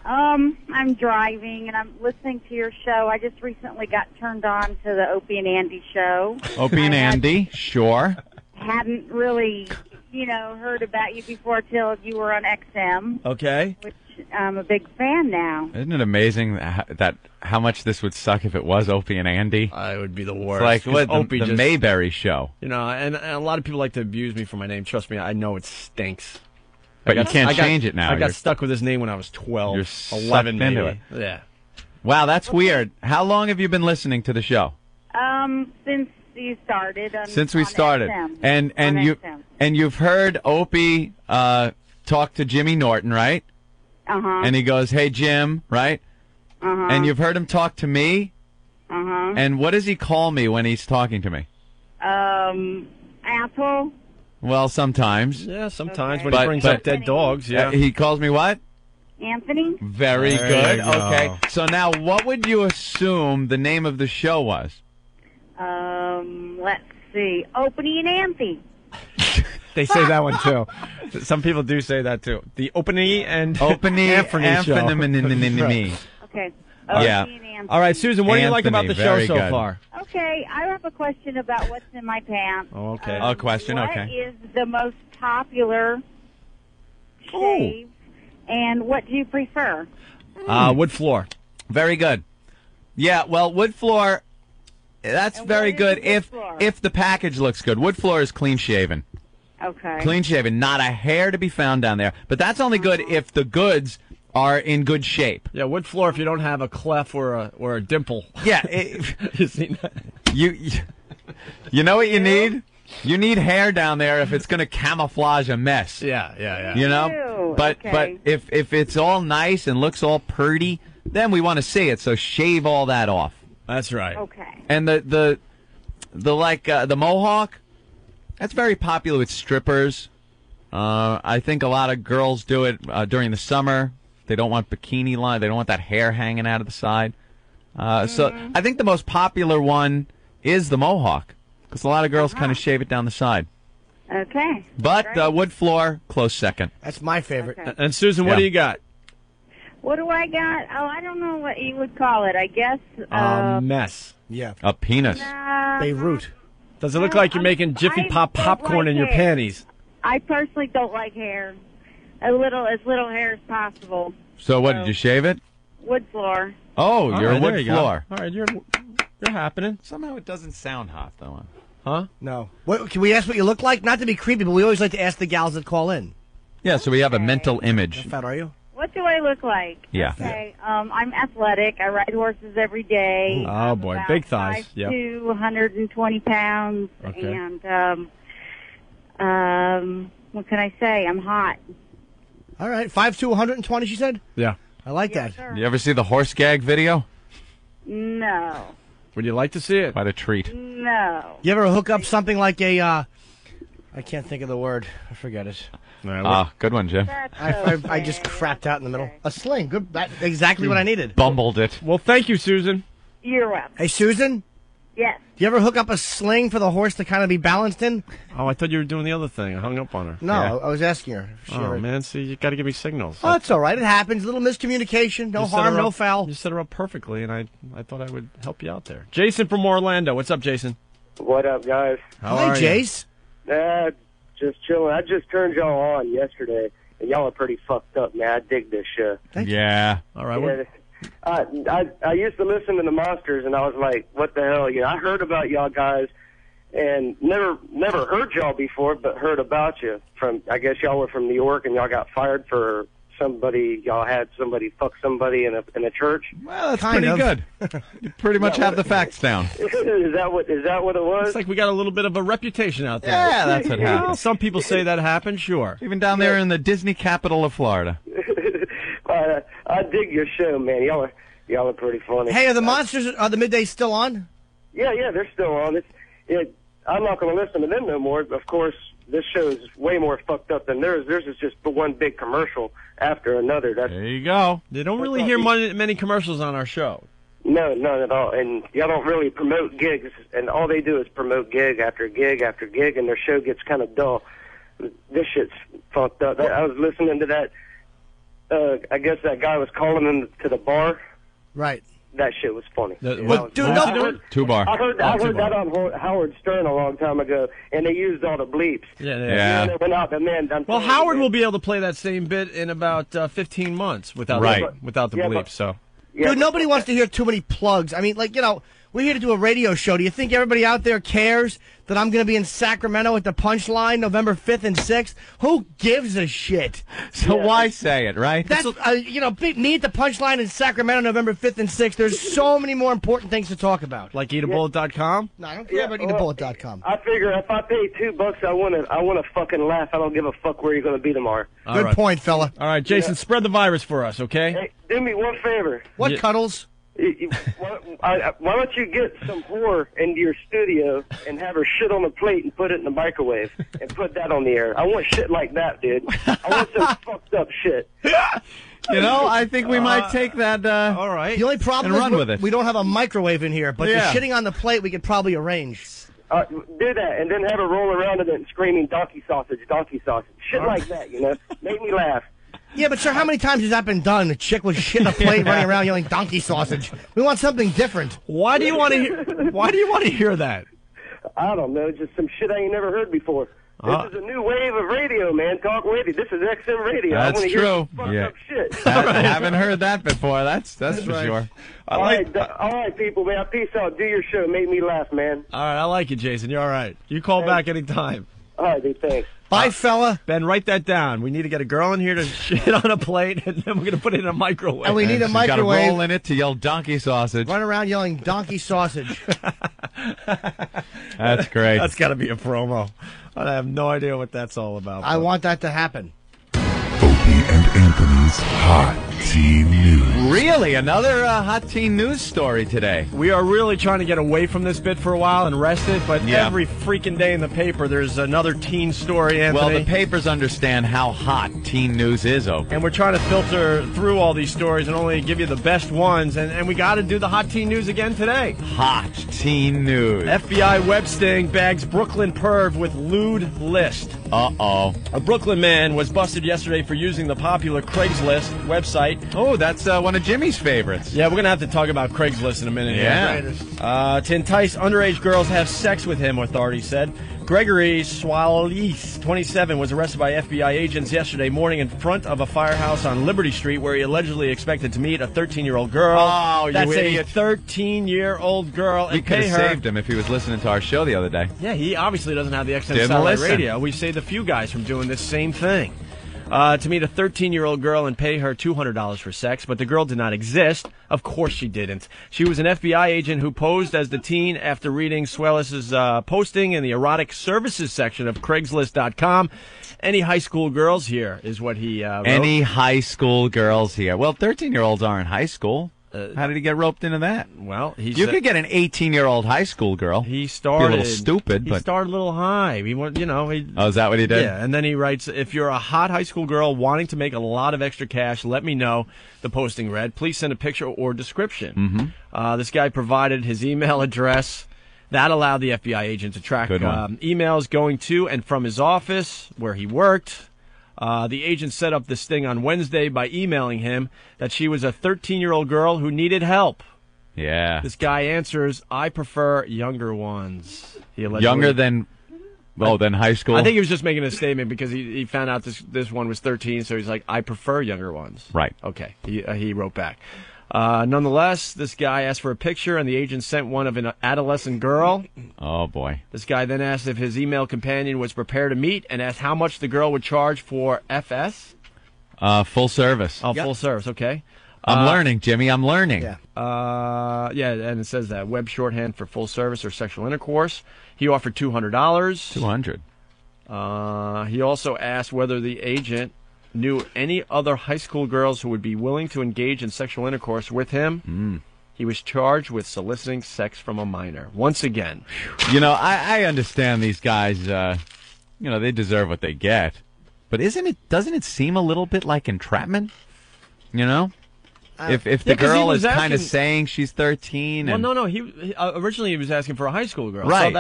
V: I'm driving and I'm listening to your show. I just recently got turned on to the Opie and Andy show.
G: Opie and Andy, sure.
V: Hadn't really, heard about you before till you were on XM.
F: Okay.
V: Which I'm a big fan now.
G: Isn't it amazing that how much this would suck if it was Opie and Andy?
F: It would be the
G: It's
F: worst.
G: like
F: 'cause
G: what
F: Opie
G: the
F: just-
G: Mayberry show.
F: and a lot of people like to abuse me for my name. Trust me, I know it stinks.
G: But you can't change it now.
F: I got
G: You're-
F: stuck with his name when I was 12,
G: You're
F: 11
G: sucked into
F: maybe.
G: it.
F: Yeah.
G: Wow, that's weird. How long have you been listening to the show?
V: Since you started.
G: Since we
V: on
G: started,
V: XM.
G: and
V: On XM.
G: you've heard Opie talk to Jimmy Norton, right?
V: Uh-huh.
G: And he goes, "Hey Jim," right?
V: Uh-huh.
G: And you've heard him talk to me.
V: Uh-huh.
G: And what does he call me when he's talking to me?
V: Apple.
G: Well, sometimes.
F: Yeah, sometimes when he brings up dead dogs. Yeah.
G: He calls me what?
V: Anthony.
G: Very
F: There
G: good.
F: you go.
G: Okay. So now, what would you assume the name of the show was?
V: Let's see. Opie and Anthony.
F: They say that one too. Some people do say that too. The Opie and
G: Opie
F: Anthony show.
G: Right.
V: Okay.
G: Yeah.
V: Opie and Anthony.
F: All right, Susan, what do you like about the
G: Anthony,
F: show
G: very
F: so
G: good.
F: far?
V: Okay, I have a question about what's in my pants.
F: Oh, okay.
G: A question,
V: What
G: okay.
V: is the most popular shave, and what do you prefer?
F: Wood floor.
G: Very good. Yeah, well, wood floor, that's very good if the package looks good. Wood floor is clean shaven.
V: Okay.
G: Clean shaven, not a hair to be found down there. But that's only good if the goods are in good shape.
F: Yeah, wood floor if you don't have a cleft or a dimple.
G: Yeah.
F: You see that?
G: You know what you need? You need hair down there if it's going to camouflage a mess.
F: Yeah.
G: You know?
V: Ew,
G: But
V: okay.
G: if it's all nice and looks all purty, then we want to see it. So shave all that off.
F: That's right.
V: Okay.
G: And the mohawk, that's very popular with strippers. I think a lot of girls do it during the summer. They don't want bikini line. They don't want that hair hanging out of the side. So I think the most popular one is the mohawk because a lot of girls kind of shave it down the side.
V: Okay.
G: But wood floor, close second.
H: That's my favorite.
V: Okay.
F: And Susan, what do you got?
V: What do I got? Oh, I don't know what you would call it. I guess.
F: Mess.
H: Yeah.
G: A penis.
F: Beirut. Does it look like you're making Jiffy Pop popcorn in your panties?
V: I personally don't like hair. As little hair as possible.
G: So what, did you shave it?
V: Wood floor.
G: Oh, you're a
F: there
G: wood
F: you go.
G: floor.
F: All right, you're happening.
G: Somehow it doesn't sound hot, though.
F: Huh?
H: No. What, can we ask what you look like? Not to be creepy, but we always like to ask the gals that call in.
G: Yeah, so we have a mental image.
H: How fat are you?
V: What do I look like?
G: Yeah.
V: Okay. I'm athletic. I ride horses every day.
F: Oh, boy. Big thighs.
V: Yep. 120 pounds.
F: Okay.
V: And, what can I say? I'm hot.
H: All right. 5'2", 120, she said?
F: Yeah.
H: I like that.
V: Sir.
G: You ever see the horse gag video?
V: No.
F: Would you like to see it?
G: Quite a treat.
V: No.
H: You ever hook up something like a, I can't think of the word. I forget it.
G: Good one, Jim.
H: I just crapped out in the middle. A sling. Good. That's exactly what I needed.
G: Bumbled it.
F: Well, thank you, Susan.
V: You're welcome.
H: Hey, Susan?
V: Yes.
H: Do you ever hook up a sling for the horse to kind of be balanced in?
F: Oh, I thought you were doing the other thing. I hung up on her.
H: No, I was asking her. If she
F: Oh,
H: ever...
F: man. See, you got to give me signals.
H: Oh, it's all right. It happens. A little miscommunication. No
F: You set
H: harm,
F: her
H: no
F: up-
H: foul.
F: You set her up perfectly, and I thought I would help you out there. Jason from Orlando. What's up, Jason?
B: What up, guys?
F: How
H: Hi,
F: are you?
H: Jace.
B: Just chilling. I just turned y'all on yesterday, and y'all are pretty fucked up, man. I dig this show.
G: Yeah.
F: All right.
B: Yeah, I used to listen to the Monsters, and I was like, what the hell? I heard about y'all guys, and never heard y'all before, but heard about you. I guess y'all were from New York, and y'all got fired for y'all had somebody fuck somebody in a church.
G: Well, that's pretty good. You pretty much have the facts down.
B: Is that what it was?
F: It's like we got a little bit of a reputation out there.
G: Yeah, that's what happened.
F: Some people say that happened, sure.
G: Even down there in the Disney capital of Florida.
B: I dig your show, man. Y'all are pretty funny.
H: Hey, are the Monsters, are the middays still on?
B: Yeah, they're still on. I'm not going to listen to them no more. Of course, this show is way more fucked up than theirs. Theirs is just one big commercial after another.
F: There you go. They don't really hear many commercials on our show.
B: No, none at all. And y'all don't really promote gigs, and all they do is promote gig after gig after gig, and their show gets kind of dull. This shit's fucked up. I was listening to that. I guess that guy was calling them to the bar.
H: Right.
B: That shit was funny.
G: Two bar.
B: I heard that on Howard Stern a long time ago, and they used all the bleeps.
F: Yeah.
B: They went out, but man,
F: Well, Howard will be able to play that same bit in about 15 months without the bleep. So.
H: Dude, nobody wants to hear too many plugs. I mean, we're here to do a radio show. Do you think everybody out there cares that I'm going to be in Sacramento at the Punchline November 5th and 6th? Who gives a shit?
G: So why say it, right?
H: That's, me at the Punchline in Sacramento November 5th and 6th. There's so many more important things to talk about.
F: Like eatabullet.com?
H: No, I don't care about eatabullet.com.
B: I figure if I pay $2, I want to fucking laugh. I don't give a fuck where you're going to be tomorrow.
H: Good point, fella.
F: All right, Jason, spread the virus for us, okay?
B: Hey, do me one favor.
H: What, Cuddles?
B: Why don't you get some whore into your studio and have her shit on a plate and put it in the microwave and put that on the air? I want shit like that, dude. I want some fucked up shit.
G: I think we might take that.
F: All right.
H: The only problem
G: and
H: is
G: run with it.
H: we don't have a microwave in here, but the shitting on the plate we could probably arrange.
B: Do that, and then have her roll around in it and screaming donkey sausage. Shit like that, Make me laugh.
H: Yeah, but sir, how many times has that been done? A chick with shit in a plate running around yelling donkey sausage. We want something different.
F: Why do you want to hear that?
B: I don't know, just some shit I ain't never heard before. This is a new wave of radio, man. Talk radio. This is XM radio.
G: That's
B: I want to
G: true.
B: Hear fucked up shit.
G: I haven't heard that before. That's for
F: right.
G: sure.
B: All right, people, man. Peace out. Do your show. Make me laugh, man.
F: All right, I like you, Jason. You're all right. You call back anytime.
B: All right, dude. Thanks.
H: Bye, fella.
F: Ben, write that down. We need to get a girl in here to shit on a plate, and then we're going to put it in a microwave.
H: And we need a
G: She's got
H: microwave.
G: to roll in it to yell donkey sausage.
H: Run around yelling donkey sausage.
G: That's great.
F: That's got to be a promo. I have no idea what that's all about.
H: I want that to happen.
D: Opie and Anthony's Hot Teen News.
G: Really? Another hot teen news story today.
F: We are really trying to get away from this bit for a while and rest it, but
G: Yeah.
F: every freaking day in the paper there's another teen story, Anthony.
G: Well, the papers understand how hot teen news is, Opie.
F: And we're trying to filter through all these stories and only give you the best ones, and we got to do the hot teen news again today.
G: Hot teen news.
F: FBI web sting bags Brooklyn perv with lewd list.
G: Uh-oh.
F: A Brooklyn man was busted yesterday for using the popular Craigslist website.
G: Oh, that's one of Jimmy's favorites.
F: Yeah, we're going to have to talk about Craigslist in a minute.
G: Yeah.
F: To entice underage girls to have sex with him, authorities said. Gregory Swalis, 27, was arrested by FBI agents yesterday morning in front of a firehouse on Liberty Street where he allegedly expected to meet a 13-year-old girl.
G: Oh, you
F: That's
G: idiot.
F: a 13-year-old girl.
G: We
F: and
G: could
F: pay
G: have
F: her.
G: saved him if he was listening to our show the other day.
F: Yeah, he obviously doesn't have the XM
G: Didn't
F: satellite
G: listen.
F: radio. We saved a few guys from doing this same thing. To meet a 13-year-old girl and pay her $200 for sex, but the girl did not exist. Of course she didn't. She was an FBI agent who posed as the teen after reading Swellis's posting in the erotic services section of Craigslist.com. Any high school girls here is what he wrote.
G: Any high school girls here? Well, 13-year-olds are in high school. How did he get roped into that?
F: Well,
G: you could get an 18-year-old high school girl.
F: He started
G: Be a little stupid,
F: He
G: but
F: started a little high. He went,
G: oh, is that what he did?
F: Yeah, and then he writes, if you're a hot high school girl wanting to make a lot of extra cash, let me know. The posting read, please send a picture or description.
G: Mm-hmm.
F: This guy provided his email address. That allowed the FBI agent to track emails going to and from his office where he worked. The agent set up this thing on Wednesday by emailing him that she was a 13-year-old girl who needed help.
G: Yeah.
F: This guy answers, I prefer younger ones. He allegedly-
G: Younger than high school?
F: I think he was just making a statement because he found out this one was 13, so he's like, I prefer younger ones.
G: Right.
F: Okay. He wrote back. Nonetheless, this guy asked for a picture, and the agent sent one of an adolescent girl.
G: Oh, boy.
F: This guy then asked if his email companion was prepared to meet and asked how much the girl would charge for FS.
G: Full service.
F: Oh, full service. Okay.
G: I'm learning, Jimmy. I'm learning.
F: Yeah. And it says that web shorthand for full service or sexual intercourse. He offered $200.
G: $200.
F: He also asked whether the agent knew any other high school girls who would be willing to engage in sexual intercourse with him. He was charged with soliciting sex from a minor. Once again.
G: I understand these guys, they deserve what they get. But doesn't it seem a little bit like entrapment? If the girl is kind of saying she's 13,
F: well, no. He originally he was asking for a high school girl.
G: Right.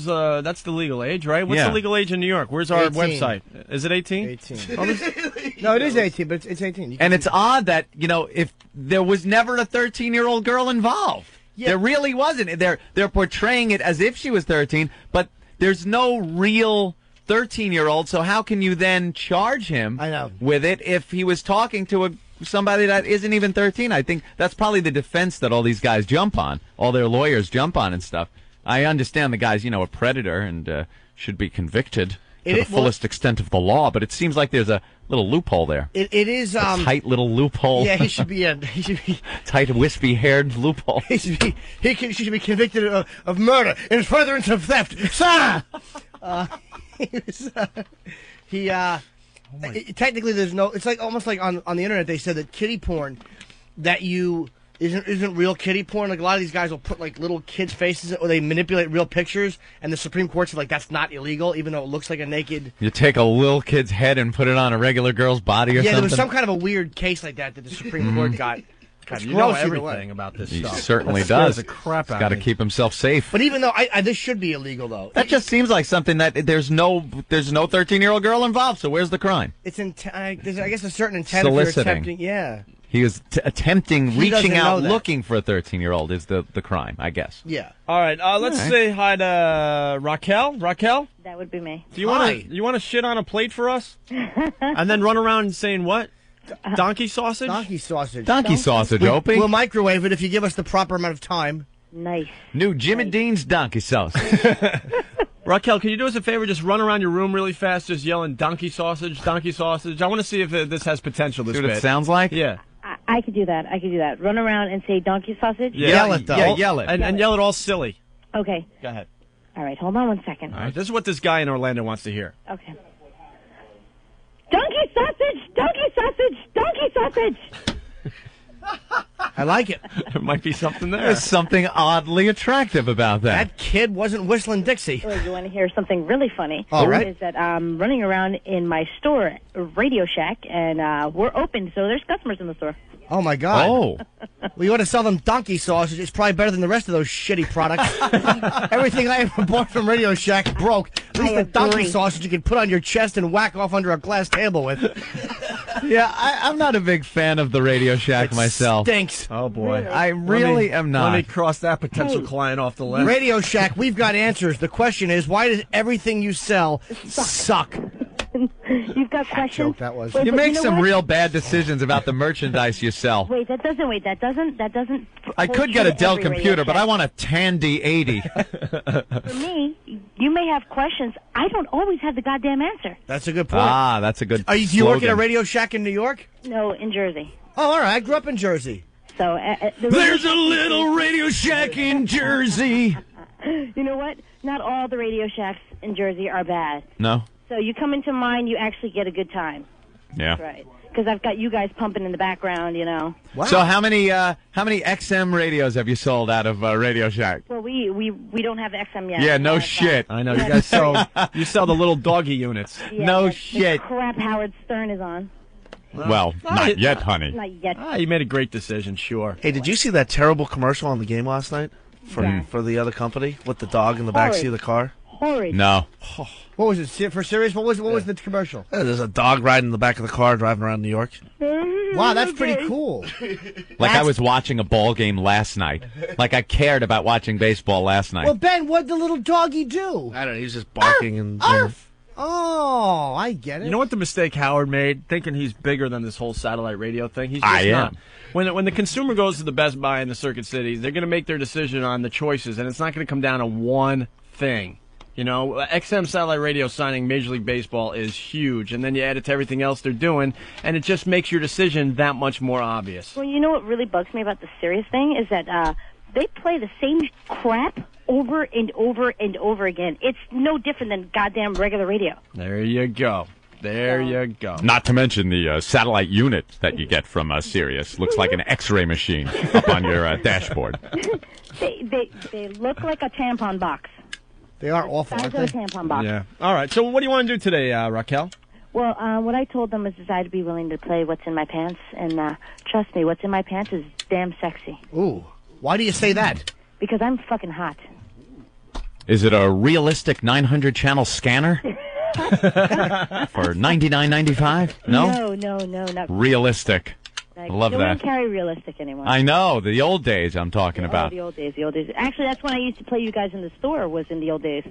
F: So that's the legal age, right? What's
G: Yeah.
F: the legal age in New York? Where's our
H: 18.
F: website? Is it 18?
H: 18. No, it is 18, but it's 18.
G: And it's odd that, if there was never a 13-year-old girl involved.
H: Yeah.
G: There really wasn't. They're portraying it as if she was 13, but there's no real 13-year-old, so how can you then charge him with it if he was talking to somebody that isn't even 13? I think that's probably the defense that all these guys jump on, all their lawyers jump on and stuff. I understand the guy's, a predator and should be convicted to the fullest extent of the law, but it seems like there's a little loophole there.
H: It is
G: a tight little loophole.
H: Yeah, he should be
G: tight, wispy-haired loophole.
H: He should be convicted of murder and furtherance of theft. Sir! Technically, there's no. It's like almost like on the internet they said that kiddie porn that isn't real kiddie porn. Like a lot of these guys will put like little kids' faces or they manipulate real pictures, and the Supreme Court said like that's not illegal, even though it looks like a naked.
G: You take a little kid's head and put it on a regular girl's body or something.
H: Yeah, there was some kind of a weird case like that the Supreme Court got.
F: God, you know everything about this stuff.
G: He certainly
F: That
G: does.
F: scares the crap out
G: He's got to
F: of me.
G: keep himself safe.
H: But even though this should be illegal, though,
G: That just seems like something that there's no 13-year-old girl involved. So where's the crime?
H: it's there's, I guess, a certain intent
G: Soliciting.
H: if you're attempting. Yeah.
G: He was attempting,
H: He
G: reaching
H: doesn't
G: out,
H: know that.
G: looking for a 13-year-old is the crime, I guess.
H: Yeah.
F: All right, let's say hi to Raquel. Raquel,
J: That would be me.
F: do you want to shit on a plate for us, and then run around saying what? Donkey sausage.
H: Donkey sausage.
G: Donkey sausage, Opie.
H: We'll microwave it if you give us the proper amount of time.
J: Nice.
G: New Jim and Dean's donkey sauce.
F: Raquel, can you do us a favor? Just run around your room really fast, just yelling donkey sausage, donkey sausage. I want to see if this has potential, this
G: See what
F: bit.
G: it sounds like?
F: Yeah.
J: I could do that. Run around and say donkey sausage?
F: Yell it, though. Yeah, yell it. And yell it all silly.
J: Okay.
F: Go ahead.
J: All right, hold on 1 second.
F: All right, this is what this guy in Orlando wants to hear.
J: Okay. Donkey sausage! Donkey sausage! Donkey sausage!
H: I like it.
F: There might be something there.
G: There's something oddly attractive about that.
H: That kid wasn't whistling Dixie.
J: Oh, you want to hear something really funny?
H: All right.
J: Is that I'm running around in my store, Radio Shack, and we're open, so there's customers in the store.
H: Oh, my God.
G: Oh.
H: Well, you want to sell them donkey sausage. It's probably better than the rest of those shitty products. Everything I ever bought from Radio Shack broke. At least the donkey sausage you can put on your chest and whack off under a glass table with.
G: Yeah, I'm not a big fan of the Radio Shack myself.
H: Stinks.
F: Oh, boy.
G: I really am not.
F: Let me cross that potential client off the list.
H: Radio Shack, we've got answers. The question is, why does everything you sell suck?
J: You've got questions?
H: That was.
G: You make some
J: what?
G: real bad decisions about the merchandise you sell.
J: Wait, that doesn't.
G: I could get a Dell
J: every Radio
G: computer, but
J: Shack.
G: I want a Tandy 80.
J: For me, you may have questions. I don't always have the goddamn answer.
H: That's a good point.
G: Ah, that's a good
H: Do you work at a
G: slogan.
H: Radio Shack in New York?
J: No, in Jersey.
H: Oh, all right. I grew up in Jersey.
J: So
G: There's a little Radio Shack in Jersey.
J: You know what? Not all the Radio Shacks in Jersey are bad.
G: No?
J: So you come into mine, you actually get a good time.
G: Yeah.
J: That's right. Because I've got you guys pumping in the background, you know.
H: Wow.
G: So how many XM radios have you sold out of Radio Shack?
J: Well, we don't have XM yet.
G: Yeah, no
J: but,
G: shit.
F: I know, you guys sell the little doggy units.
J: Yeah,
G: No
J: the
G: shit.
J: crap Howard Stern is on.
G: Well, not yet, honey.
J: Not yet.
F: You made a great decision, sure.
I: Hey, did you see that terrible commercial on the game last night for the other company with the dog in the backseat of the car?
J: Horrid.
G: No.
H: What was it? For serious? What was the commercial?
I: There's a dog riding in the back of the car driving around New York.
H: Wow, that's pretty cool.
G: Like I was watching a ball game last night. Like I cared about watching baseball last night.
H: Well, Ben, what'd the little doggy do?
I: I don't know. He's just barking and.
H: Oh, I get it.
F: You know what the mistake Howard made? Thinking he's bigger than this whole satellite radio thing. He's just
G: I am.
F: not. When the consumer goes to the Best Buy in the Circuit City, they're going to make their decision on the choices, and it's not going to come down to one thing. You know, XM satellite radio signing Major League Baseball is huge, and then you add it to everything else they're doing, and it just makes your decision that much more obvious.
J: Well, you know what really bugs me about the Sirius thing is that they play the same crap over and over and over again. It's no different than goddamn regular radio.
F: There you go. There you go.
G: Not to mention the satellite unit that you get from Sirius. Looks like an X-ray machine up on your dashboard.
J: They look like a tampon box.
H: They are awful,
J: Size
H: aren't
J: of a
H: they?
J: tampon box.
F: Yeah. All right. So what do you want to do today, Raquel?
J: Well, what I told them is that I'd be willing to play What's in My Pants, and trust me, What's in My Pants is damn sexy.
H: Ooh. Why do you say that?
J: Because I'm fucking hot.
G: Is it a realistic 900-channel scanner for $99.95? No?
J: No, not
G: Realistic.
J: Like,
G: I love
J: no
G: that.
J: one carry realistic anymore.
G: I know. The old days I'm talking about.
J: The old days. Actually, that's when I used to play you guys in the store, was in the old days.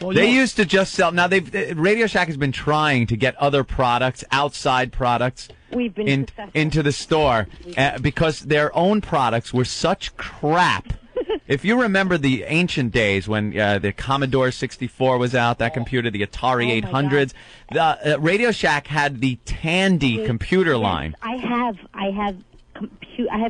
F: Well,
G: They used to just sell. Now, Radio Shack has been trying to get other products, outside products,
J: We've been successful.
G: into the store because their own products were such crap. If you remember the ancient days when the Commodore 64 was out, that computer, the Atari 800s, the Radio Shack had the Tandy computer line.
J: I have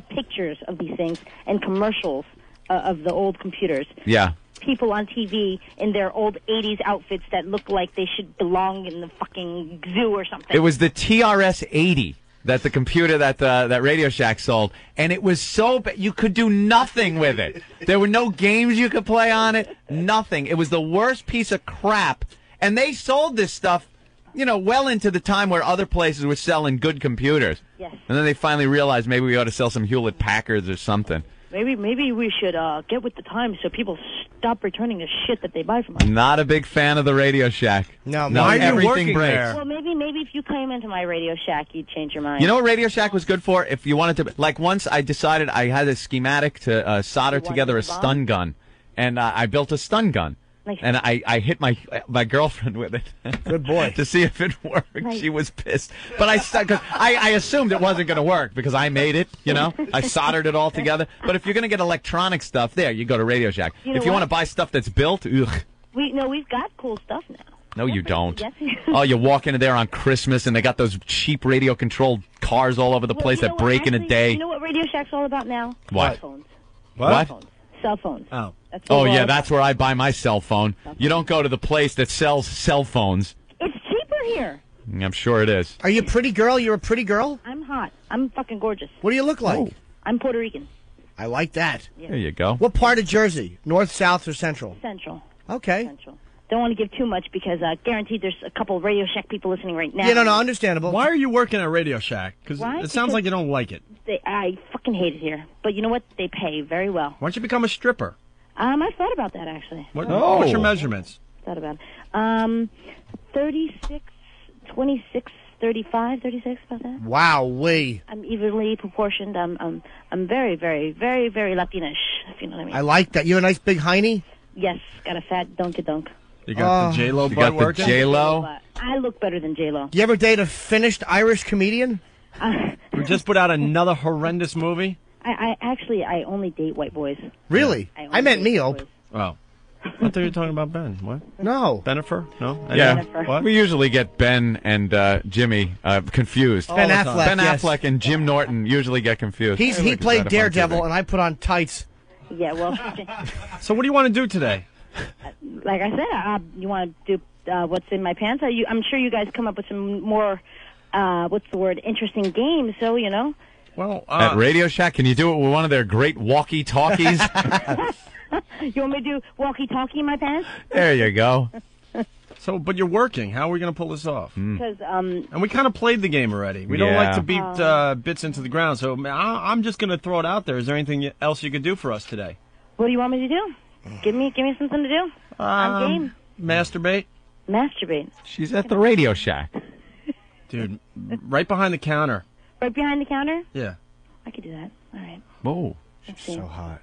J: pictures of these things and commercials of the old computers.
G: Yeah.
J: People on TV in their old 80s outfits that look like they should belong in the fucking zoo or something.
G: It was the TRS-80. That the computer that Radio Shack sold, and it was so bad you could do nothing with it. There were no games you could play on it, nothing. It was the worst piece of crap, and they sold this stuff, well into the time where other places were selling good computers.
J: Yes.
G: And then they finally realized maybe we ought to sell some Hewlett-Packards or something.
J: Maybe we should get with the times so people stop returning the shit that they buy from us.
G: Not a big fan of the Radio Shack.
H: No,
F: why are you
G: everything
F: working
G: breaks.
F: there?
J: Well, maybe if you came into my Radio Shack, you'd change your mind.
G: You know what Radio Shack was good for? If you wanted to, like once I decided I had a schematic to solder together a stun gun, and I built a stun gun. And I hit my girlfriend with it.
H: Good boy.
G: To see if it worked.
J: Nice.
G: She was pissed. But I assumed it wasn't going to work because I made it, I soldered it all together. But if you're going to get electronic stuff, there, you go to Radio Shack.
J: You know
G: if you want to
J: what?
G: buy stuff that's built, ugh.
J: We've got cool stuff now.
G: No, you don't.
J: Yes.
G: Oh, you walk into there on Christmas, and they got those cheap radio-controlled cars all over the place that break in a day.
J: You know what Radio Shack's all about now?
G: What?
J: Cell phones.
G: What?
J: Cell phones.
H: Oh.
G: That's where I buy my cell phone. You don't go to the place that sells cell phones.
J: It's cheaper here.
G: I'm sure it is.
H: Are you a pretty girl? You're a pretty girl?
J: I'm hot. I'm fucking gorgeous.
H: What do you look like?
J: I'm Puerto Rican.
H: I like that.
J: Yeah.
G: There you go.
H: What part of Jersey? North, south, or central?
J: Central.
H: Okay.
J: Central. Don't want to give too much because guaranteed there's a couple of Radio Shack people listening right now.
H: Yeah, no, understandable.
F: Why are you working at Radio Shack? Because
J: Why?
F: it sounds like you don't like it.
J: I fucking hate it here. But you know what? They pay very well.
F: Why don't you become a stripper?
J: I thought about that, actually.
F: What's your measurements?
J: Thought about it. 36, 26, 35, 36, about that.
H: Wow,
J: I'm evenly proportioned. I'm very, very, very, very Latinish, if you know what I mean.
H: I like that. You have a nice big hiney?
J: Yes, got a fat donkadunk.
F: You got the J-Lo butt working?
G: J-Lo?
J: I look better than J-Lo.
H: You ever date a finished Irish comedian?
F: Who just put out another horrendous movie?
J: I only date white boys.
H: Really? I meant me, Ope.
F: Oh. I thought you were talking about Ben. What?
H: No.
F: Benifer? No?
G: Yeah.
F: What?
G: We usually get Ben and Jimmy confused.
H: Ben Affleck,
G: Ben
H: yes.
G: Affleck and Jim Norton usually get confused.
H: He played Daredevil, and I put on tights.
J: Yeah, well.
F: So what do you want to do today?
J: Like I said, you want to do what's in my pants? I'm sure you guys come up with some more, interesting games, so, you know.
F: Well,
G: at Radio Shack, can you do it with one of their great walkie-talkies?
J: You want me to do walkie-talkie in my pants?
G: There you go.
F: So, but you're working. How are we going to pull this off?
J: Because
F: And we kind of played the game already. We don't like to beat bits into the ground, so I'm just going to throw it out there. Is there anything else you could do for us today?
J: What do you want me to do? Give me something to do. I'm game.
F: Masturbate?
J: Masturbate.
G: She's at the Radio Shack.
F: Dude, right behind the counter.
J: Right behind the counter?
F: Yeah.
J: I could do that. All right.
G: Whoa.
J: Let's see.
H: So hot.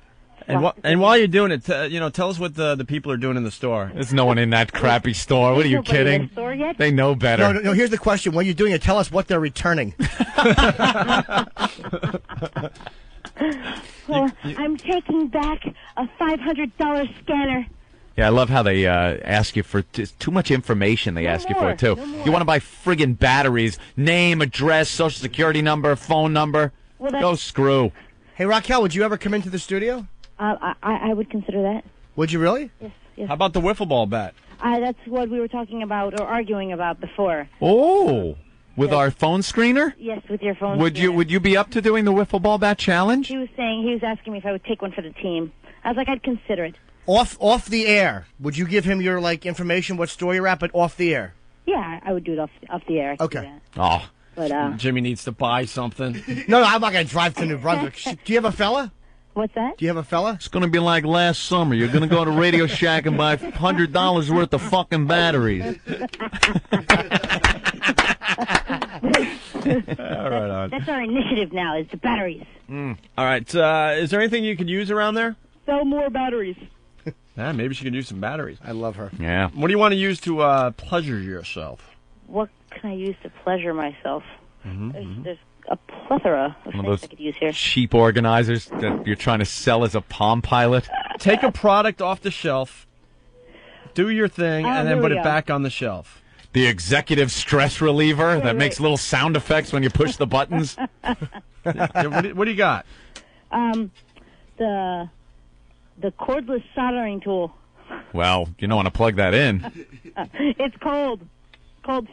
F: And while you're doing it, tell us what the people are doing in the store.
G: There's no one in that crappy store. What are you
J: Nobody in
G: kidding?
J: the store yet?
G: They know better.
H: No, here's the question. When you're doing it, tell us what they're returning.
J: Well, I'm taking back a $500 scanner.
G: Yeah, I love how they ask you for too much information. They ask you for it, too. You want to buy friggin' batteries, name, address, social security number, phone number.
J: Well,
G: Go screw.
H: Hey, Raquel, would you ever come into the studio?
J: I would consider that.
H: Would you really?
J: Yes.
F: How about the wiffle ball bat?
J: That's what we were talking about or arguing about before.
G: Oh, with our phone screener?
J: Yes, with your phone
G: Would you be up to doing the wiffle ball bat challenge?
J: He was asking me if I would take one for the team. I was like, I'd consider it.
H: Off the air, would you give him your information, what store you're at, but off the air?
J: Yeah, I would do it off the air. I could do that.
G: Oh.
J: But
F: Jimmy needs to buy something.
H: No, I'm not going to drive to New Brunswick. Do you have a fella?
J: What's that?
H: Do you have a fella?
G: It's going to be like last summer. You're going to go to Radio Shack and buy $100 worth of fucking batteries.
F: All right, on.
J: That's our initiative now, is the batteries.
F: All right, is there anything you could use around there?
J: Sell more batteries.
F: Yeah, maybe she could use some batteries.
H: I love her.
G: Yeah.
F: What do you want to use to pleasure yourself?
J: What can I use to pleasure myself?
F: Mm-hmm.
J: There's a plethora of things I could use here.
G: Cheap organizers that you're trying to sell as a Palm Pilot.
F: Take a product off the shelf, do your thing, and then put it back on the shelf.
G: The executive stress reliever that makes little sound effects when you push the buttons.
F: What do you got?
J: The cordless soldering tool.
G: Well, you don't want to plug that in.
J: It's called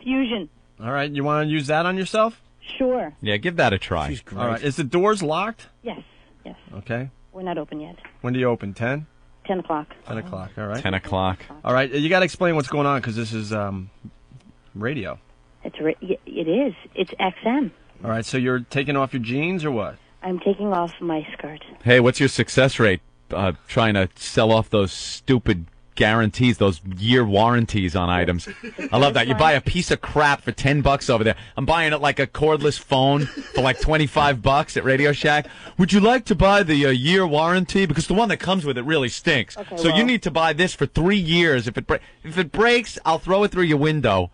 J: Fusion.
F: All right, you want to use that on yourself?
J: Sure.
G: Yeah, give that a try.
H: She's great.
F: All right, is the doors locked?
J: Yes.
F: Okay.
J: We're not open yet.
F: When do you open? 10?
J: 10 o'clock.
F: 10 o'clock, all right.
G: 10 o'clock.
F: All right, you got to explain what's going on because this is radio.
J: It is. It's XM.
F: All right, so you're taking off your jeans or what?
J: I'm taking off my skirt.
G: Hey, what's your success rate trying to sell off those stupid guarantees, those year warranties on items? I love that. You buy a piece of crap for $10 over there. I'm buying it like a cordless phone for like $25 at Radio Shack. Would you like to buy the year warranty? Because the one that comes with it really stinks.
J: Okay,
G: so you need to buy this for 3 years. If it breaks, I'll throw it through your window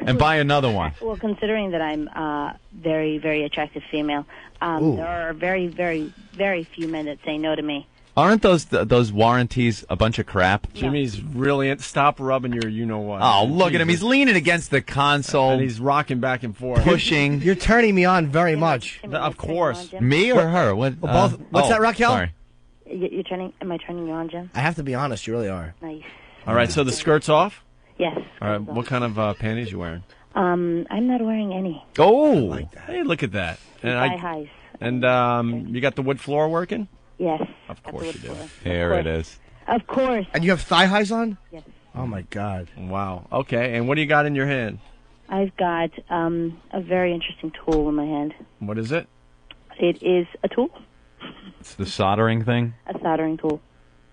G: and buy another one.
J: Well, considering that I'm very, very attractive female, there are very, very, very few men that say no to me.
G: Aren't those warranties a bunch of crap?
F: Jimmy's really stop rubbing your you-know-what.
G: Oh, look at him. He's leaning against the console.
F: And he's rocking back and forth.
G: Pushing.
H: You're turning me on very much.
F: Of course.
G: Me or her? What,
H: both. What's that, Raquel?
G: Sorry.
J: Am I turning you on, Jim?
H: I have to be honest. You really are.
J: Nice.
F: All right, so the skirt's off?
J: Yes.
F: All right, what kind of panties you wearing?
J: I'm not wearing any.
F: Oh, hey, look at that.
J: Thigh highs.
F: And you got the wood floor working?
J: Yes.
F: Of course you do.
G: There it is.
J: Of course.
H: And you have thigh highs on?
J: Yes.
H: Oh, my God.
F: Wow. Okay, and what do you got in your hand?
J: I've got a very interesting tool in my hand.
F: What is it?
J: It is a tool.
G: It's the soldering thing?
J: A soldering tool.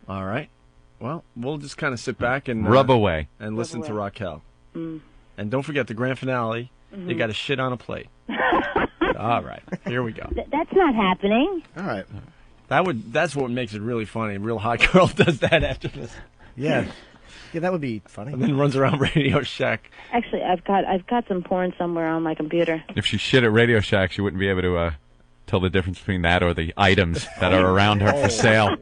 F: All right. Well, we'll just kind of sit back and
G: rub away
F: and listen to Raquel.
J: Mm.
F: And don't forget the grand finale.
J: Mm-hmm.
F: You got to shit on a plate. All right, here we go.
J: That's not happening.
H: All right.
F: That's what makes it really funny. Real hot girl does that after this.
H: Yeah. Yeah, that would be funny.
F: And then runs around Radio Shack.
J: Actually, I've got some porn somewhere on my computer.
G: If she shit at Radio Shack, she wouldn't be able to tell the difference between that or the items that are around her for sale.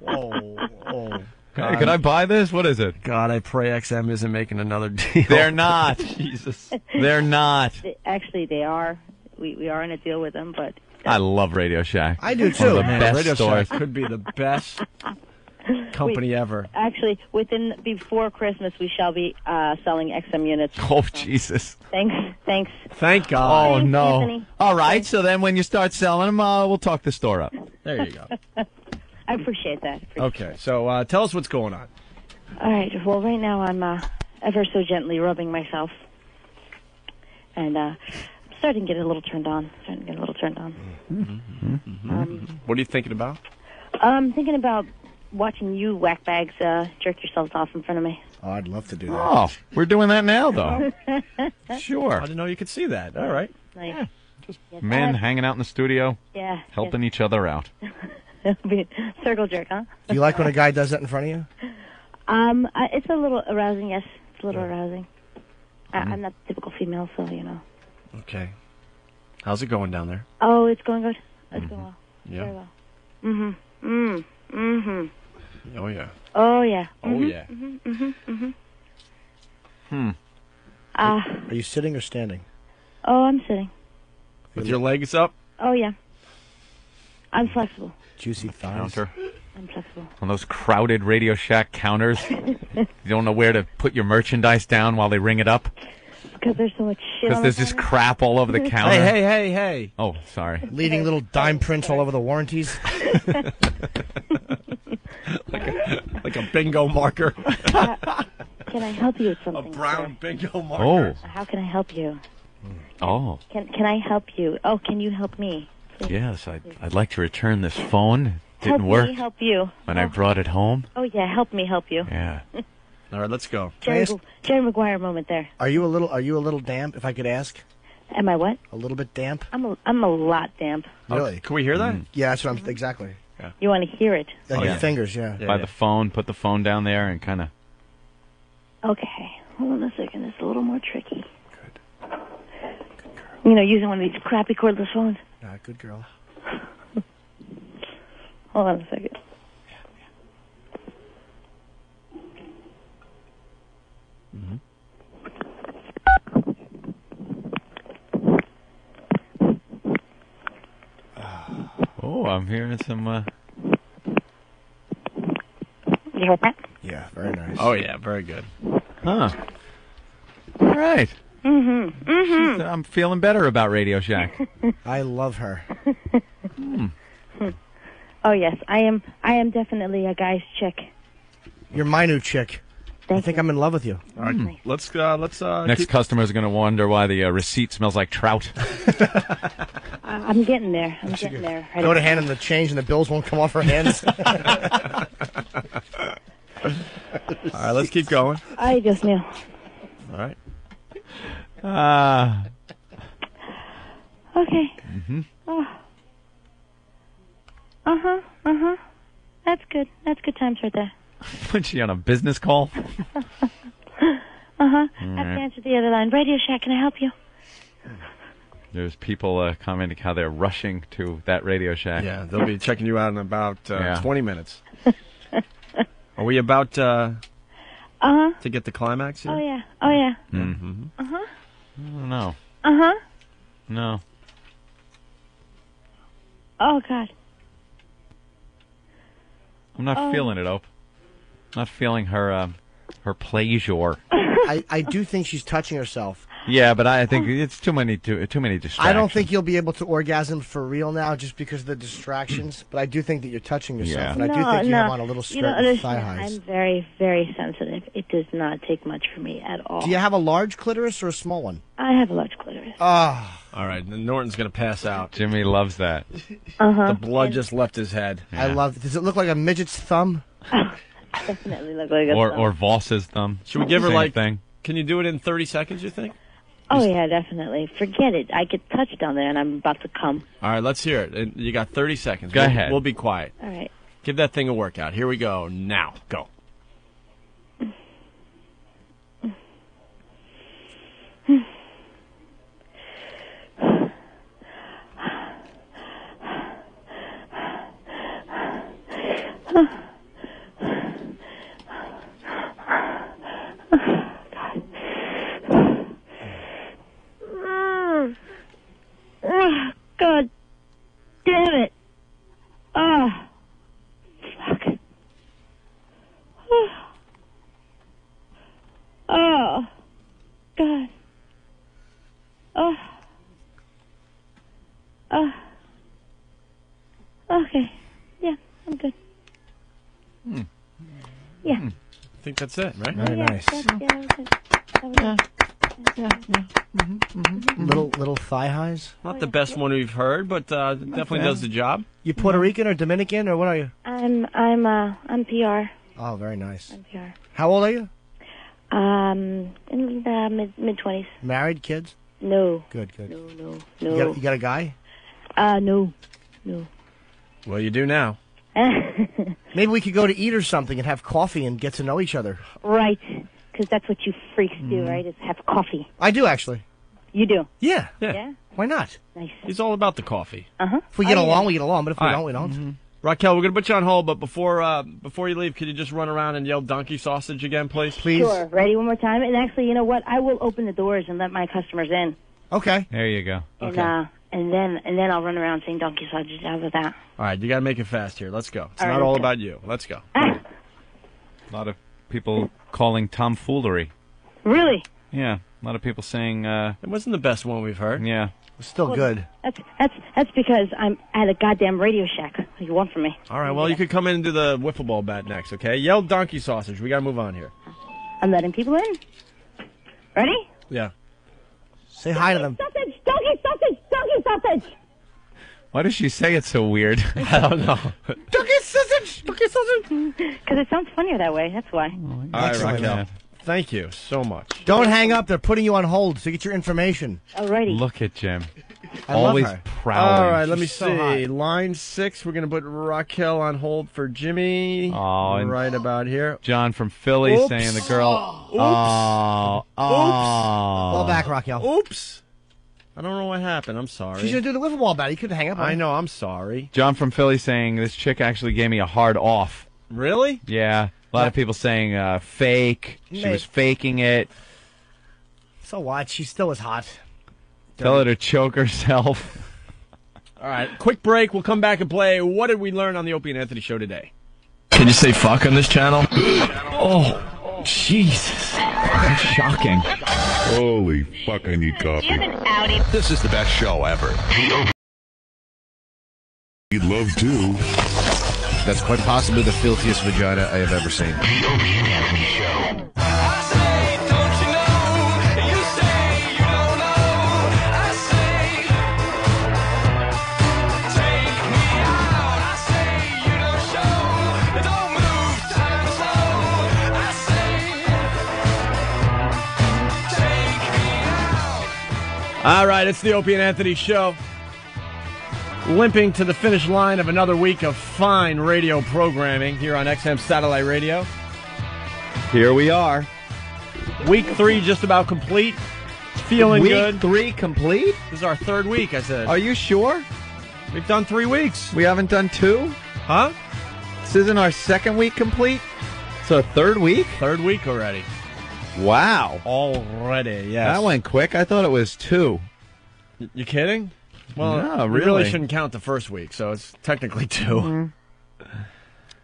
G: Hey, can I buy this? What is it?
F: God, I pray XM isn't making another deal.
G: They're not.
F: Jesus.
G: They're not.
J: Actually, they are. We are in a deal with them, but...
G: I love Radio Shack.
H: I do,
G: It's one of
H: too.
G: the
F: Man,
G: best
F: Radio
G: stores.
F: Shack could be the best company ever.
J: Actually, before Christmas, we shall be selling XM units.
G: Oh, Jesus.
J: Thanks.
F: Thank God.
G: Oh,
J: Thanks,
G: no.
J: Anthony.
G: All right, so then when you start selling them, we'll talk the store up.
F: There you go.
J: I appreciate that.
F: Okay, so tell us what's going on.
J: All right. Well, right now I'm ever so gently rubbing myself, and I'm starting to get a little turned on.
F: What are you thinking about?
J: I'm thinking about watching you whackbags jerk yourselves off in front of me.
H: Oh, I'd love to do that.
G: Oh, we're doing that now, though. Sure.
F: I didn't know you could see that. All right.
J: Nice.
G: Yeah, just men hanging out in the studio,
J: Yeah.
G: helping each other out.
J: Circle jerk, huh?
H: Do you like when a guy does that in front of you?
J: It's a little arousing, yes. It's a little arousing. I'm not the typical female, so, you know.
F: Okay. How's it going down there?
J: Oh, it's going good. It's going well.
F: Yeah.
J: Very well. Mm-hmm. Mm-hmm.
F: Oh, yeah.
J: Oh, yeah.
F: Oh, yeah.
H: Are you sitting or standing?
J: Oh, I'm sitting.
F: With your legs up?
J: Oh, yeah. I'm flexible.
H: Juicy thighs.
G: Counter.
J: I'm flexible.
G: On those crowded Radio Shack counters. You don't know where to put your merchandise down while they ring it up.
J: Because there's so much shit
G: Because
J: on
G: there's
J: the
G: just
J: counter.
G: crap all over the counter.
F: Hey.
G: Oh, sorry.
H: Leaving little dime prints all over the warranties.
F: like a bingo marker.
J: Can I help you with
F: A
J: something?
F: brown
J: sir?
F: bingo marker.
G: Oh.
J: How can I help you?
G: Oh.
J: Can I help you? Oh, can you help me? Please.
G: Yes, I'd like to return this phone. It
J: Help
G: didn't work
J: me help you.
G: when I brought it home.
J: Oh, yeah, help me help you.
G: Yeah.
F: All right, let's go.
J: Jerry Maguire moment there.
H: Are you a little damp, if I could ask?
J: Am I what?
H: A little bit damp?
J: I'm a lot damp.
H: Really?
F: Can we hear that?
H: Yeah, that's what I'm exactly.
F: Yeah.
J: You want to hear it?
H: Like your fingers, yeah.
G: By the phone, put the phone down there and kind of...
J: Okay, hold on a second. It's a little more tricky. Good. You know, using one of these crappy cordless phones.
H: Good girl.
J: Hold on a second.
G: Oh, I'm hearing some...
J: You heard that?
H: Yeah, very nice.
F: Oh, yeah, very good.
G: Huh. All right.
J: Mm-hmm.
G: I'm feeling better about Radio Shack.
H: I love her.
J: Oh, yes, I am definitely a guy's chick.
H: You're my new chick. I think I'm in love with you.
F: All right, let's
G: Next customer's going to wonder why the receipt smells like trout.
J: I'm getting there. I'm getting there.
H: Go to hand him the change and the bills won't come off her hands.
F: All right, let's keep going.
J: I just knew.
F: All right.
J: Okay.
G: Mm-hmm.
J: Oh. That's good. That's good times right there.
G: Was she on a business call?
J: Have to answer the other line. Radio Shack, can I help you?
G: There's people commenting how they're rushing to that Radio Shack.
F: Yeah, they'll be checking you out in about 20 minutes. Are we about
J: Uh-huh.
F: to get the climax here?
J: Oh, yeah. Oh, yeah.
F: Mm-hmm.
J: Uh-huh.
G: No.
J: Uh-huh.
G: No.
J: Oh, God.
G: I'm not feeling it, Ope. Not feeling her pleasure.
H: I do think she's touching herself.
G: Yeah, but I think it's too many distractions.
H: I don't think you'll be able to orgasm for real now just because of the distractions, but I do think that you're touching yourself,
G: Yeah.
H: and I do think you have on a little skirt
J: You don't
H: with thigh
J: understand.
H: highs.
J: I'm very, very sensitive. It does not take much for me at all.
H: Do you have a large clitoris or a small one?
J: I have a large clitoris.
H: Ah.
F: All right, then Norton's going to pass out.
G: Jimmy loves that.
J: Uh-huh.
F: The blood just left his head.
H: I love it. Does it look like a midget's thumb?
J: Definitely look like a
G: Or Voss's thumb.
F: Should we give her,
G: Same
F: like,
G: thing?
F: Can you do it in 30 seconds, you think?
J: Oh, yeah, definitely. Forget it. I get touched down there, and I'm about to come.
F: All right, let's hear it. And you got 30 seconds.
G: Go ahead.
F: We'll be quiet.
J: All right.
F: Give that thing a workout. Here we go. Now. Go.
J: God damn it. Oh, fuck. Oh, God. Oh. Oh. Okay. Yeah, I'm good. Yeah.
F: I think that's it, right?
H: Very nice. Little thigh highs.
F: Not the best one we've heard, but definitely does the job.
H: You Puerto Rican or Dominican or what are you?
J: I'm PR.
H: Oh, very nice.
J: I'm PR.
H: How old are you?
J: In the mid-20s.
H: Married, kids?
J: No.
H: Good.
J: No.
H: You got a guy?
J: No.
F: Well, you do now.
H: Maybe we could go to eat or something and have coffee and get to know each other.
J: Right. Because that's what you freaks do, right? Is have coffee.
H: I do, actually.
J: You do?
H: Yeah.
J: Yeah?
H: Why not?
J: Nice.
F: He's all about the coffee.
J: Uh-huh.
H: If we get along, we get along, but if we
F: All right.
H: don't, we don't.
F: Raquel, we're going to put you on hold, but before you leave, could you just run around and yell donkey sausage again, please?
J: Sure. Ready one more time? And actually, you know what? I will open the doors and let my customers in.
H: Okay.
G: There you go.
J: And then I'll run around saying donkey sausage. How about that?
F: All right, you got to make it fast here. Let's go. It's
J: All
F: not
J: right,
F: all
J: let's go.
F: about you. Let's go.
G: A lot of people calling tomfoolery.
J: Really?
G: Yeah, a lot of people saying
F: it wasn't the best one we've heard.
G: Yeah,
H: it's still
J: Well,
H: good.
J: That's because I'm at a goddamn Radio Shack. What do you want from me?
F: All right, well, you could come in and do the wiffle ball bat next, okay? Yell donkey sausage. We got to move on here.
J: I'm letting people in. Ready?
F: Yeah.
H: Say hi to them.
J: Sausage! Donkey sausage! Donkey sausage!
G: why does she say it so weird?
F: I don't know.
J: Donkey sausage! Donkey sausage! Because it sounds funnier that way. That's why.
F: All right,
H: Excellent.
F: Raquel. Thank you so much.
H: Don't hang up. They're putting you on hold to get your information.
J: Alrighty.
G: Look at Jim.
H: I love
G: Always
H: her.
G: prowling.
F: All right, let me
H: She's so
F: see.
H: hot.
F: Line 6, we're going to put Raquel on hold for Jimmy.
G: Oh, and
F: right about here.
G: John from Philly
F: Oops.
G: saying the girl.
F: Oops.
G: Oh.
H: Ball back, Raquel.
F: Oops. I don't know what happened. I'm sorry.
H: She's going to do the wiffle ball bat. You could hang up on
F: I
H: her.
F: know. I'm sorry.
G: John from Philly saying this chick actually gave me a hard off.
F: Really?
G: Yeah. A lot of people saying fake. She
H: Mate.
G: was faking it.
H: So what? She still is hot.
G: Tell her to choke herself.
F: All right, quick break. We'll come back and play What Did We Learn on the Opie and Anthony Show today?
L: Can you say fuck on this channel? Oh, Jesus. That's shocking.
D: Holy fuck, I need coffee.
L: This is the best show ever.
D: You'd love to.
T: That's quite possibly the filthiest vagina I have ever seen.
R: The Opie and Anthony Show.
F: All right, it's the Opie and Anthony Show. Limping to the finish line of another week of fine radio programming here on XM Satellite Radio. Here we are. Week 3 just about complete. Feeling good.
G: Week 3 complete?
F: This is our 3rd week, I said.
G: Are you sure?
F: We've done 3 weeks.
G: We haven't done 2?
F: Huh?
G: This isn't our 2nd week complete? So third week?
F: Third week already.
G: Wow.
F: Already, yes.
G: That went quick. I thought it was 2.
F: You kidding? Well,
G: no,
F: you really shouldn't count the first week, so it's technically 2.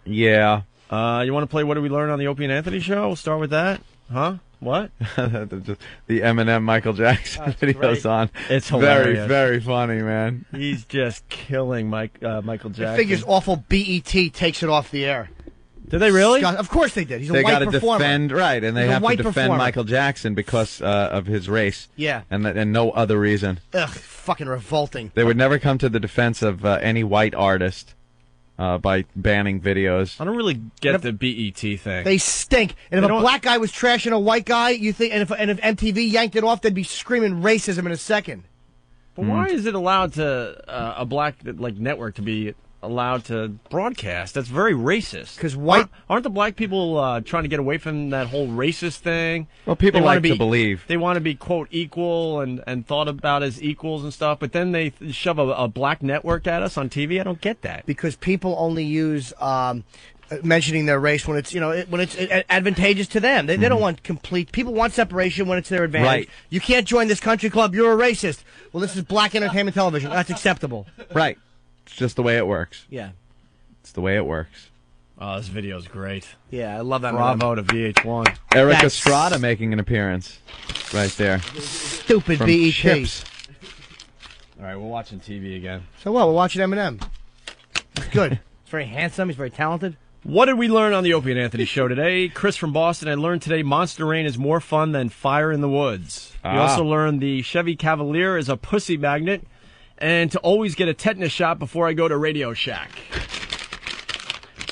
G: Yeah.
F: You want to play What Did We Learn on the Opie and Anthony Show? We'll start with that. Huh? What?
G: The Eminem Michael Jackson video's
F: great.
G: on.
F: It's
G: very,
F: hilarious.
G: very funny, man.
F: He's just killing Michael Jackson.
H: The figure's awful. BET takes it off the air.
F: Did they really?
H: Of course they did. He's a
G: They
H: white
G: got to
H: performer.
G: defend, right, and they
H: He's a
G: have to
H: white
G: defend
H: performer.
G: Michael Jackson because of his race.
H: Yeah.
G: And no other reason.
H: Ugh, fucking revolting.
G: They would never come to the defense of any white artist by banning videos.
F: I don't really get the BET thing.
H: They stink. And if a black guy was trashing a white guy, you think, and if MTV yanked it off, they'd be screaming racism in a second.
F: But why is it allowed to a black network to be allowed to broadcast? That's very racist.
H: Because
F: aren't the black people trying to get away from that whole racist thing?
G: Well, people
F: They wanna
G: like to believe.
F: They want to be, quote, equal and thought about as equals and stuff, but then they shove a black network at us on TV? I don't get that.
H: Because people only use mentioning their race when it's when it's advantageous to them. They don't want complete. People want separation when it's their advantage.
G: Right.
H: You can't join this country club. You're a racist. Well, this is black entertainment television. That's acceptable.
G: Right. It's just the way it works.
H: Yeah.
G: It's the way it works.
F: Oh, this video's great.
H: Yeah, I love that.
F: Bravo to VH1.
G: Eric Estrada making an appearance right there.
H: Stupid
G: From
H: BET.
G: Chips.
F: All right, we're watching TV again.
H: So what? We're watching Eminem. It's good. He's very handsome. He's very talented.
F: What did we learn on the Opie and Anthony show today? Chris from Boston, I learned today Monster Rain is more fun than Fire in the Woods. We also learned the Chevy Cavalier is a pussy magnet, and to always get a tetanus shot before I go to Radio Shack.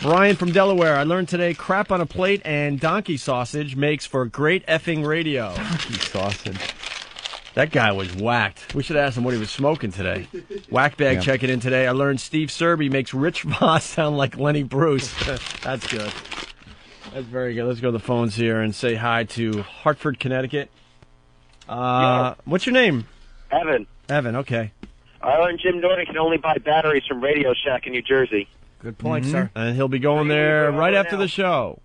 F: Brian from Delaware, I learned today crap on a plate and donkey sausage makes for great effing radio.
G: Donkey sausage.
F: That guy was whacked. We should ask him what he was smoking today. Whackbag checking in today. I learned Steve Serby makes Rich Voss sound like Lenny Bruce. That's good. That's very good. Let's go to the phones here and say hi to Hartford, Connecticut. What's your name?
C: Evan.
F: Evan, okay.
C: I learned Jim Norton can only buy batteries from Radio Shack in New Jersey.
H: Good point, sir.
F: And he'll be going there right after the show.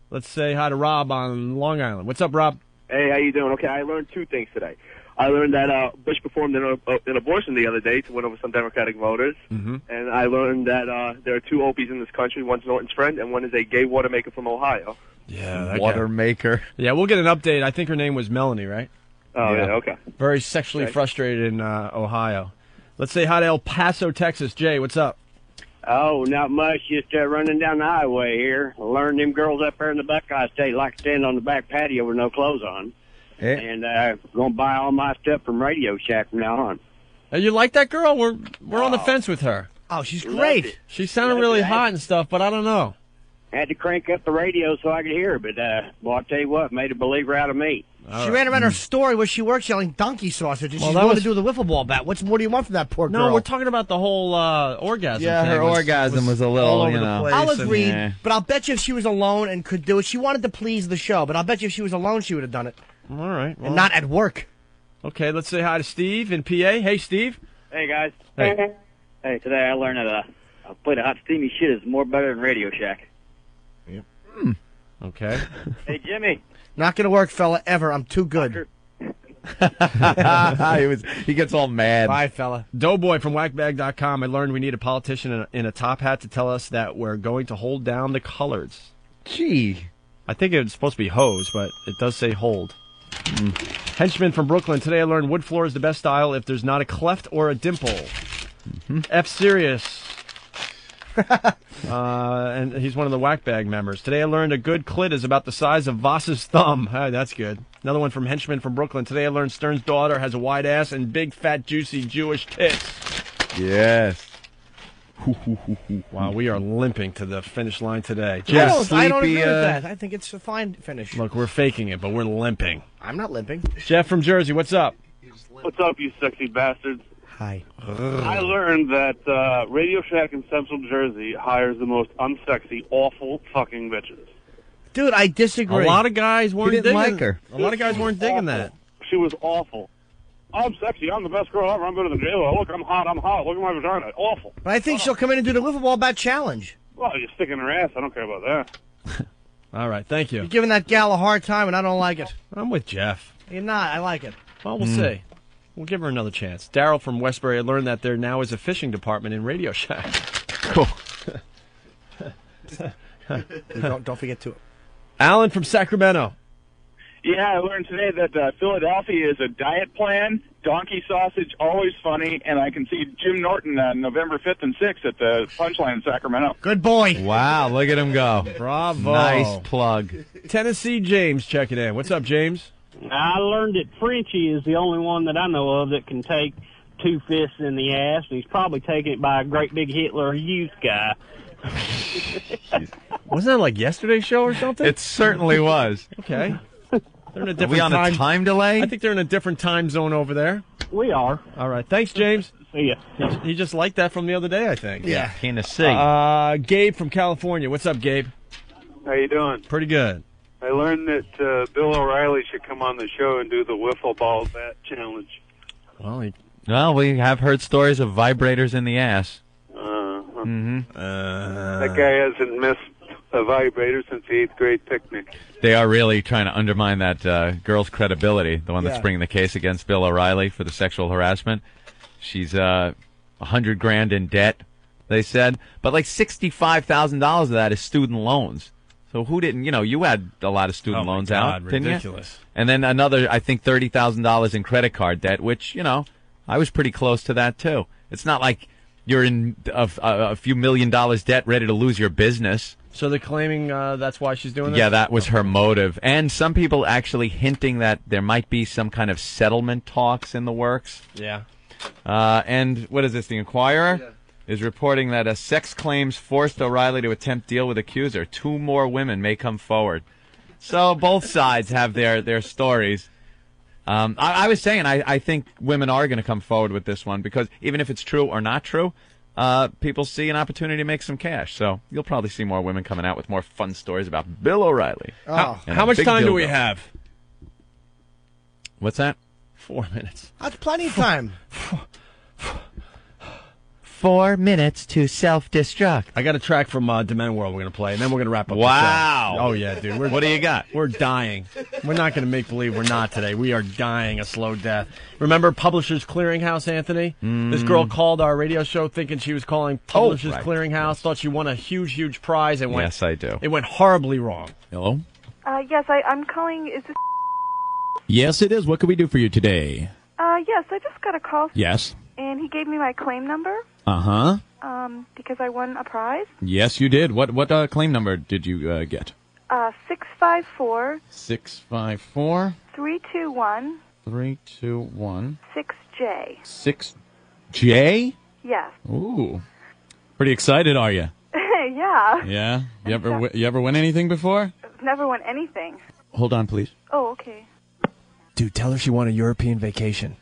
F: Let's say hi to Rob on Long Island. What's up, Rob?
N: Hey, how you doing? Okay, I learned 2 things today. I learned that Bush performed an abortion the other day to win over some Democratic voters.
F: Mm-hmm.
N: And I learned that there are 2 Opies in this country. One's Norton's friend, and one is a gay water maker from Ohio.
F: Yeah, that
G: Water
F: guy.
G: maker.
F: Yeah, we'll get an update. I think her name was Melanie, right?
N: Oh, yeah, okay.
F: Very sexually frustrated in Ohio. Let's say hi to El Paso, Texas. Jay, what's up?
U: Oh, not much. Just running down the highway here. Learned them girls up there in the Buckeye State like to stand on the back patio with no clothes on. And going to buy all my stuff from Radio Shack from now on.
F: You like that girl? We're on the fence with her.
H: Oh, she's
U: Loved
H: great.
U: it.
F: She sounded really hot and stuff, but I don't know.
U: Had to crank up the radio so I could hear her, but well, I'll tell you what, made a believer out of me.
H: She ran around her store where she works yelling donkey sausage, and
F: Well,
H: she's
F: that
H: willing
F: was-
H: to do the wiffle ball bat. What do you want from that poor
F: No,
H: girl?
F: we're talking about the whole orgasm
G: Yeah,
F: thing.
G: her orgasm was a little,
F: all over
G: you
F: the
G: know.
F: place.
H: I'll
F: and-
H: agree,
G: Yeah.
H: but I'll bet you if she was alone and could do it, she wanted to please the show, but I'll bet you if she was alone, she would have done it.
F: All right. well-
H: And not at work.
F: Okay, let's say hi to Steve in PA. Hey, Steve.
X: Hey, guys.
F: Hey.
X: Hey, today I learned that a plate of hot steamy shit is more better than Radio Shack.
F: Okay.
X: Hey, Jimmy.
H: Not going to work, fella, ever. I'm too good.
G: He gets all mad.
H: Bye, fella.
F: Doughboy from whackbag.com. I learned we need a politician in a top hat to tell us that we're going to hold down the colors.
G: Gee.
F: I think it's supposed to be hose, but it does say hold. Henchman from Brooklyn. Today I learned wood floor is the best style if there's not a cleft or a dimple. F Sirius. And he's one of the Whackbag members. Today I learned a good clit is about the size of Voss's thumb. Hey, that's good. Another one from Henchman from Brooklyn. Today I learned Stern's daughter has a wide ass and big, fat, juicy Jewish tits.
G: Yes.
F: Wow, we are limping to the finish line today.
H: I
F: Jeff,
H: don't agree
F: sleepy,
H: with that. I think it's a fine finish.
F: Look, we're faking it, but we're limping.
H: I'm not limping.
F: Jeff from Jersey, what's up?
A: What's up, you sexy bastards?
H: Hi.
A: I learned that Radio Shack in Central Jersey hires the most unsexy, awful fucking bitches.
H: Dude, I disagree.
F: A lot of guys weren't
G: didn't
F: digging
G: like her.
F: A lot of guys weren't digging that.
A: She was awful. I'm sexy. I'm the best girl ever. I'm better than J-Lo. Look, I'm hot. Look at my vagina. Awful.
H: But I think she'll come in and do the wiffle ball bat challenge.
A: Well, you're sticking her ass. I don't care about that.
F: All right, thank you.
H: You're giving that gal a hard time, and I don't like it.
F: I'm with Jeff.
H: You're not. I like it.
F: Well, we'll see. We'll give her another chance. Daryl from Westbury, I learned that there now is a fishing department in Radio Shack. Cool.
H: don't forget to.
F: Alan from Sacramento.
K: Yeah, I learned today that Philadelphia is a diet plan. Donkey sausage, always funny, and I can see Jim Norton November 5th and 6th at the Punchline in Sacramento.
H: Good boy.
G: Wow, look at him go.
F: Bravo.
G: Nice plug.
F: Tennessee James checking in. What's up, James?
O: I learned that Frenchie is the only one that I know of that can take 2 fists in the ass, and he's probably taking it by a great big Hitler Youth guy.
F: Wasn't that like yesterday's show or something?
G: It certainly was.
F: Okay. They're in a
G: Are
F: different
G: we on a time delay?
F: I think they're in a different time zone over there.
O: We are.
F: All right. Thanks, James.
O: See ya.
F: He just liked that from the other day, I think.
G: Yeah. Tennessee.
F: Gabe from California. What's up, Gabe?
P: How you doing?
F: Pretty good.
P: I learned that Bill O'Reilly should come on the show and do the wiffle ball bat challenge.
G: Well, we have heard stories of vibrators in the ass.
P: That guy hasn't missed a vibrator since the 8th grade picnic.
G: They are really trying to undermine that girl's credibility, the one that's bringing the case against Bill O'Reilly for the sexual harassment. She's $100,000 in debt, they said, but like $65,000 of that is student loans. So who didn't? You had a lot of student loans out, didn't you?
F: Ridiculous.
G: And then another, I think, $30,000 in credit card debt, which I was pretty close to that too. It's not like you're in a few $1 million debt, ready to lose your business.
F: So they're claiming that's why she's doing this?
G: Yeah, that was her motive. And some people actually hinting that there might be some kind of settlement talks in the works.
F: Yeah.
G: And what is this? The Inquirer is reporting that sex claims forced O'Reilly to attempt deal with accuser. 2 more women may come forward. So both sides have their stories. I was saying I think women are going to come forward with this one because even if it's true or not true, people see an opportunity to make some cash. So you'll probably see more women coming out with more fun stories about Bill O'Reilly.
F: How much time do we have?
G: What's that?
F: 4 minutes.
H: That's plenty of time.
G: 4 minutes to self-destruct.
F: I got a track from Demand World we're going to play, and then we're going to wrap up
G: Wow.
F: the show. Oh, yeah, dude.
G: What do you got?
F: We're dying. We're not going to make believe we're not today. We are dying a slow death. Remember Publishers Clearinghouse, Anthony? This girl called our radio show thinking she was calling Publishers Clearinghouse, thought she won a huge, huge prize. And
G: yes, I do.
F: It went horribly wrong.
G: Hello?
W: Yes, I'm calling. Is this?
Y: Yes, it is. What can we do for you today?
W: Yes, I just got a call.
Y: Yes.
W: And he gave me my claim number.
Y: Uh-huh.
W: Because I won a prize.
Y: Yes, you did. What claim number did you get?
W: 654.
Y: 654.
W: 321.
Y: 321.
W: 6J.
Y: 6J?
W: Yes.
Y: Ooh. Pretty excited, are you?
W: Yeah.
Y: Yeah. You ever win anything before?
W: Never won anything.
Y: Hold on, please.
W: Oh, okay.
F: Dude, tell her she won a European vacation.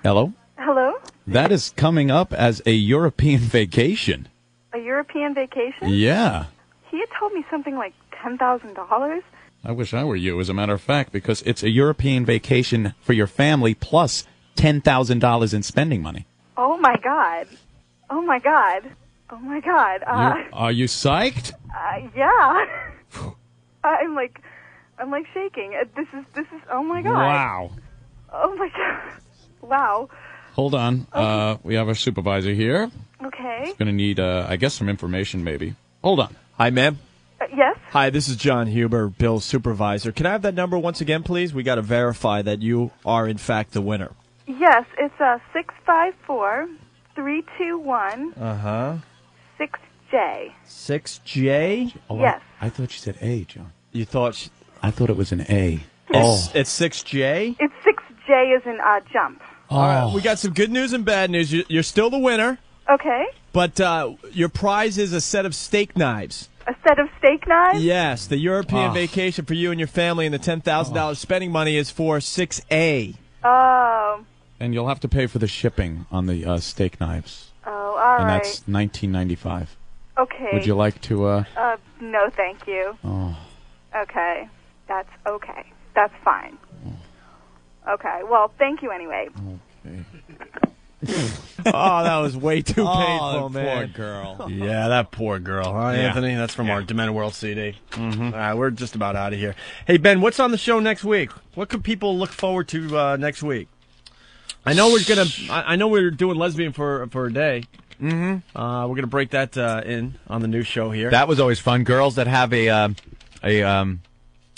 Y: Hello?
W: Hello?
Y: That is coming up as a European vacation.
W: A European vacation?
Y: Yeah.
W: He had told me something like $10,000.
Y: I wish I were you, as a matter of fact, because it's a European vacation for your family plus $10,000 in spending money.
W: Oh, my God. Oh, my God. Oh, my God.
Y: Are you psyched?
W: Yeah. I'm like shaking. This is, oh, my God.
Y: Wow.
W: Oh, my God. Wow.
Y: Hold on.
W: Okay.
Y: We have our supervisor here.
W: Okay.
Y: He's going to need, I guess, some information, maybe. Hold on.
F: Hi, ma'am.
W: Yes?
F: Hi, this is John Huber, Bill's supervisor. Can I have that number once again, please? We got to verify that you are, in fact, the winner.
W: Yes, it's 654 321 6J.
F: 6J?
Y: Oh,
W: Yes.
Y: I thought you said A, John.
F: You thought...
Y: I thought it was an A.
F: It's 6J?
W: It's 6J as in jump.
F: All right, we got some good news and bad news. You're still the winner,
W: Okay.
F: but your prize is a set of steak knives.
W: A set of steak knives?
F: Yes, the European vacation for you and your family, and the $10,000 spending money is for 6A.
W: Oh.
Y: And you'll have to pay for the shipping on the steak knives.
W: Oh, all
Y: and
W: right.
Y: that's $19.95.
W: Okay.
Y: Would you like to...
W: No, thank you.
Y: Oh.
W: Okay. That's okay. That's fine. Okay. Well, thank you anyway.
Y: Okay.
F: Oh, that was way too painful,
G: that
F: man.
G: poor girl.
F: Yeah, that poor girl, huh,
G: Yeah.
F: Anthony? That's from our Demented World CD. Mm-hmm. All right, we're just about out of here. Hey, Ben, what's on the show next week? What could people look forward to next week? I know we're doing lesbian for a day.
G: Mm-hmm.
F: We're gonna break that in on the new show here.
G: That was always fun. Girls that have a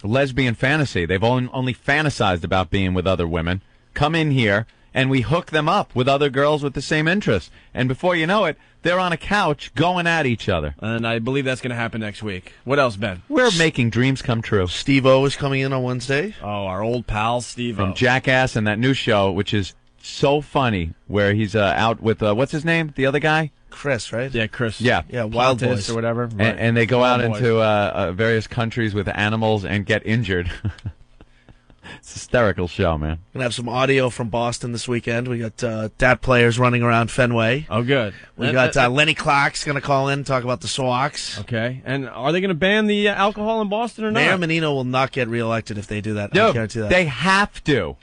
G: lesbian fantasy. They've only fantasized about being with other women. Come in here, and we hook them up with other girls with the same interests. And before you know it, they're on a couch going at each other.
F: And I believe that's going to happen next week. What else, Ben?
G: We're making dreams come true.
I: Steve-O is coming in on Wednesday.
F: Oh, our old pal Steve-O.
G: From Jackass and that new show, which is so funny, where he's out with, what's his name? The other guy?
I: Chris, right?
F: Yeah, Chris.
G: Yeah.
I: Yeah, Wild
F: Pontus
I: Boys.
F: or whatever. Right.
G: And they go
F: Wild
G: out
F: Boys.
G: into various countries with animals and get injured. It's a hysterical show, man.
I: Gonna have some audio from Boston this weekend. We got Dat players running around Fenway.
F: Oh, good.
I: We got Lenny Clark's gonna call in and talk about the Sox.
F: Okay. And are they going to ban the alcohol in Boston or not?
I: Mayor Menino will not get reelected if they do that. I
G: No,
I: guarantee that.
G: they have to.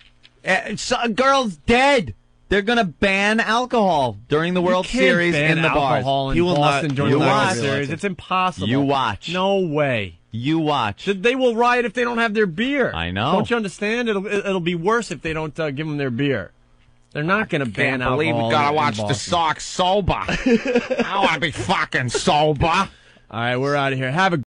G: A girl's dead. They're going to ban alcohol during the World Series in the bars.
F: Alcohol in
I: He will
F: Boston
I: not-
F: during
G: you
F: the World
G: watch.
F: Series. It's impossible.
G: You watch.
F: No way.
G: You watch.
F: They will riot if they don't have their beer.
G: I know.
F: Don't you understand? It'll be worse if they don't give them their beer. They're not going to ban alcohol.
G: Can't believe we gotta
F: in
G: watch the
F: Boston.
G: Sox sober. I want to be fucking sober.
F: All right, we're out of here. Have a